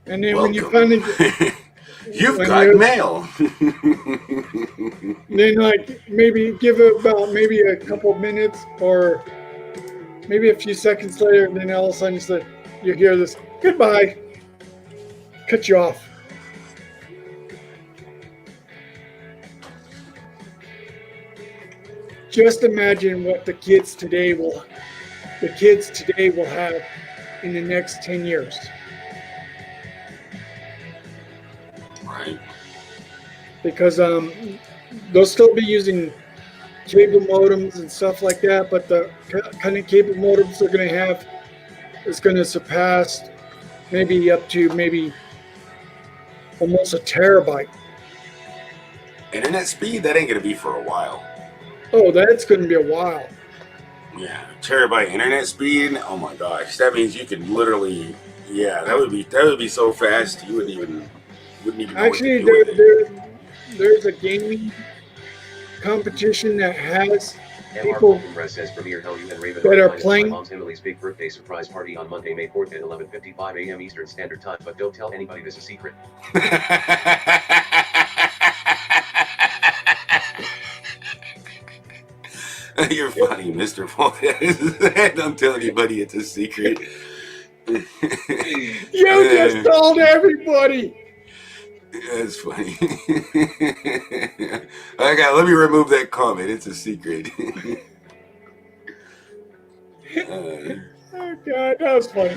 And then when you finally, You've when got you're- mail. then like maybe give it about maybe a couple of minutes or maybe a few seconds later, and then all of a sudden you hear this goodbye, cut you off. Just imagine what the kids today will have in the next 10 years. Right. Because they'll still be using cable modems and stuff like that, but the kind of cable modems they're going to have is going to surpass maybe up to maybe almost a terabyte. Internet speed, that ain't gonna be for a while. Oh, that's going to be a while. Yeah, terabyte internet speed. Oh my gosh, that means you could literally. Yeah, that would be so fast you wouldn't even know Actually, what to do with it. there's a gaming competition that has MR people Vulcan Press says Premier Hell You and Raven that are It's playing- my mom's Emily's big birthday surprise party on Monday, May 4th at 11:55 a.m. Eastern Standard Time, but don't tell anybody this is secret. You're funny, Mr. Fulton. Don't tell anybody it's a secret. You just told everybody. That's funny. Okay, let me remove that comment. It's a secret. Oh God, that was funny.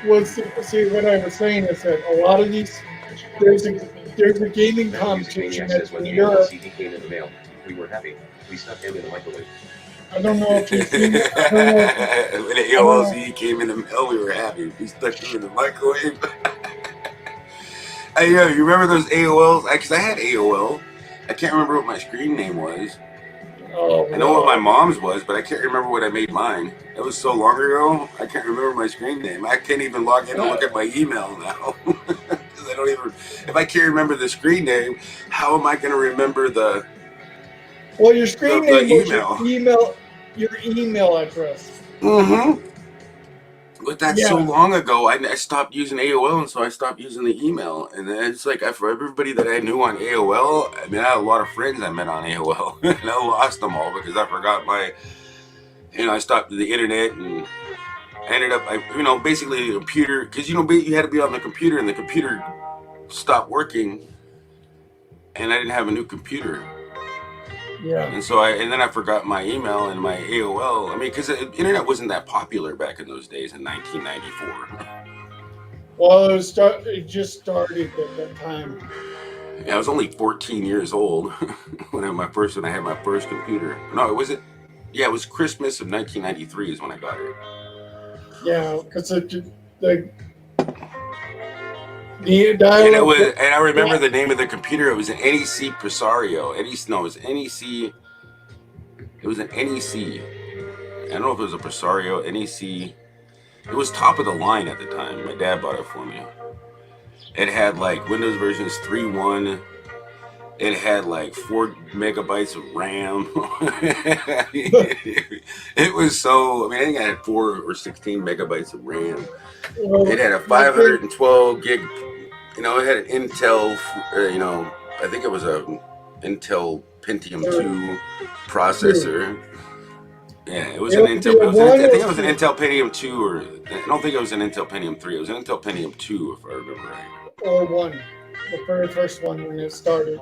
Well, see, what I was saying is that a lot of these, there's a gaming Spanish music competition maniac that's says when in the Europe. CD came in the mail, we were happy. We stuck him in the microwave. I don't know if you've seen it. I don't know if When the AOL came in the mail, we were happy. We stuck them in the microwave. Hey, yo, you remember those AOLs? Because I had AOL. I can't remember what my screen name was. Oh, I know what my mom's was, but I can't remember what I made mine. It was so long ago, I can't remember my screen name. I can't even log in and look at my email now. Because I don't even, if I can't remember the screen name, how am I going to remember the... well, your screen the name was email. your email address. Mm-hmm. But that's so Yeah. long ago. I stopped using AOL, and so I stopped using the email. And then it's like for everybody that I knew on AOL, I mean, I had a lot of friends I met on AOL, and I lost them all because I forgot my I stopped the internet and ended up, basically the computer, because you had to be on the computer, and the computer stopped working, and I didn't have a new computer. Yeah. And so then I forgot my email and my AOL. I mean, because the internet wasn't that popular back in those days in 1994. Well, it just started at that time. Yeah, I was only 14 years old when I had my first computer. No, it was Christmas of 1993 is when I got it. Yeah, because the And dial. I remember the name of the computer. It was an NEC Presario. It was NEC. It was an NEC. I don't know if it was a Presario, NEC. It was top of the line at the time. My dad bought it for me. It had like Windows versions 3.1. It had like 4 megabytes of RAM. It was so. I think I had 4 or 16 megabytes of RAM. It had a 512 gig. It had an Intel. I think it was a Intel Pentium 2 processor. Yeah, it was an Intel. I think it was an Intel Pentium 2, or I don't think it was an Intel Pentium 3. It was an Intel Pentium 2, if I remember right. Or 1, the very first one when it started,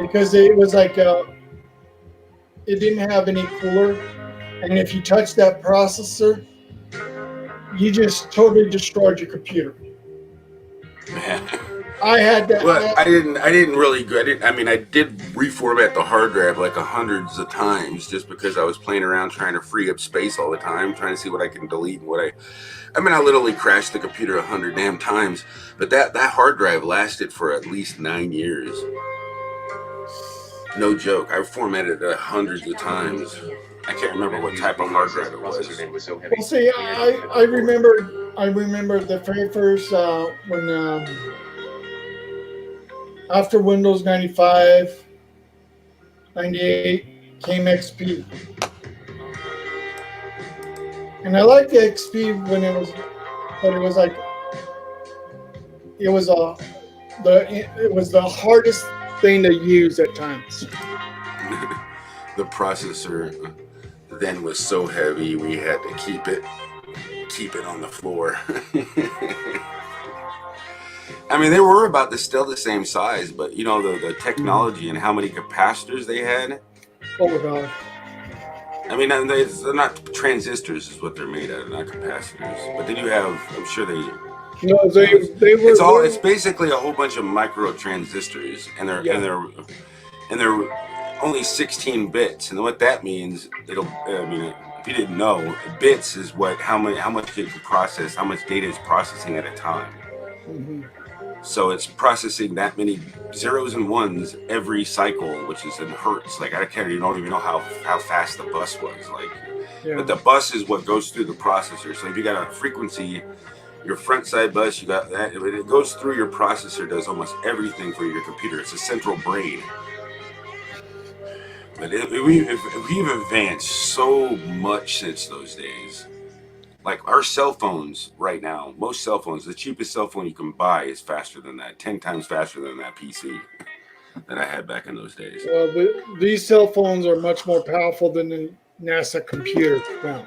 because it was like it didn't have any cooler, and if you touched that processor, you just totally destroyed your computer. Man. I had that. Well, I didn't really. I did reformat the hard drive like hundreds of times just because I was playing around trying to free up space all the time, trying to see what I can delete and what I literally crashed the computer 100 damn times. But that hard drive lasted for at least 9 years. No joke. I formatted it hundreds of times. I can't remember what type of hard drive it was. Well, see, I remember the very first when after Windows 95, 98 came XP, and I liked the XP when it was the hardest thing to use at times. The processor then was so heavy we had to keep it on the floor. They were still the same size, but the technology and how many capacitors they had. Oh my God. They're not transistors is what they're made out of, not capacitors. But they do have, I'm sure they. No, they were. It's basically a whole bunch of micro transistors, and they're only 16 bits. And what that means, if you didn't know, bits is how much it can process, how much data is processing at a time. Mm-hmm. So it's processing that many zeros and ones every cycle, which is in hertz. Like I don't even know how fast the bus was. But the bus is what goes through the processor. So if you got a frequency, your front side bus, you got that. It goes through your processor, does almost everything for your computer. It's a central brain. But we've advanced so much since those days. Like our cell phones right now, most cell phones, the cheapest cell phone you can buy is faster than that, 10 times faster than that PC that I had back in those days. Well, these cell phones are much more powerful than the NASA computers now.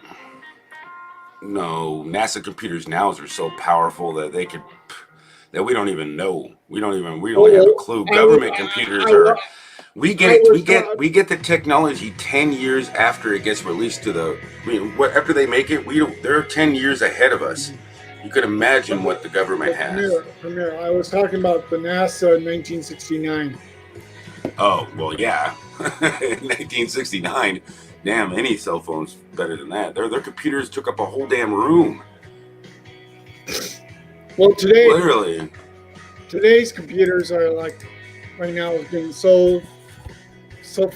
No, NASA computers now are so powerful that that we don't even know. We don't have a clue. Government computers are. We get the technology 10 years after it gets released to after they make it, they're 10 years ahead of us. You could imagine what the government has. Premier, I was talking about the NASA in 1969. Oh, well, yeah. In 1969, damn, any cell phone's better than that. Their computers took up a whole damn room. Well, literally. Today's computers are right now getting so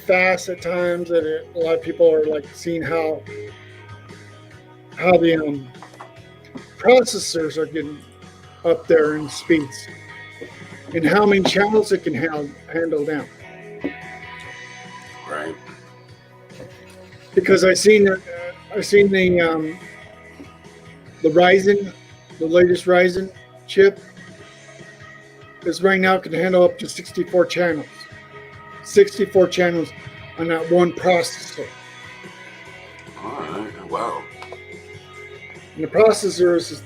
fast at times that a lot of people are seeing how the processors are getting up there in speeds and how many channels it can handle now. Right. Because I seen the Ryzen, the latest Ryzen chip is right now can handle up to 64 channels. 64 channels on that one processor. All right. Wow. And the processor is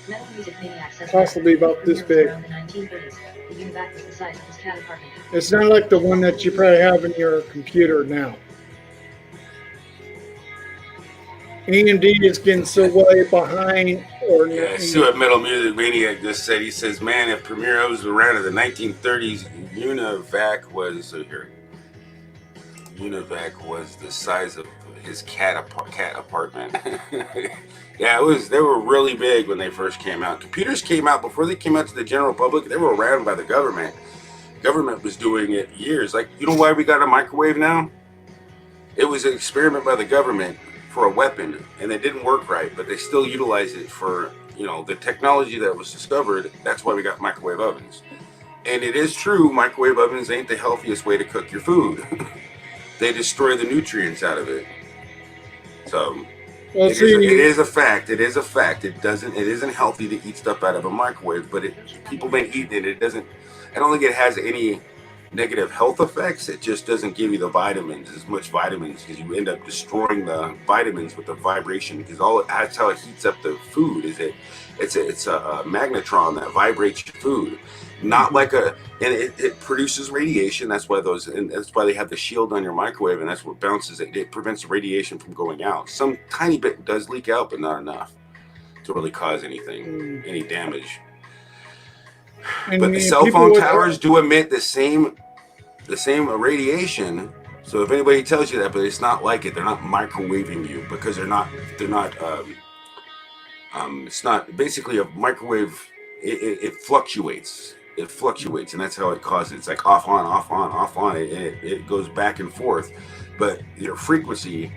Metal Music Maniac says possibly about this big. around the 1930s. The UNIVAC was the size of his cat apartment. It's not like the one that you probably have in your computer now. AMD is getting so way behind, or Yeah, I see what Metal Music Maniac just said. He says, man, if Premiere was around in the 1930s, UNIVAC was the size of his cat apartment. Yeah, they were really big when they first came out. Computers came out before they came out to the general public. They were around by the government. Government was doing it years. Like, you know why we got a microwave now? It was an experiment by the government for a weapon, and it didn't work right, but they still utilized it for, the technology that was discovered. That's why we got microwave ovens. And it is true, microwave ovens ain't the healthiest way to cook your food. They destroy the nutrients out of it. So it is a fact. It is a fact. It isn't healthy to eat stuff out of a microwave, but people been eating it. I don't think it has any negative health effects. It just doesn't give you the vitamins, as much vitamins, because you end up destroying the vitamins with the vibration, because that's how it heats up the food. It's a magnetron that vibrates your food, not like and it produces radiation. That's why they have the shield on your microwave, and that's what bounces it. It prevents the radiation from going out. Some tiny bit does leak out, but not enough to really cause any damage. But the cell phone towers do emit the same radiation. So if anybody tells you that, but it's not like it. They're not microwaving you, because they're not. It's not basically a microwave. It fluctuates. It fluctuates, and that's how it causes. It's like off on, off on, off on. It goes back and forth. But your frequency,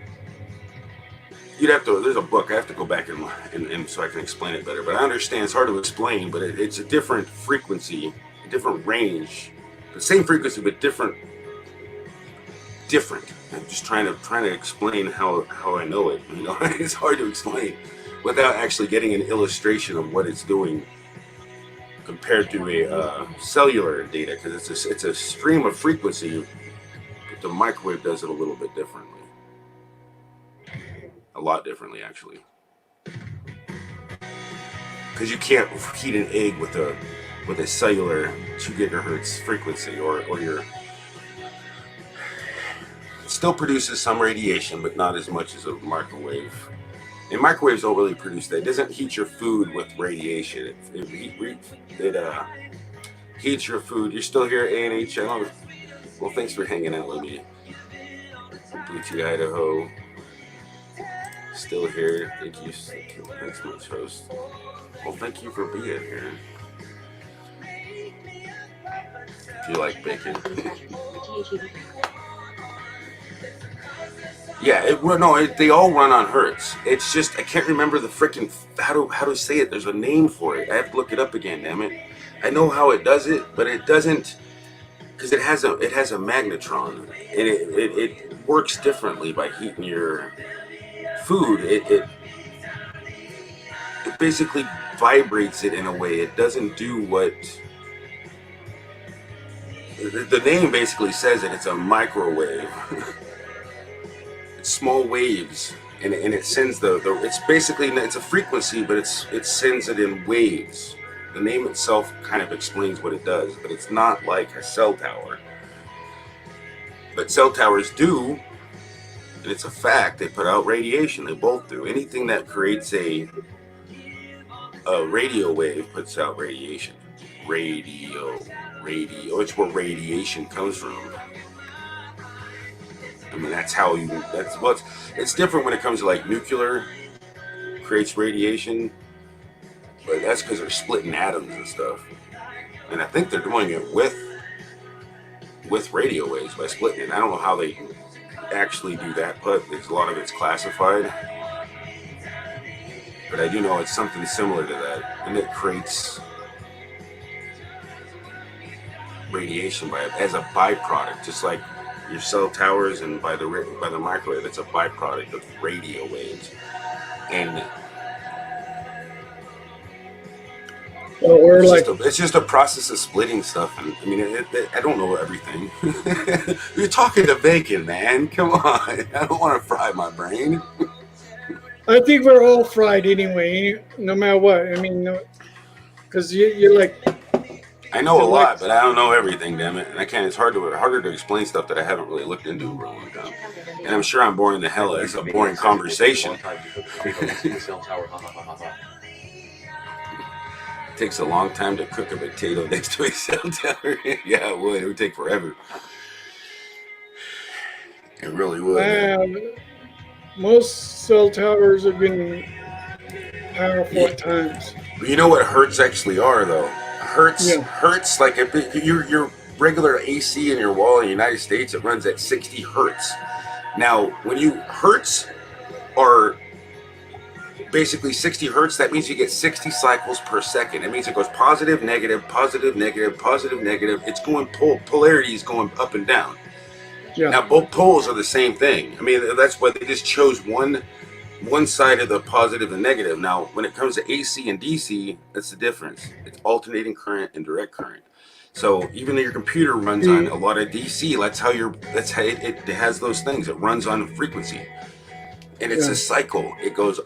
you'd have to. There's a book. I have to go back and so I can explain it better. But I understand it's hard to explain. But it's a different frequency, a different range, the same frequency but different. I'm just trying to explain how I know it. It's hard to explain without actually getting an illustration of what it's doing compared to a cellular data, because it's a stream of frequency, but the microwave does it a little bit differently. A lot differently, actually. Because you can't heat an egg with a cellular 2 gigahertz frequency, or your... It still produces some radiation, but not as much as a microwave. And microwaves don't really produce that. It doesn't heat your food with radiation. It heats your food. You're still here at A&H channel. Well, thanks for hanging out with me. Booty, Idaho. Still here. Thank you. Thanks much, host. Well, thank you for being here. Do you like bacon? Yeah, they all run on hertz. It's just I can't remember the freaking how to say it. There's a name for it. I have to look it up again. Damn it! I know how it does it, but it doesn't, because it has a magnetron, and it works differently by heating your food. It basically vibrates it in a way. It doesn't do what the name basically says. It's a microwave. Small waves, and it sends it's basically, it's a frequency, but it sends it in waves. The name itself kind of explains what it does, but it's not like a cell tower. But cell towers do, and it's a fact, they put out radiation. They both do. Anything that creates a radio wave puts out radiation. Radio, it's where radiation comes from. I mean, it's different when it comes to like nuclear creates radiation, but that's because they're splitting atoms and stuff. And I think they're doing it with radio waves by splitting it. I don't know how they actually do that, but a lot of it's classified. But I do know it's something similar to that, and it creates radiation as a byproduct, just like your cell towers, and by the microwave, it's a byproduct of radio waves. And it's just a process of splitting stuff. And I mean, I don't know everything. You're talking to bacon, man. Come on, I don't want to fry my brain. I think we're all fried anyway, no matter what. I mean, because you're like, I know a You're like- lot, but I don't know everything. Damn it, and I can't. It's harder to explain stuff that I haven't really looked into for a long time. And I'm sure I'm boring the hell out. It's a boring conversation. It takes a long time to cook a potato next to a cell tower. Yeah, it would. It would take forever. It really would. most cell towers have been powerful at times. But you know what hertz actually are, though? Hertz, Yeah. hertz, like if your regular AC in your wall in the United States, it runs at 60 hertz. Now, when you hertz are basically 60 hertz, that means you get 60 cycles per second. It means it goes positive, negative, positive, negative, positive, negative. It's going polarity is going up and down. Yeah. Now both poles are the same thing. I mean, that's why they just chose one side of the positive and negative. Now, when it comes to AC and DC, that's the difference. It's alternating current and direct current. So even though your computer runs on a lot of DC, that's how it has those things. It runs on frequency, and it's a cycle. It goes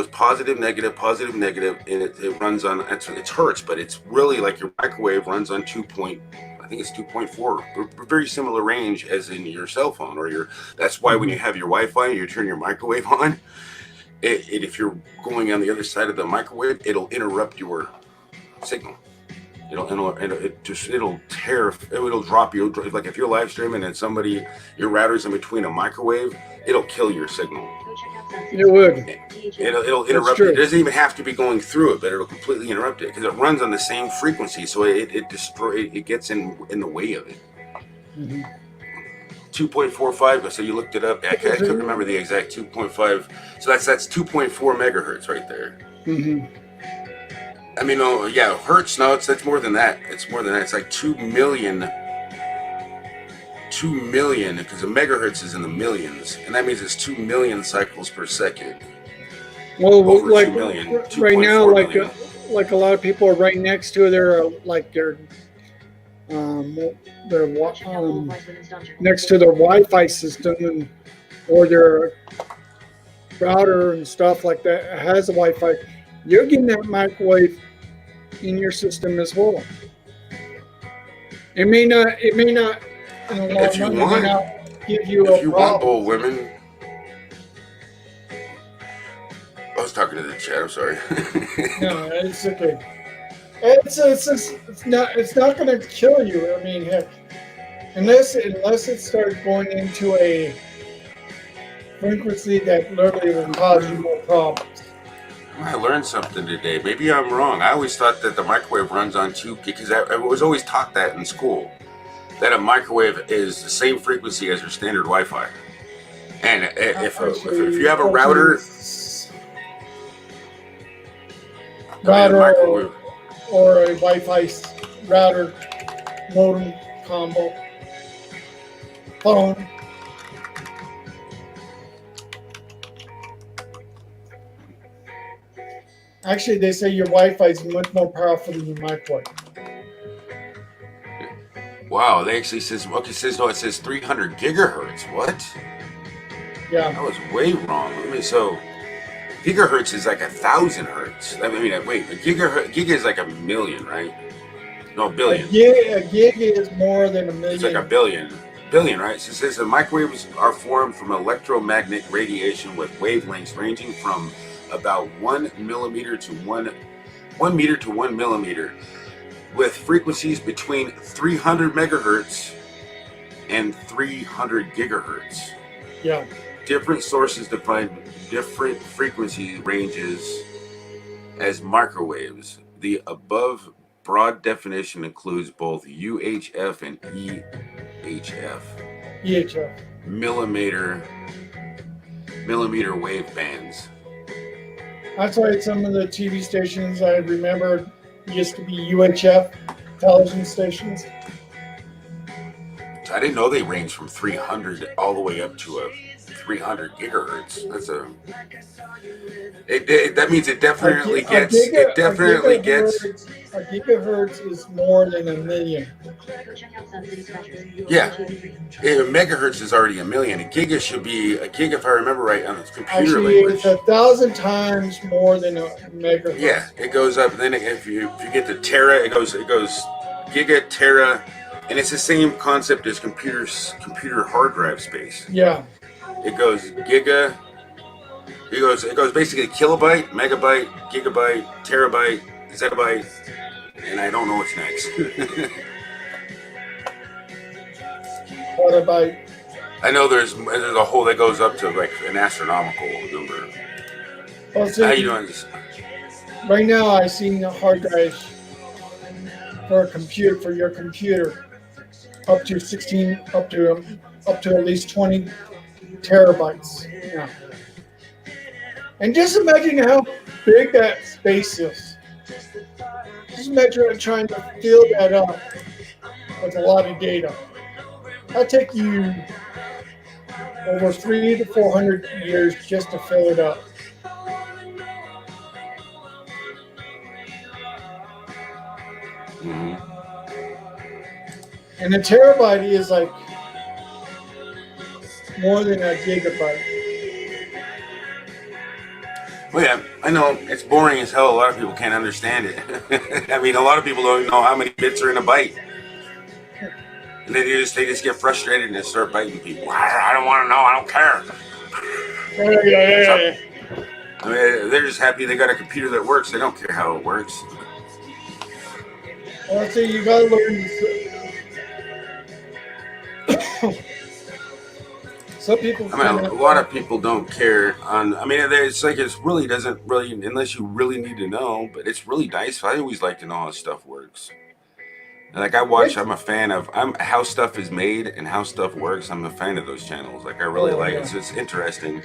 positive, negative, and it runs on it's hertz, but it's really like your microwave runs on 2.4, very similar range as in your cell phone or your. That's why when you have your Wi-Fi, you turn your microwave on. If you're going on the other side of the microwave, it'll interrupt your signal. It'll drop you. Like if you're live streaming and your router's in between a microwave, it'll kill your signal. It would. It'll interrupt it. It doesn't even have to be going through it, but it'll completely interrupt it because it runs on the same frequency, so it gets in the way of it. 2.45. So you looked it up. I couldn't remember the exact 2.5. So that's 2.4 megahertz right there. I mean, oh yeah, hertz. No, it's more than that. It's more than that. It's like 2 million, because a megahertz is in the millions, and that means it's 2 million cycles per second. Well, Over like 2 million, right now, 2.4 million. like a lot of people are right next to their next to their Wi-Fi system or their router and stuff like that has a Wi-Fi. You're getting that microwave in your system as well. It may not in the long If you run, want- it may not give you If a you want problem. old women, I was talking to the chat. I'm sorry. No, it's okay. It's not going to kill you. I mean, heck, unless it starts going into a frequency that literally will cause you more problems. I learned something today. Maybe I'm wrong. I always thought that the microwave runs on because I was always taught that in school, that a microwave is the same frequency as your standard Wi-Fi. And if you have a router, Or a Wi-Fi router, modem combo, phone. Actually, they say your Wi-Fi is much more powerful than your microwave. wow, they actually says it says 300 gigahertz. What? Yeah. I was way wrong. I mean, so gigahertz is like 1,000 hertz. I mean, wait, a giga is like a million, right? No, billion. A gig is more than a million. It's like a billion, right? So it says the microwaves are formed from electromagnetic radiation with wavelengths ranging from about 1 millimeter to 1 meter to 1 millimeter, with frequencies between 300 megahertz and 300 gigahertz. Yeah. Different sources define different frequency ranges as microwaves. The above broad definition includes both UHF and EHF. EHF. Millimeter wave bands. That's why some of the TV stations I remember used to be UHF television stations. So I didn't know they range from 300 all the way up to 300 gigahertz. That means it definitely A gets. A gigahertz is more than a million. Yeah. Megahertz is already a million. A gig if I remember right on the computer Actually, language. it's 1,000 times more than a megahertz. Yeah, it goes up. Then if you get to tera, it goes giga, tera, and it's the same concept as computer hard drive space. Yeah. It goes giga. It goes basically kilobyte, megabyte, gigabyte, terabyte, zettabyte, and I don't know what's next. What about? I know there's a whole that goes up to like an astronomical number. Well, so How you doing? right now, I seen the hard drives for your computer up to at least 20 terabytes. Yeah. And just imagine how big that space is. Just imagine trying to fill that up with a lot of data. That'll take you over 300 to 400 years just to fill it up. Mm-hmm. And a terabyte is like more than a gigabyte. Well, yeah, I know it's boring as hell. A lot of people can't understand it. I mean, a lot of people don't know how many bits are in a byte. And they just get frustrated and they start biting people. I don't want to know. I don't care. Yeah. I mean, they're just happy they got a computer that works. They don't care how it works. Well, see, you gotta learn. Some people. I mean, a lot of people don't care. It's like it really doesn't really, unless you really need to know. But it's really nice. I always like to know how stuff works. Like I'm a fan of how stuff is made and how stuff works. I'm a fan of those channels. Like I really like it. It's just interesting.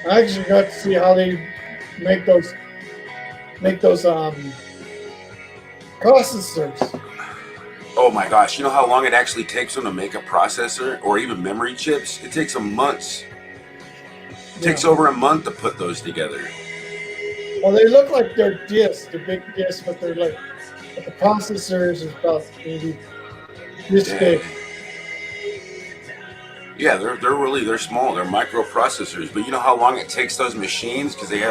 I actually got to see how they make those processors. Oh my gosh! You know how long it actually takes them to make a processor or even memory chips? It takes them months. It takes over a month to put those together. Well, they look like they're discs, they're big discs, but they're like. But the processors is about maybe this big. Yeah, they're small. They're microprocessors. But you know how long it takes those machines? Because they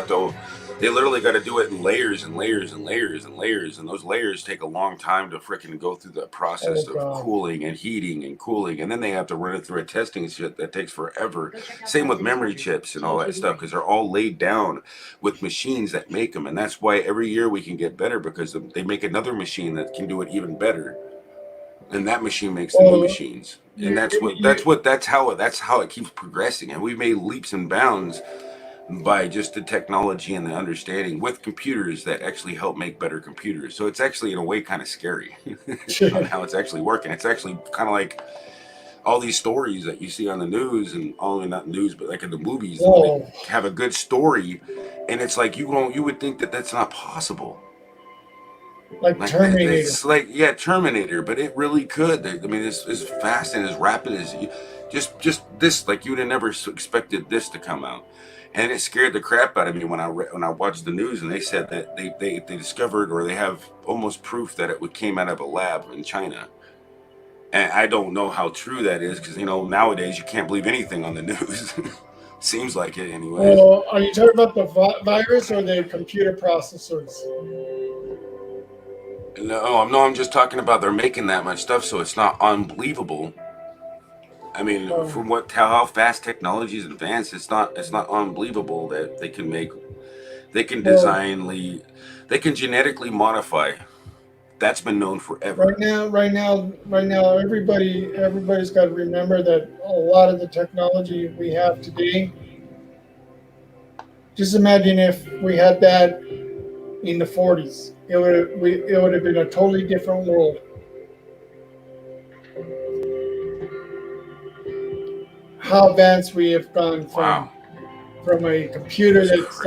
literally got to do it in layers and layers and layers and layers. And those layers take a long time to freaking go through the process of cooling and heating and cooling. And then they have to run it through a testing shit that takes forever. Same with memory chips and all that stuff, because they're all laid down with machines that make them. And that's why every year we can get better, because they make another machine that can do it even better. And that machine makes the new machines. And that's how it keeps progressing. And we've made leaps and bounds by just the technology and the understanding with computers that actually help make better computers. So it's actually in a way kind of scary on how it's actually working. It's actually kind of like all these stories that you see on the news, and not news, but like in the movies, they have a good story, and it's like you would think that that's not possible. Like Terminator. It's like, Terminator, but it really could. I mean, it's as fast and as rapid as just this. Like you would have never expected this to come out, and it scared the crap out of me when I watched the news, and they said that they discovered, or they have almost proof that it came out of a lab in China. And I don't know how true that is, because nowadays you can't believe anything on the news. Seems like it anyway. Well, are you talking about the virus or the computer processors? No, I'm just talking about they're making that much stuff, so it's not unbelievable. I mean, from how fast technology is advanced, it's not unbelievable that they can genetically modify. That's been known forever. Right now, everybody's got to remember that a lot of the technology we have today. Just imagine if we had that in the 40s. It would have been a totally different world. How advanced we have gone from a computer that's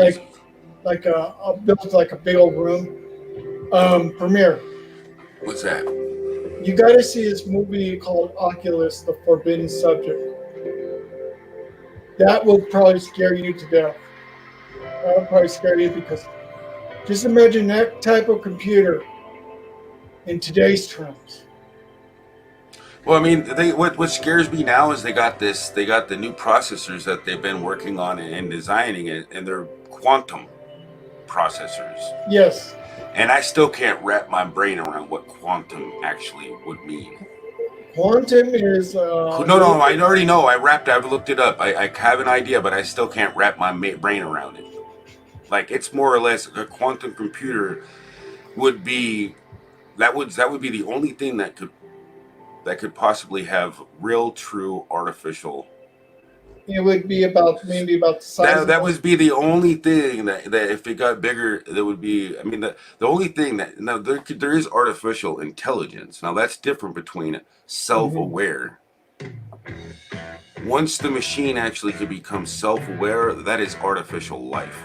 built like a big old room. Premiere. What's that? You got to see this movie called Oculus: The Forbidden Subject. that will probably scare you to death. That would probably scare you because just imagine that type of computer in today's terms. Well, I mean, what scares me now is they got the new processors that they've been working on and designing it, and they're quantum processors. Yes. And I still can't wrap my brain around what quantum actually would mean. Quantum is No, I already know. I've looked it up. I have an idea, but I still can't wrap my brain around it. Like, it's more or less a quantum computer would be that would be the only thing that could possibly have real, true, artificial. It would be maybe about the size. That would be the only thing that if it got bigger, there would be. I mean, the only thing that now there is artificial intelligence. Now that's different between self-aware. Once the machine actually could become self-aware, that is artificial life.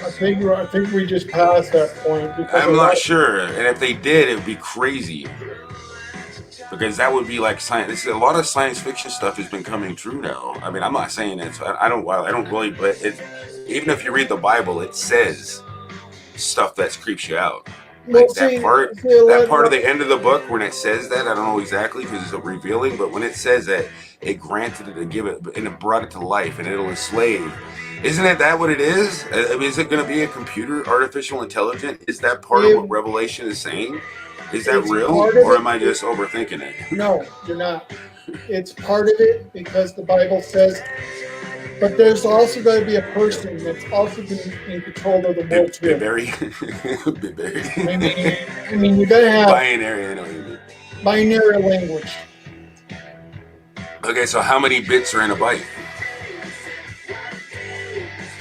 I think we just passed that point. Because I'm not sure, and if they did, it would be crazy. Because that would be like science. A lot of science fiction stuff has been coming true now. I mean, I'm not saying it's. I don't really. But even if you read the Bible, it says stuff that creeps you out. Like that part of the end of the book when it says that, I don't know exactly because it's revealing. But when it says that it granted it to give it and it brought it to life and it'll enslave. Isn't that what it is? I mean, is it going to be a computer, artificial intelligence? Is that part of what Revelation is saying? Is that real, or am I just overthinking it? No, you're not. It's part of it because the Bible says, but there's also going to be a person that's also in control of the world too. I mean, you got to have binary. I know what you mean. Binary language. Okay, so how many bits are in a byte?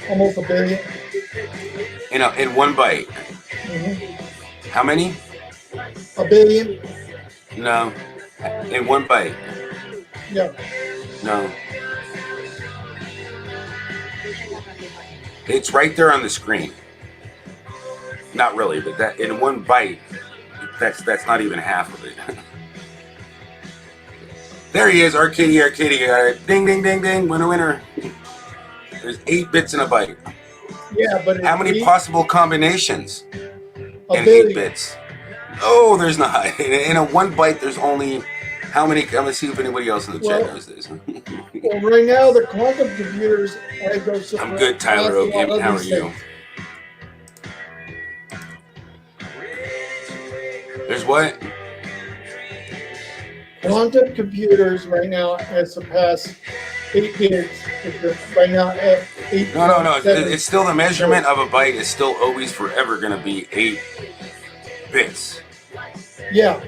Almost a billion. In one byte. Mm-hmm. How many? A billion. No. In one byte. Yeah. No. It's right there on the screen. Not really, but that in one byte, that's not even half of it. There he is, Arcady got it. Ding, ding, ding, ding, winner. There's 8 bits in a byte. Yeah, but how many possible combinations in 8 bits? No, there's not. In a 1 byte, there's only how many? I'm gonna see if anybody else in the chat knows this. Well, right now the quantum computers. I'm good, Tyler. Okay, how are you? There's what? Quantum computers right now has surpassed 8 bits. Right now at 8. No. It's still the measurement of a byte is still always forever going to be 8 bits. Yeah.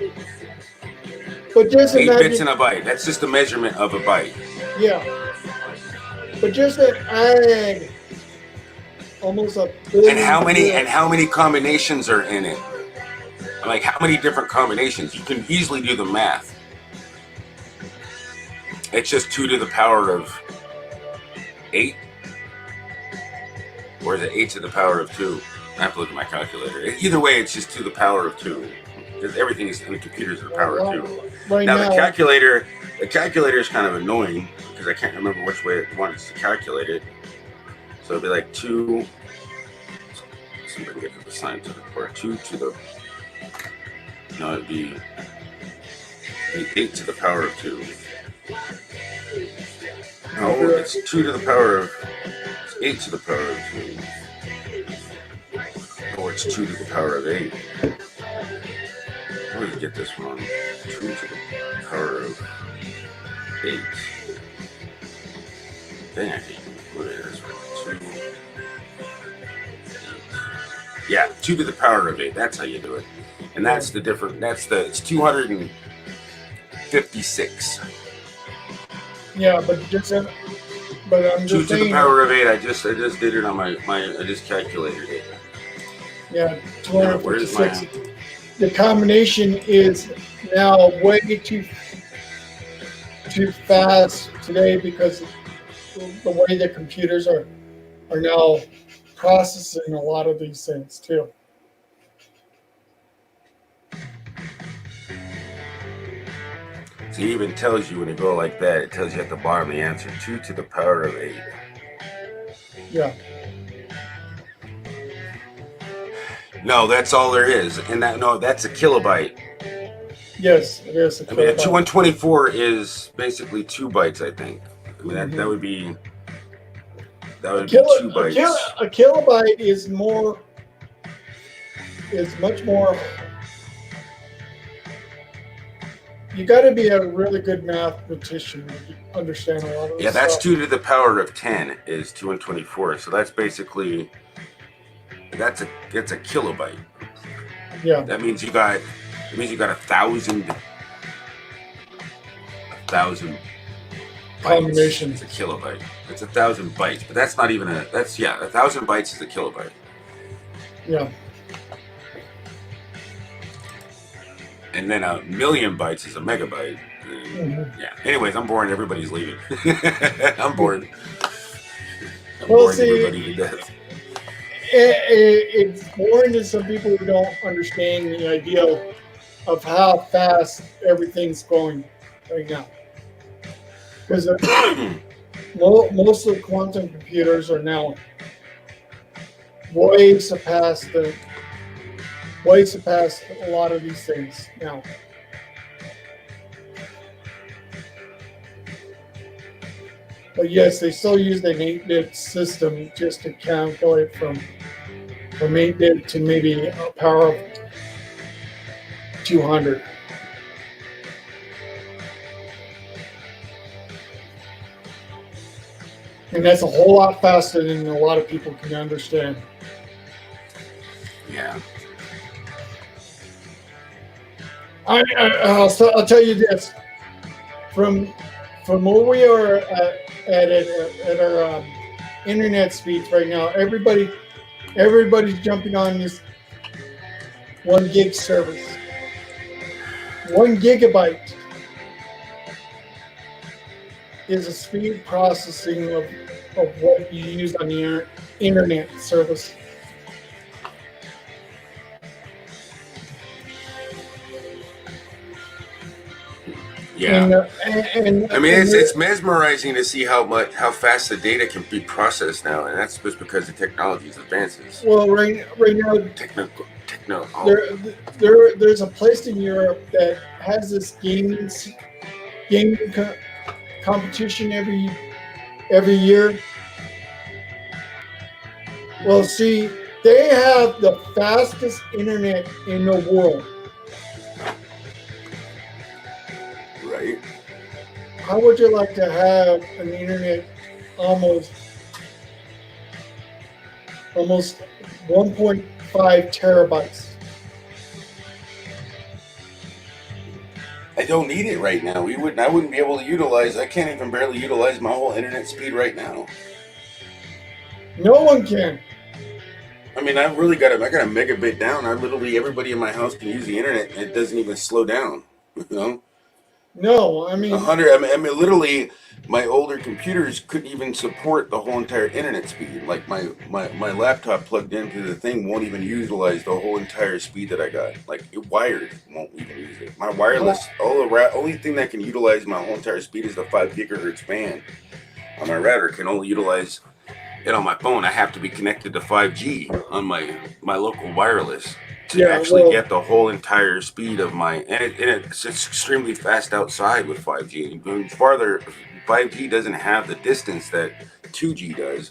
But just 8 imagine, bits in a byte. That's just the measurement of a byte. Yeah. But just add almost a billion. And how many combinations are in it? Like how many different combinations? You can easily do the math. It's just 2 to the power of 8? Or is it 8 to the power of 2? I have to look at my calculator. Either way, it's just to the power of 2. Because everything is in the computers are the power of 2. Now the calculator is kind of annoying because I can't remember which way it wants to calculate it. So it'd be like 2. Somebody get the sign to the power 2 to the. No, it'd be 8 to the power of 2. No, it's 2 to the power of. It's 8 to the power of 2. Or it's 2 to the power of 8. I always get this wrong. 2 to the power of 8. Dang, I hate what it is. 2. 8. Yeah, 2 to the power of 8. That's how you do it. And that's the different. It's 256. Yeah, but I'm just 2 to saying. The power of 8. I just did it on I just calculated it. Yeah, 256. The combination is now way too fast today because the way the computers are now processing a lot of these things too. So it even tells you when you go like that, it tells you at the bottom the answer, 2 to the power of 8. Yeah. No, that's all there is. And that's a kilobyte. Yes, it is. I mean, a 124 is basically 2 bytes, I think. I mean, that would be 2 bytes. A kilobyte is much more. You got to be a really good mathematician to understand a lot of this. Yeah, that's stuff. 2 to the power of 10 is 224. So that's basically that's a kilobyte. Yeah. That means you got 1,000 combinations. It's a kilobyte. It's 1,000 bytes, but that's not even 1,000 bytes is a kilobyte. Yeah. And then 1,000,000 bytes is a megabyte. Yeah. Anyways, I'm boring. Everybody's leaving. I'm bored. I'm boring everybody to death. It's boring to some people who don't understand the idea of how fast everything's going right now. Because most of the quantum computers are now way surpassed a lot of these things now. But yes, they still use the 8-bit system just to calculate from 8-bit to maybe a power of 200. And that's a whole lot faster than a lot of people can understand. Yeah. I'll tell you this. From where we are at our internet speeds right now, everybody's jumping on this 1 gig service. 1 gigabyte is a speed processing of what you use on the internet service. Yeah. And I mean, it's mesmerizing to see how fast the data can be processed now, and that's just because the technology advances. Well, right now, there's a place in Europe that has this game competition every year. Well, see, they have the fastest internet in the world. Right. How would you like to have an internet almost 1.5 terabytes? I don't need it right now. I wouldn't be able to utilize. I can't even barely utilize my whole internet speed right now. No one can. I mean, I got a megabit down. Everybody in my house can use the internet, and it doesn't even slow down. You know. No, I mean 100. I mean, literally, my older computers couldn't even support the whole entire internet speed. Like my laptop plugged into the thing won't even utilize the whole entire speed that I got. Like it wired won't even use it. My wireless, only thing that can utilize my whole entire speed is the 5 gigahertz band. On my router can only utilize it on my phone. I have to be connected to 5G on my local wireless to get the whole entire speed of it's extremely fast outside with 5G. Going farther, 5G doesn't have the distance that 2G does.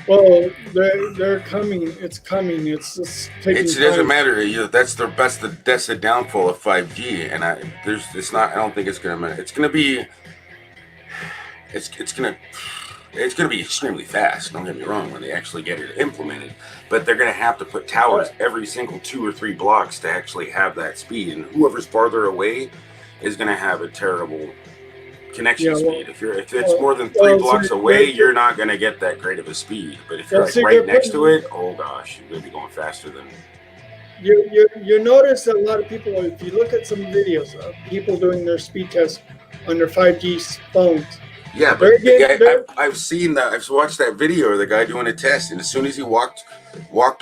Well, they're coming. It's coming. It's just taking. It doesn't matter. That's the downfall of 5G, and it's not. I don't think it's gonna matter. It's gonna be extremely fast. Don't get me wrong when they actually get it implemented, but they're going to have to put towers every single 2 or 3 blocks to actually have that speed. And whoever's farther away is going to have a terrible connection speed. If it's more than 3 blocks away, you're not going to get that great of a speed. But if you're right next to it, oh gosh, you're going to be going faster than. You notice that a lot of people, if you look at some videos of people doing their speed tests on their 5G phones. Yeah, but I've seen that. I've watched that video of the guy doing a test, and as soon as he walked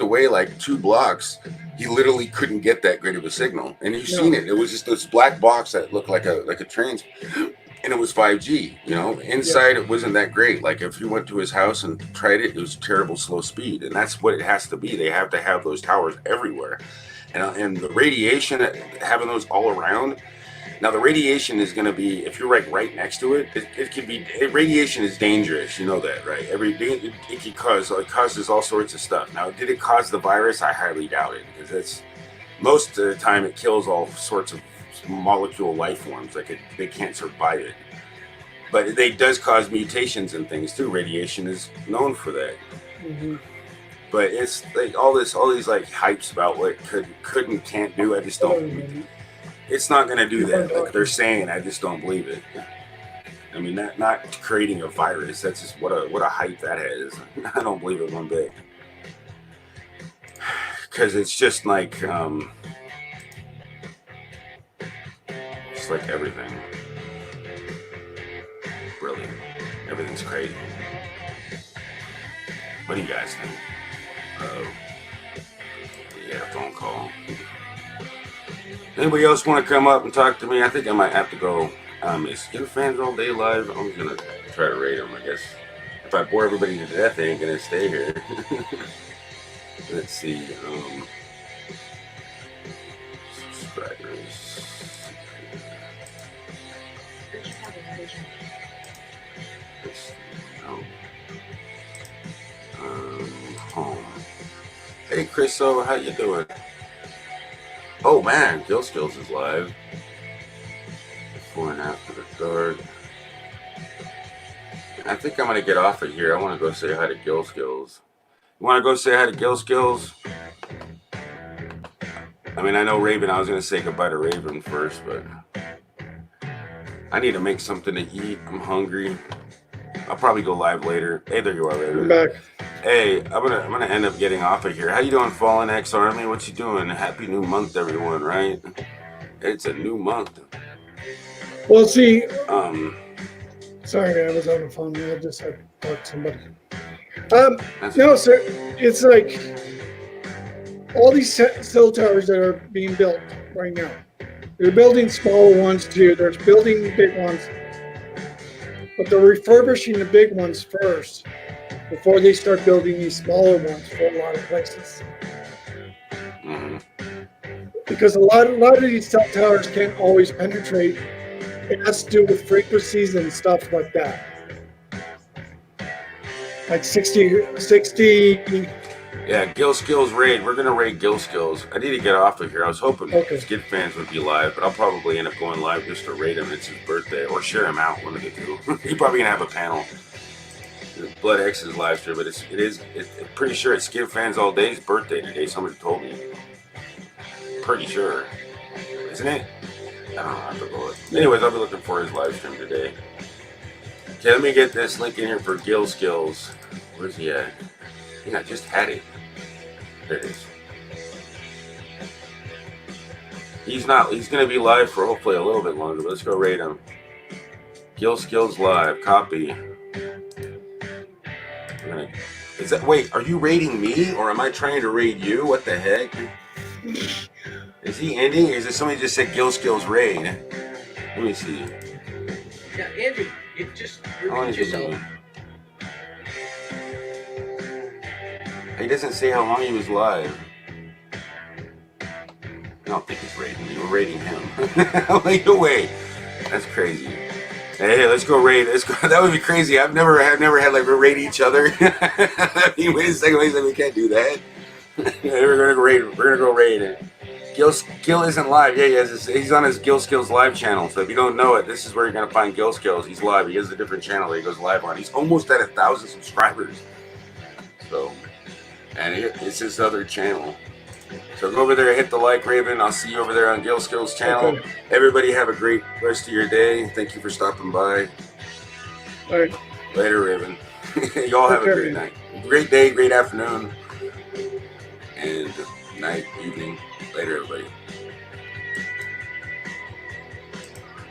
away like 2 blocks, he literally couldn't get that great of a signal. And you've No. seen it. It was just this black box that looked like a trans, and it was 5G. You know, inside it wasn't that great. Like if you went to his house and tried it, it was terrible slow speed, and that's what it has to be. They have to have those towers everywhere, and the radiation, having those all around. Now the radiation is going to be, if you're right next to it, it could be, radiation is dangerous. You know that, right? It could cause, it causes all sorts of stuff. Now, did it cause the virus? I highly doubt it, because it's, most of the time it kills all sorts of molecule life forms. Like they can't survive it. But it does cause mutations and things too. Radiation is known for that. Mm-hmm. But it's like all these like hypes about what could and can't do. I just don't. It's not going to do that. Like they're saying, I just don't believe it. I mean, not creating a virus. That's just what a hype that is. I don't believe it one bit. Because it's just like, it's like everything. Brilliant. Everything's crazy. What do you guys think? Yeah, phone call. Anybody else want to come up and talk to me? I think I might have to go. Is Skin Fans All Day live? I'm gonna try to rate them, I guess. If I bore everybody to death, they ain't gonna stay here. Let's see. Subscribers. Home. Hey, Chriso, how you doing? Oh man, Gill Skills is live. Before and after the card. I think I'm gonna get off of here. I want to go say hi to Gill Skills. You want to go say hi to Gill Skills? I mean, I know Raven. I was gonna say goodbye to Raven first, but I need to make something to eat. I'm hungry. I'll probably go live later. Hey, there you are, Raven. I'm back. Hey, I'm gonna end up getting off of here. How you doing, Fallen X Army? What you doing? Happy new month, everyone, right? It's a new month. Well, see, sorry, I was on the phone. I just had to talk to somebody. No, sir, it's like all these cell towers that are being built right now. They're building smaller ones too. They're building big ones, but they're refurbishing the big ones first before they start building these smaller ones for a lot of places. Mm-hmm. Because a lot of these cell towers can't always penetrate. It has to do with frequencies and stuff like that. Like 60. Yeah, Gill Skills raid. We're gonna raid Gill Skills. I need to get off of here. I was hoping Skid Fans would be live, but I'll probably end up going live just to raid him. It's his birthday, or share him out. One of the two. He's probably gonna have a panel. Blood X's live stream, but it's pretty sure it's Skid Fans All Day's birthday today. Somebody told me. Pretty sure, isn't it? I don't know. I have to go. Anyways, I'll be looking for his live stream today. Okay, let me get this link in here for Gill Skills. Where's he at? I think I just had it. There it is. He's gonna be live for hopefully a little bit longer, but let's go raid him. Gill Skills live, copy. Wait, are you raiding me or am I trying to raid you? What the heck? Is he ending or is it somebody just said Gill Skills raid? Let me see. Yeah, Andy, you just How long repeat is he yourself. doing? He doesn't say how long he was live. I don't think he's raiding me. We're raiding him. Like, no way. That's crazy. Hey, let's go raid. Let's go. That would be crazy. I've never had like we raid each other. I mean, wait a second. We can't do that. We're gonna go raid. We're gonna go raid. Gill isn't live. Yeah, he's on his Gill Skills live channel. So if you don't know it, this is where you're gonna find Gill Skills. He's live. He has a different channel that he goes live on. He's almost at 1,000 subscribers. So, and it's his other channel. So go over there, hit the like, Raven. I'll see you over there on Gill Skills channel. Okay. Everybody have a great rest of your day. Thank you for stopping by. All right. Later, Raven. Y'all have a great night. Great day, great afternoon, and night, evening. Later, everybody.